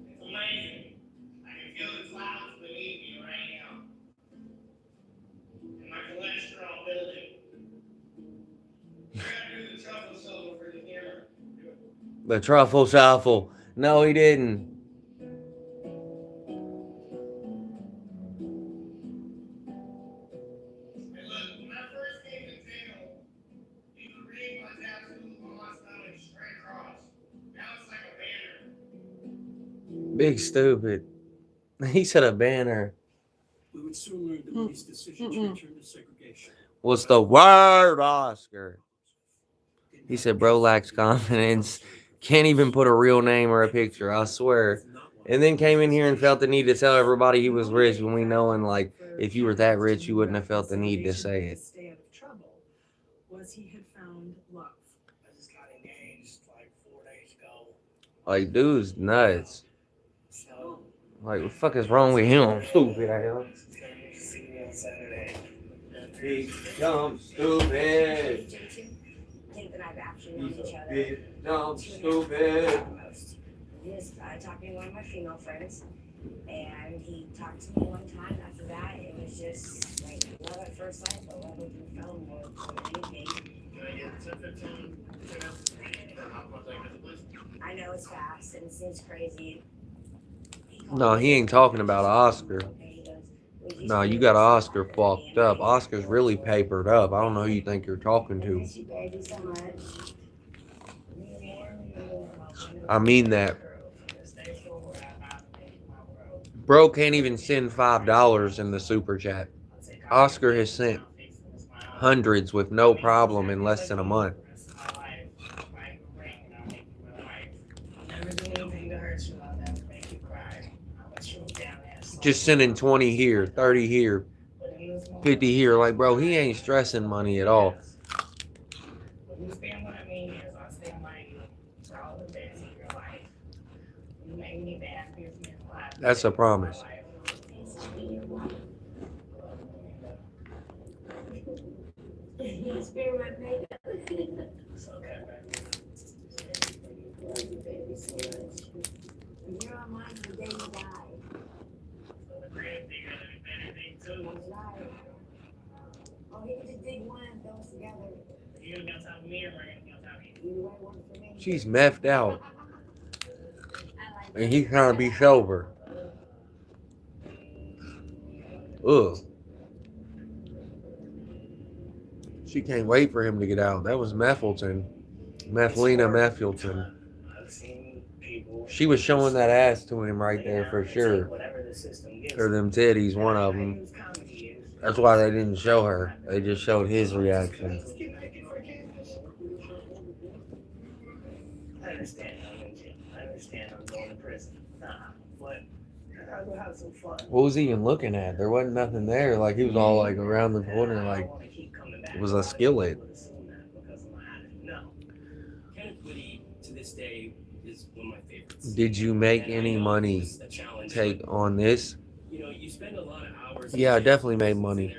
It's amazing. I can feel the clouds beneath me right now, and my cholesterol building. I gotta do the truffle solo for the camera. The truffle shuffle. No, he didn't. Big stupid. He said a banner. We would soon learn the police decision to return to segregation. What's the word, Oscar? He said, bro lacks confidence. Can't even put a real name or a picture, I swear. And then came in here and felt the need to tell everybody he was rich when we knowing, like, if you were that rich, you wouldn't have felt the need to say it. Stay out of trouble was he had found love. I just got engaged like 4 days ago. Like, dude's nuts. So, Like, what the fuck is wrong with him? Stupid ass. see me on Saturday. He dumb, stupid. think that I've actually known each other. Big dumb 2.5 stupid. years at most. He was talking to one of my female friends, and he talked to me one time. After that, it was just like love at first sight, but love over the phone more than anything. Can I get 10, 15 minutes? How much I get, please? I know it's fast and it seems crazy. No, he ain't talking about Oscar. No, you got Oscar fucked up. Oscar's really papered up. I don't know who you think you're talking to. Miss you, baby, so much. I mean that. Bro can't even send $5 in the super chat. Oscar has sent hundreds with no problem in less than a month. Just sending 20 here, 30 here, 50 here. Like, bro, he ain't stressing money at all. That's a promise. She's methed out. And he's trying to be sober. Ugh. She can't wait for him to get out. That was Methilton. Methelina Methilton. She was showing that ass to him right there for sure. Or them titties, one of them. That's why they didn't show her. They just showed his reaction. I understand I'm going to prison. But I'll go have some fun. What was he even looking at? There wasn't nothing there. Like, he was all like around the corner, like it was a skillet. Kenneth Woody, to this day, is one of my favorites. Did you make any money take on this? You know, you spend a lot of hours. Yeah, I definitely made money.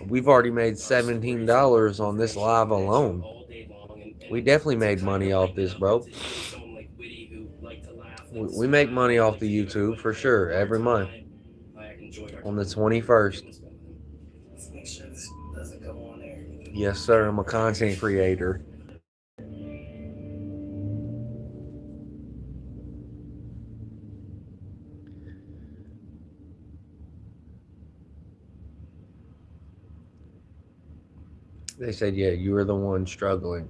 We've already made $17 on this live alone. We definitely made money off this, bro. We make money off the YouTube for sure every month. On the 21st. Yes, sir. I'm a content creator. They said, yeah, you were the one struggling.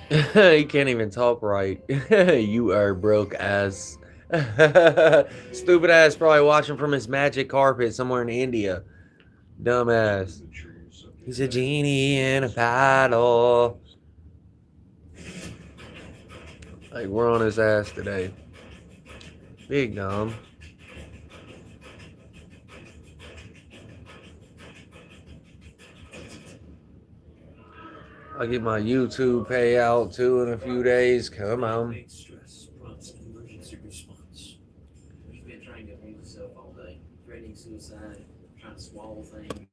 He can't even talk right. You are broke ass. Stupid ass probably watching from his magic carpet somewhere in India. Dumbass. He's a genie in a bottle. Like, we're on his ass today. Big dumb. I'll get my YouTube payout too in a few days. Come on. Stress prompts an emergency response. You've been trying to abuse yourself all day, threatening suicide, trying to swallow things.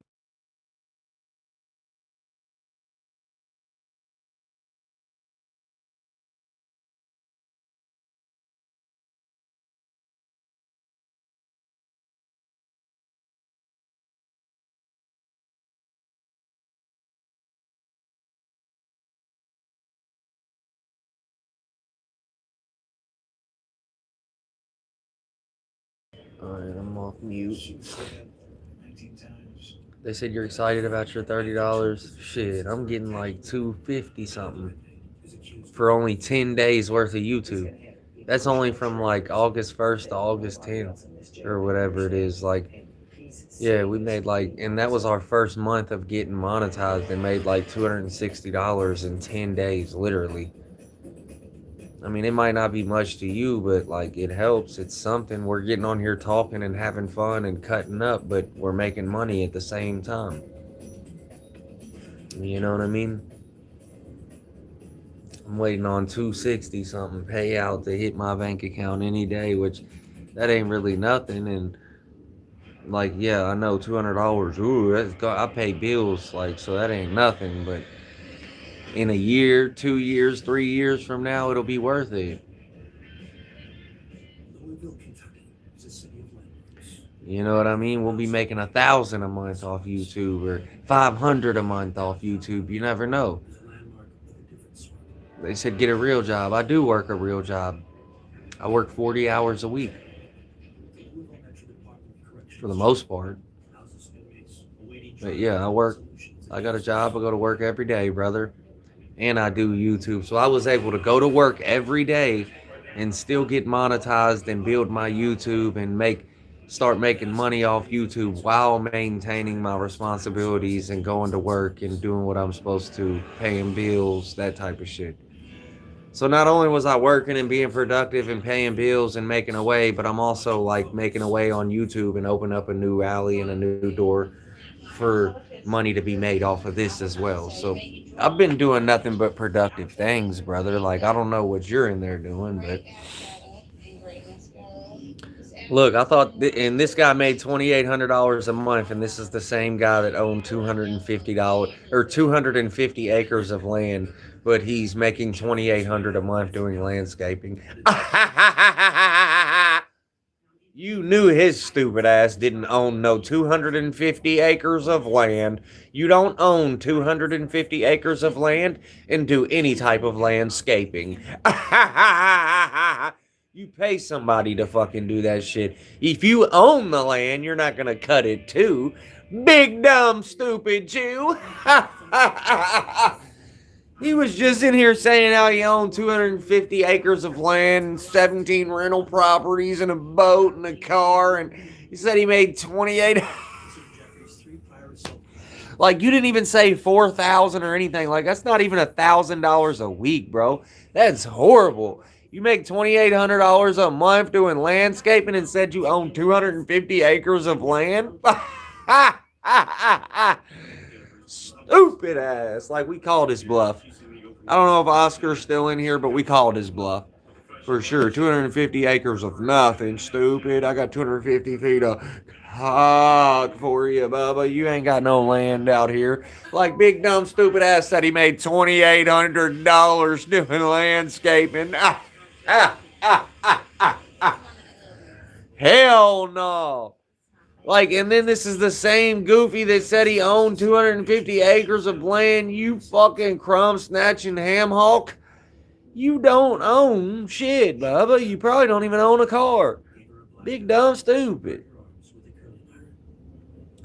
Alright, I'm off mute. They said you're excited about your $30. Shit, I'm getting like $250 something for only 10 days worth of YouTube. That's only from like August 1st to August 10th or whatever it is. Like, yeah, we made like, and that was our first month of getting monetized and made like $260 in 10 days, literally. I mean, it might not be much to you, but like, it helps. It's something. We're getting on here talking and having fun and cutting up, but we're making money at the same time. You know what I mean? I'm waiting on 260 something payout to hit my bank account any day, which that ain't really nothing. And like, yeah, I know $200. Ooh, I pay bills, like, so that ain't nothing. But in a year, 2 years, 3 years from now, it'll be worth it. Louisville, Kentucky is a city of landmarks. You know what I mean? We'll be making 1,000 a month off YouTube or 500 a month off YouTube. You never know. Is a landmark of a different sort. They said get a real job. I do work a real job. I work 40 hours a week The Louisville Metro Department of Corrections for the most part. houses inmates awaiting But trial yeah, I work. resolutions I got a against job. I go to work every day, brother. And I do YouTube. So I was able to go to work every day and still get monetized and build my YouTube and start making money off YouTube while maintaining my responsibilities and going to work and doing what I'm supposed to, paying bills, that type of shit. So not only was I working and being productive and paying bills and making a way, but I'm also like making a way on YouTube and open up a new alley and a new door for money to be made off of this as well. So I've been doing nothing but productive things, brother. Like I don't know what you're in there doing, but look, I thought, and this guy made $2,800 a month, and this is the same guy that owned $250 or 250 acres of land, but he's making 2,800 a month doing landscaping. You knew his stupid ass didn't own no 250 acres of land. You don't own 250 acres of land and do any type of landscaping. You pay somebody to fucking do that shit. If you own the land, you're not gonna cut it too. Big dumb stupid Jew. He was just in here saying how he owned 250 acres of land, 17 rental properties, and a boat and a car, and he said he made 28. Like, you didn't even say 4,000 or anything. Like, that's not even $1,000 a week, bro. That's horrible. You make $2,800 a month doing landscaping and said you own 250 acres of land? Stupid ass. Like, we called his bluff. I don't know if Oscar's still in here, but we called his bluff. For sure. 250 acres of nothing, stupid. I got 250 feet of cock for you, Bubba. You ain't got no land out here. Like, big dumb stupid ass said he made $2,800 doing landscaping. Hell no. Like, and then this is the same goofy that said he owned 250 acres of land. You fucking crumb snatching ham hawk. You don't own shit, Bubba. You probably don't even own a car. Big dumb stupid.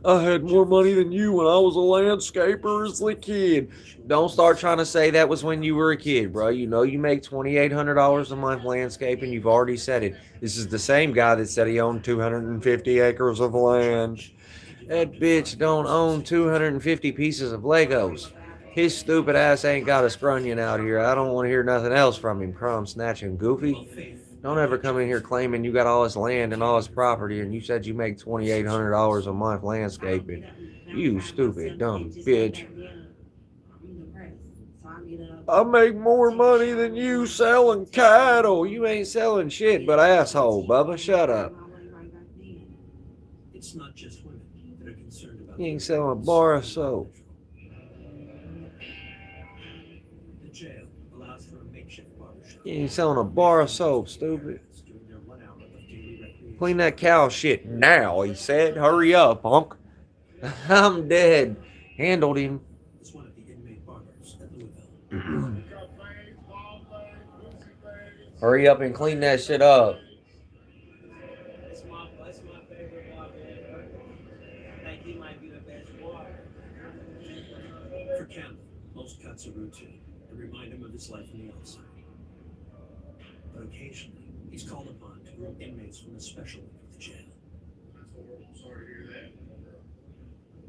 I had more money than you when I was a landscaper as a kid. Don't start trying to say that was when you were a kid, bro. You know you make $2,800 a month landscaping. You've already said it. This is the same guy that said he owned 250 acres of land. That bitch don't own 250 pieces of Legos. His stupid ass ain't got a scrunion out here. I don't want to hear nothing else from him. Crumb snatching goofy. Don't ever come in here claiming you got all this land and all this property and you said you make $2,800 a month landscaping. You stupid, dumb bitch. I make more money than you selling cattle. You ain't selling shit but asshole, Bubba. Shut up. It's not just women that are concerned about. You ain't selling a bar of soap. The jail allows for a makeshift barbershop. You ain't selling a bar of soap, stupid. Clean that cow shit now, he said. Hurry up, punk. I'm dead. Handled him. It's one of the inmate barbers at Louisville. Hurry up and clean that shit up. That's my favorite barber ever. I think he might be the best barber. For Campbell, most cuts are routine and remind him of his life on the outside. But occasionally, he's called upon to groom inmates from the special wing of the jail. Sorry to hear that.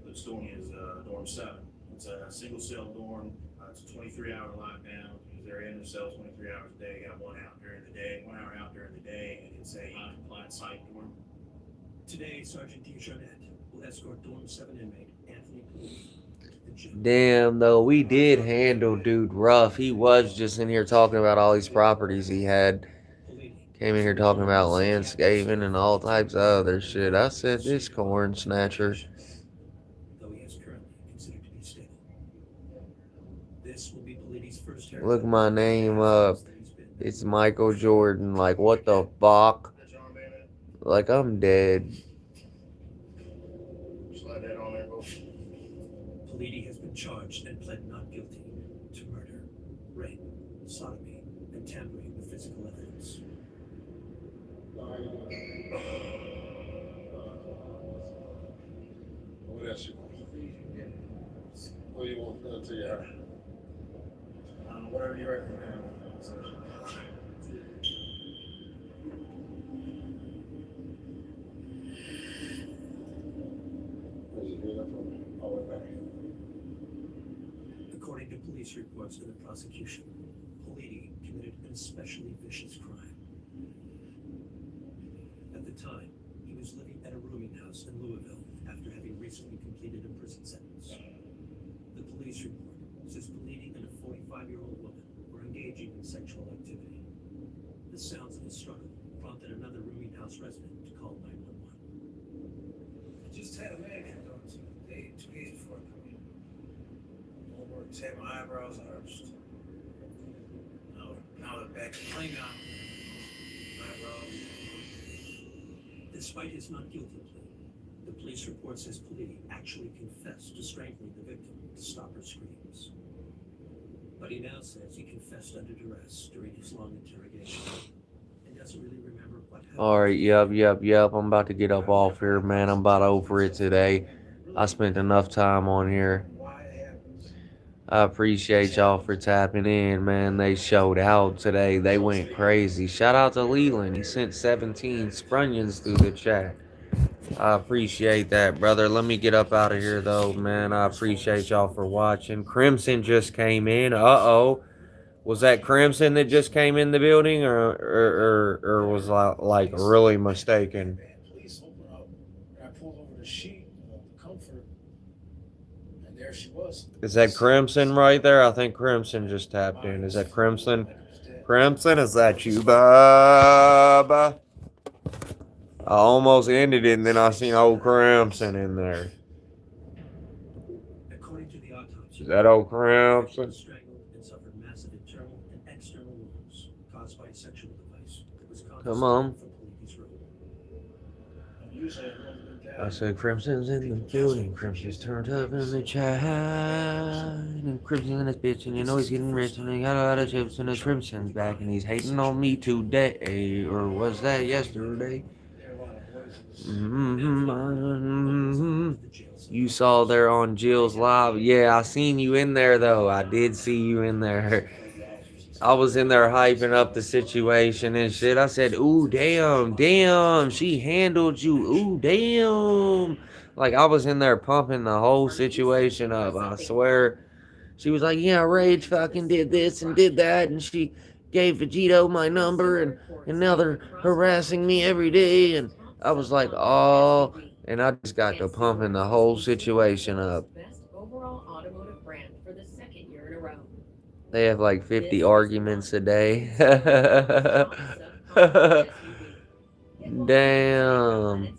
This dorm is dorm 7. It's a single cell dorm. It's a 23-hour lockdown. They're in the cell 23 hours a day. Got 1 out during the day, 1 hour out during the day, and it's a non-compliant psych dorm. Today, Sergeant Dejournette will escort dorm 7 inmate Anthony Poole. Damn, though, we did handle dude rough. He was just in here talking about all these properties he had. Came in here talking about landscaping and all types of other shit. I said this corn snatcher. Though he is currently considered to be stable. This will be Polidi's first haircut. Look my name up. It's Michael Jordan. Like, what the fuck? Like, I'm dead. Slide that on there, bro. Polidi has been charged and pled not guilty to murder, rape, sodomy, and tampering with physical evidence. What else you want? What do you want done to your hair? Whatever you recommend. According to police reports and the prosecution, Polidi committed an especially vicious crime. At the time, he was living at a rooming house in Louisville after having recently completed a prison sentence. The police report says Polidi and a 45-year-old woman were engaging in sexual activity. The sounds of a struggle prompted another rooming house resident to call 911. I just had a man come down to me 2 days before I come in. Over, just had my eyebrows arched. Now they're back to clean now. Eyebrows. Despite his not guilty plea, the police report says Polidi actually confessed to strangling the victim to stop her screams. But he now says he confessed under duress during his long interrogation and doesn't really remember what happened. Alright, yep. I'm about to get up off here, man. I'm about over it today. I spent enough time on here. I appreciate y'all for tapping in, man. They showed out today. They went crazy. Shout out to Leland. He sent 17 sprunions through the chat. I appreciate that, brother. Let me get up out of here, though, man. I appreciate y'all for watching. Crimson just came in. Uh-oh. Was that Crimson that just came in the building, or was I, like, really mistaken? Police open up, and I pulled over the sheet of the comfort, and there she was. Is that Crimson right there? I think Crimson just tapped in. Is that Crimson? Crimson, is that you, Bubba? I almost ended it, and then I seen old Crimson in there. According to the autopsy, Is that old Crimson? strangled and suffered massive internal and external wounds caused by a sexual device that was Come on. from Polidi's room. I said Crimson's in the building. Crimson's turned up in the chat. And Crimson's in this bitch, and you know he's getting rich, and he got a lot of chips, and the Crimson's back, and he's hating on me today. Or was that yesterday? You saw there on Jill's live. Yeah, I seen you in there, though. I did see you in there. I was in there hyping up the situation and shit. I said, ooh, damn, she handled you. Ooh, damn. Like, I was in there pumping the whole situation up, I swear. She was like, yeah, Rage fucking did this and did that, and she gave Vegito my number, and now they're harassing me every day, and I was like, oh, and I just got to pumping the whole situation up. Best overall automotive brand for the second year in a row. They have like 50 arguments a day. Damn.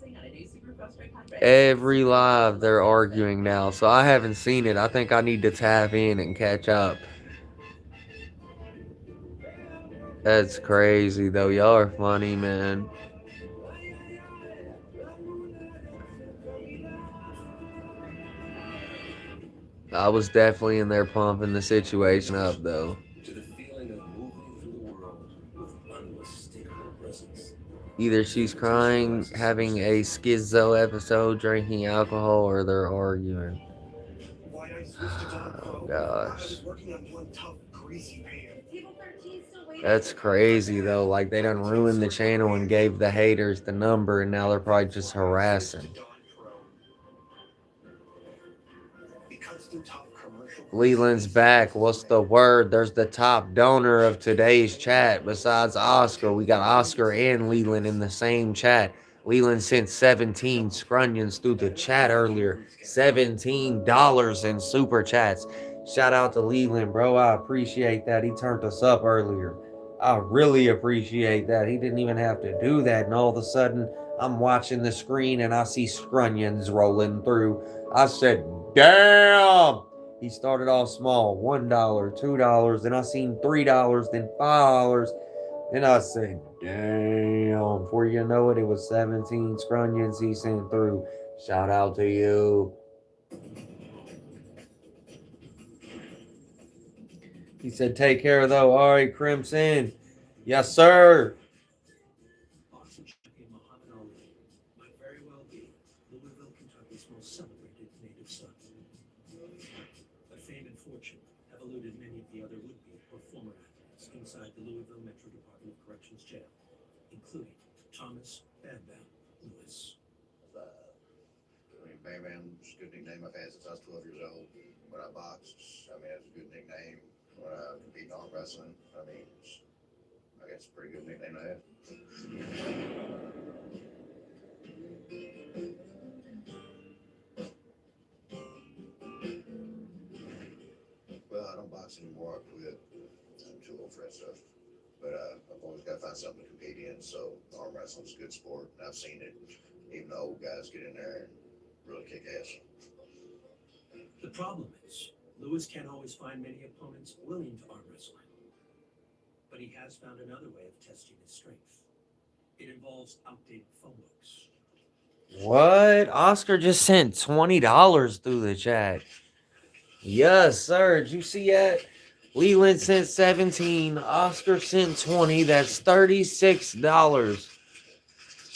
Every live they're arguing now, so I haven't seen it. I think I need to tap in and catch up. That's crazy though. Y'all are funny, man. I was definitely in there pumping the situation up though. To the feeling of moving through the world with unmistakable presence. Either she's crying, having a schizo episode, drinking alcohol, or they're arguing. Oh gosh. That's crazy though. Like they done ruined the channel and gave the haters the number, and now they're probably just harassing. Leland's back. What's the word? There's the top donor of today's chat. Besides Oscar, we got Oscar and Leland in the same chat. Leland sent 17 scrunions through the chat earlier. $17 in super chats. Shout out to Leland, bro. I appreciate that. He turned us up earlier. I really appreciate that. He didn't even have to do that. And all of a sudden, I'm watching the screen and I see scrunions rolling through. I said, damn! He started off small, $1, $2, then I seen $3, then $5. Then I said, damn. Before you know it, it was 17 scrunions he sent through. Shout out to you. He said, take care though. All right, Crimson. Yes, sir. Boxing champion Muhammad Ali might very well be Louisville, Kentucky's most celebrated native son. But fame and fortune have eluded many of the other would-be or former athletes inside the Louisville Metro Department of Corrections jail, including Thomas Bam Bam Lewis. Bam Bam's a good nickname I've had since I was 12 years old. When I boxed, I mean, it's a good nickname. When I compete in arm wrestling, I mean, I guess it's a pretty good nickname to have. Well, I don't box anymore. I quit. I'm too old for that stuff. But I've always got to find something to compete in. So arm wrestling's a good sport. And I've seen it. Even the old guys get in there and really kick ass. The problem is, Lewis can't always find many opponents willing to arm wrestle him. But he has found another way of testing his strength. It involves outdated phone books. What? Oscar just sent $20 through the chat. Yes, sir. Did you see that? Leland sent 17. Oscar sent 20. That's $36.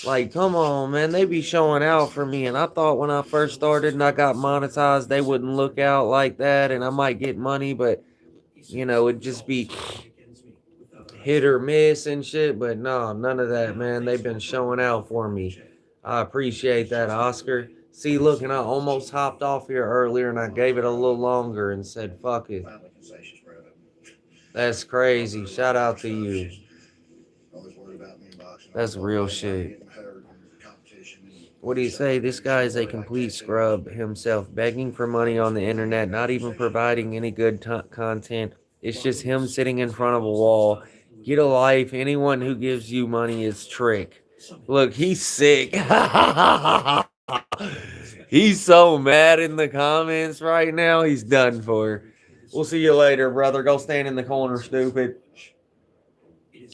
Like, come on, man. They be showing out for me. And I thought when I first started and I got monetized, they wouldn't look out like that and I might get money, but, you know, it'd just be hit or miss and shit. But no, none of that, man. They've been showing out for me. I appreciate that, Oscar. See, look, and I almost hopped off here earlier and I gave it a little longer and said, fuck it. That's crazy. Shout out to you. That's real shit. What do you say? This guy is a complete scrub himself, begging for money on the internet, not even providing any good content. It's just him sitting in front of a wall. Get a life. Anyone who gives you money is trick. Look, he's sick. He's so mad in the comments right now. He's done for. We'll see you later, brother. Go stand in the corner, stupid.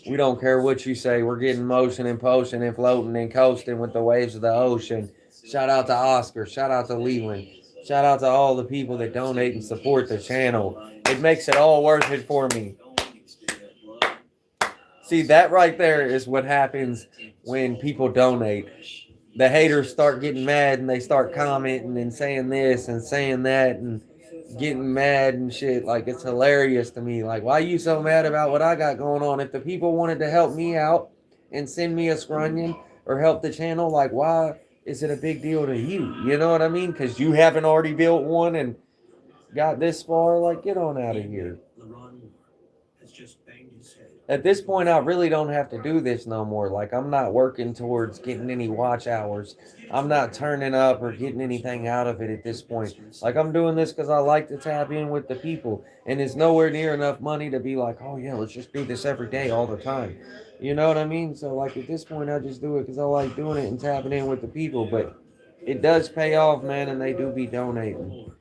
We don't care what you say. We're getting motion and potion and floating and coasting with the waves of the ocean. Shout out to Oscar. Shout out to Leland. Shout out to all the people that donate and support the channel. It makes it all worth it for me. See, that right there is what happens when people donate. The haters start getting mad and they start commenting and saying this and saying that and getting mad and shit. Like, it's hilarious to me. Like, why are you so mad about what I got going on? If the people wanted to help me out and send me a scrunion or help the channel, like, why is it a big deal to you? You know what I mean? Because you haven't already built one and got this far. Like, get on out of here. At this point, I really don't have to do this no more. Like, I'm not working towards getting any watch hours. I'm not turning up or getting anything out of it at this point. Like, I'm doing this because I like to tap in with the people. And it's nowhere near enough money to be like, oh, yeah, let's just do this every day all the time. You know what I mean? So, like, at this point, I just do it because I like doing it and tapping in with the people. But it does pay off, man, and they do be donating.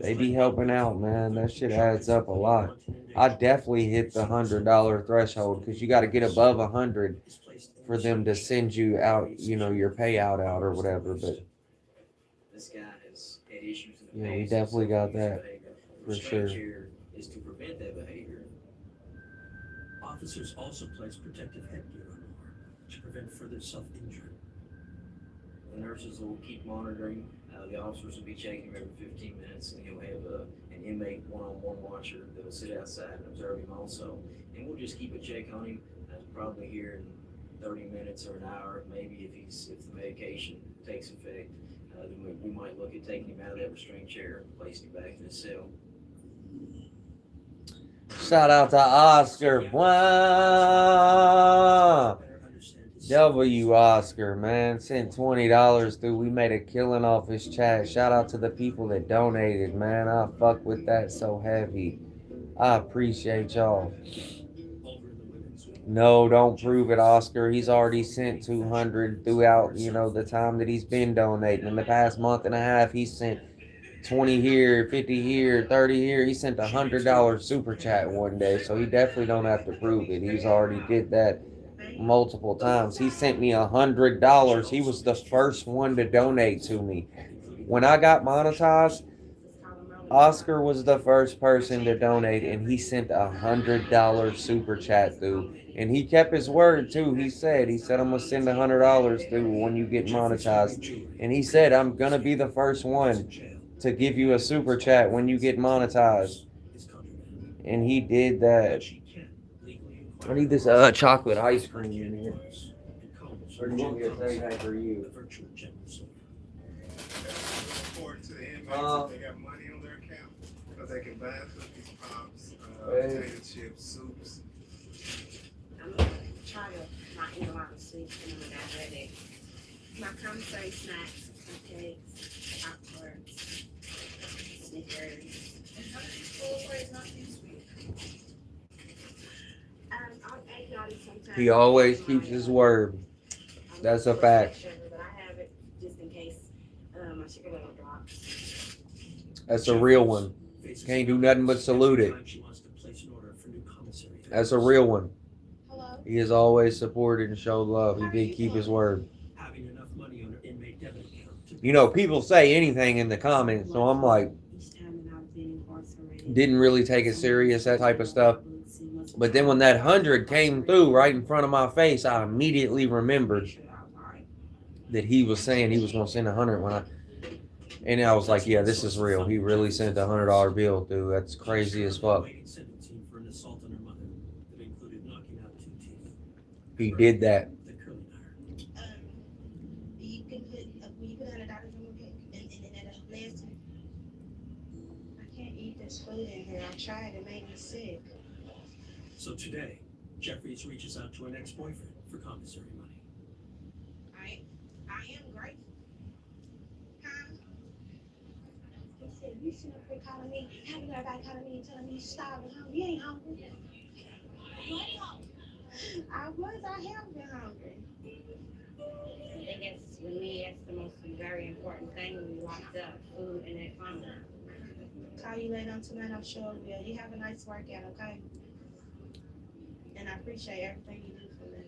They be helping out, man. That shit adds up a lot. I definitely hit the $100 threshold because you got to get above 100 for them to send you out, you know, your payout out or whatever. But yeah, we definitely got that for sure. Is to prevent that behavior. Officers also place protective headgear on Moore to prevent further self-injury. The nurses will keep monitoring. The officers will be checking him every 15 minutes, and he'll have an inmate one-on-one watcher that will sit outside and observe him also. And we'll just keep a check on him, probably here in 30 minutes or an hour, maybe if the medication takes effect. Then we might look at taking him out of that restraint chair and placing him back in his cell. Shout out to Oscar. Wow. W Oscar, man, sent $20 through. We made a killing off his chat. Shout out to the people that donated, man. I fuck with that so heavy. I appreciate y'all. Over in the women's No, don't prove it, Oscar. He's already sent 200 throughout, the time that he's been donating. In the past month and a half, he's sent 20 here, 50 here, 30 here. He sent $100 super chat one day, so he definitely don't have to prove it. He's already did that multiple times. He sent me $100. He was the first one to donate to me. When I got monetized, Oscar was the first person to donate, and he sent $100 super chat through. And he kept his word too. He said, I'm gonna send $100 through when you get monetized. And he said, I'm gonna be the first one to give you a super chat when you get monetized. And he did that. I need this chocolate ice cream in here. Or do you want me to say that for you? Report to the inmates if they got money on their account, because they can buy cookies, pops, potato chips, soups. I'm gonna try to not eat a lot of sweets and I'm diabetic. My commissary snacks, cupcakes, popcorn, Snickers. And how do these full ways not too sweet? I'm eggnog sometimes. He always keeps his word. That's a fact. But I have it just in case my sugar level drops. That's a real one. Can't do nothing but salute it. That's a real one. Hello? He has always supported and showed love. He did keep his word. People say anything in the comments, so I'm like, didn't really take it serious, that type of stuff. But then when that 100 came through right in front of my face, I immediately remembered that he was saying he was going to send 100 and I was like, yeah, this is real. He really sent a $100 bill through. That's crazy as fuck. He did that. You can put $100 on my cake and that'll last time. I can't eat this food in here. I tried, it made me sick. So today, Jeffries reaches out to an ex-boyfriend for commissary money. I am grateful. Huh? He said, you should have quit calling me, having everybody calling me and telling me you're starving hungry. You ain't hungry. You ain't hungry. I have been hungry. I think it's, with me, it's the most very important thing when we locked up, food and that hunger. Call you later on tonight, I'm sure we will. You have a nice workout, okay? And I appreciate everything you do for me.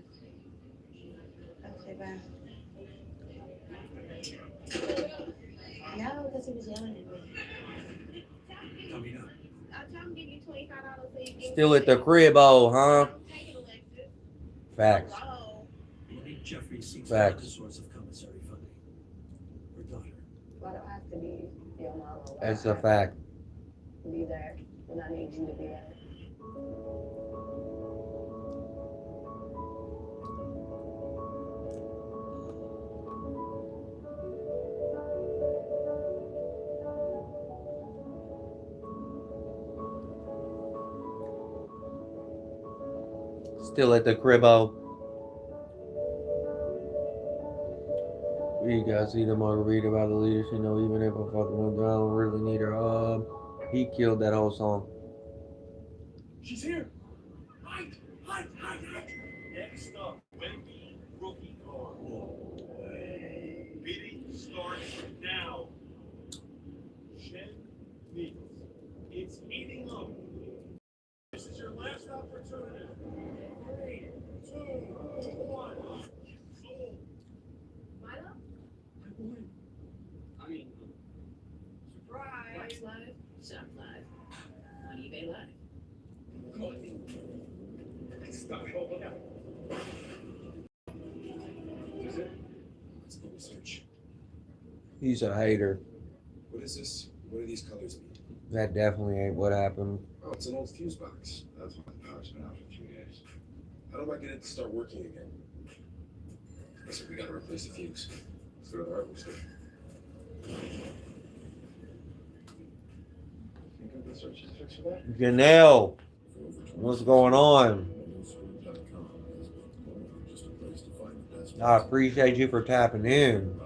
Okay, bye. No, because he was yelling at me. Coming up. I'll tell him to give you $25 so you get Still at the cribbo, huh? Facts. Jeffrey seeks Facts. the source of commissary funding. Her daughter. Well, I don't have to be your mama. That's a fact. Be there when I need you to be there. Still at the cribbo. You guys see the margarita by the leaders, even if I fucking went down, I don't really need her. He killed that whole song. She's here. Hide. Next up, Wendy rookie card. Bidding starts now. Shen Needles. It's eating up. This is your last opportunity. 3, 2, 1. Sold. Milo? I mean, Surprise. Watch live, shop live, on eBay Live. Stop it. Hold on. Is it? Let's go research. He's a hater. What is this? What do these colors mean? That definitely ain't what happened. Oh, it's an old fuse box. That's why the power's been out for 2 days. How do I get it to start working again? Listen, we gotta replace the fuse. Let's go to the hardware store. Think of the search and fix for that? Janelle, what's going on? I appreciate you for tapping in.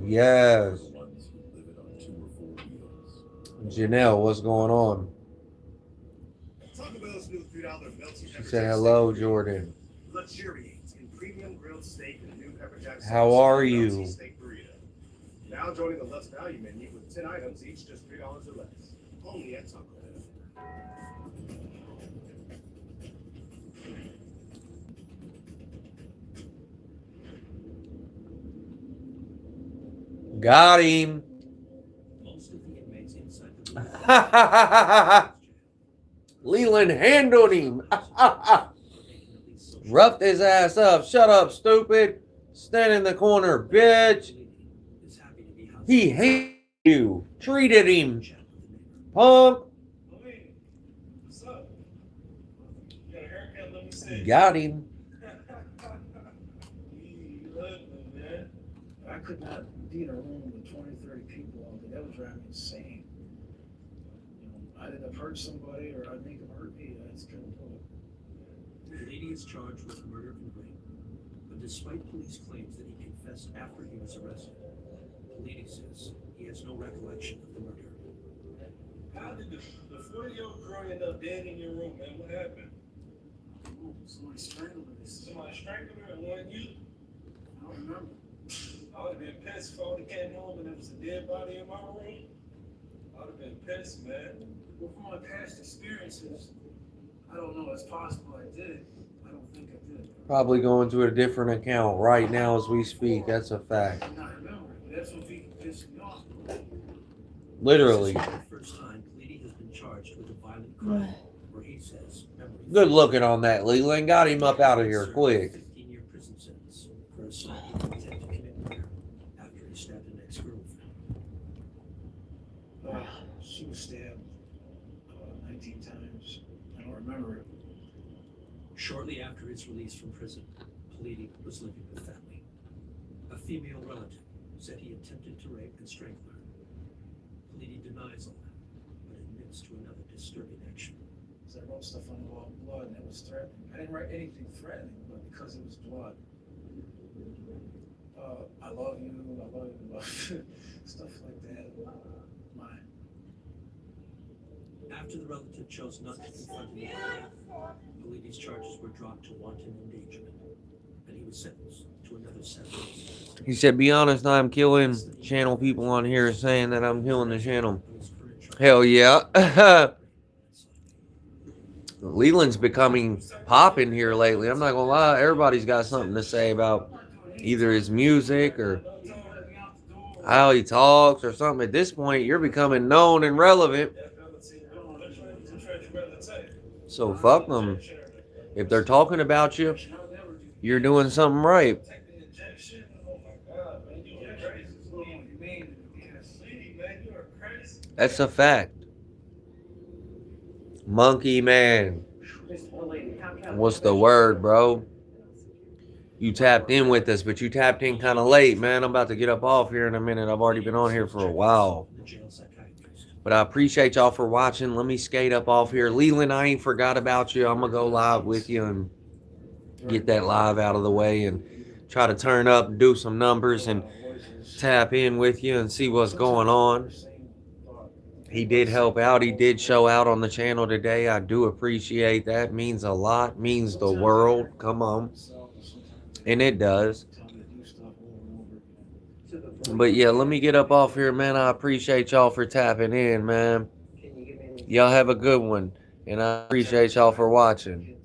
Yes. Janelle, what's going on? Taco Bell's new She said, hello, Jordan. Luxuriate in premium grilled steak and new pepper jack sauce. How are you? Steak burrito. Now joining the Lux Value menu with 10 items, each just $3 or less. Only at Taco Bell. Got him. Most of the inmates inside the Leland handled him. Roughed his ass up. Shut up, stupid. Stand in the corner, bitch. He hated you. Treated him. Punk. What's up? You got a haircut? Let me see. Got him. I could not be in a room with 20, 30 people all day. That would drive me insane. I'd end up hurt somebody or I'd make them hurt me. I just couldn't do it. The lady is charged with murder and rape, but despite police claims that he confessed after he was arrested, Politi says he has no recollection of the murder. How did the 40-year-old girl end up dead in your room, man? What happened? Somebody strangled her. Somebody strangled her and wasn't you? I don't remember. I would have been pissed if I would have came home and there was a dead body in my room. I would have been pissed, man. Well, from my past experiences, I don't know. It's possible I did. I don't think I did. Probably going to a different account right now as we speak. That's a fact. I remember. That's what people piss me off. Literally. This is the first time Politi has been charged with a violent crime where he says memory. Good looking on that, Leland. Got him up out of here quick. 15-year prison sentence for assault with intent to commit murder after he stabbed an ex-girlfriend. She was stabbed 19 times. I don't remember it. Shortly after his release from prison, Politi was living with family. A female relative said he attempted to rape and strangle her. Politi denies all that, but admits to another disturbing action. I wrote stuff on the wall of blood and it was threatening. I didn't write anything threatening, but because it was blood. I love you, stuff like that. Mine. After the relative chose not to confront him, Politi's charges were dropped to wanton endangerment, and he was sentenced to another 7 years. He said, be honest, I'm killing channel people on here saying that I'm killing the channel. Hell yeah. Leland's becoming popping here lately. I'm not going to lie. Everybody's got something to say about either his music or how he talks or something. At this point, you're becoming known and relevant. So fuck them. If they're talking about you, you're doing something right. That's a fact. Monkey man. What's the word, bro? You tapped in with us, but you tapped in kind of late, man. I'm about to get up off here in a minute. I've already been on here for a while. But I appreciate y'all for watching. Let me skate up off here. Leland, I ain't forgot about you. I'm going to go live with you and get that live out of the way and try to turn up and do some numbers and tap in with you and see what's going on. He did help out. He did show out on the channel today. I do appreciate that. Means a lot. Means the world. Come on. And it does. But yeah, let me get up off here, man. I appreciate y'all for tapping in, man. Y'all have a good one. And I appreciate y'all for watching.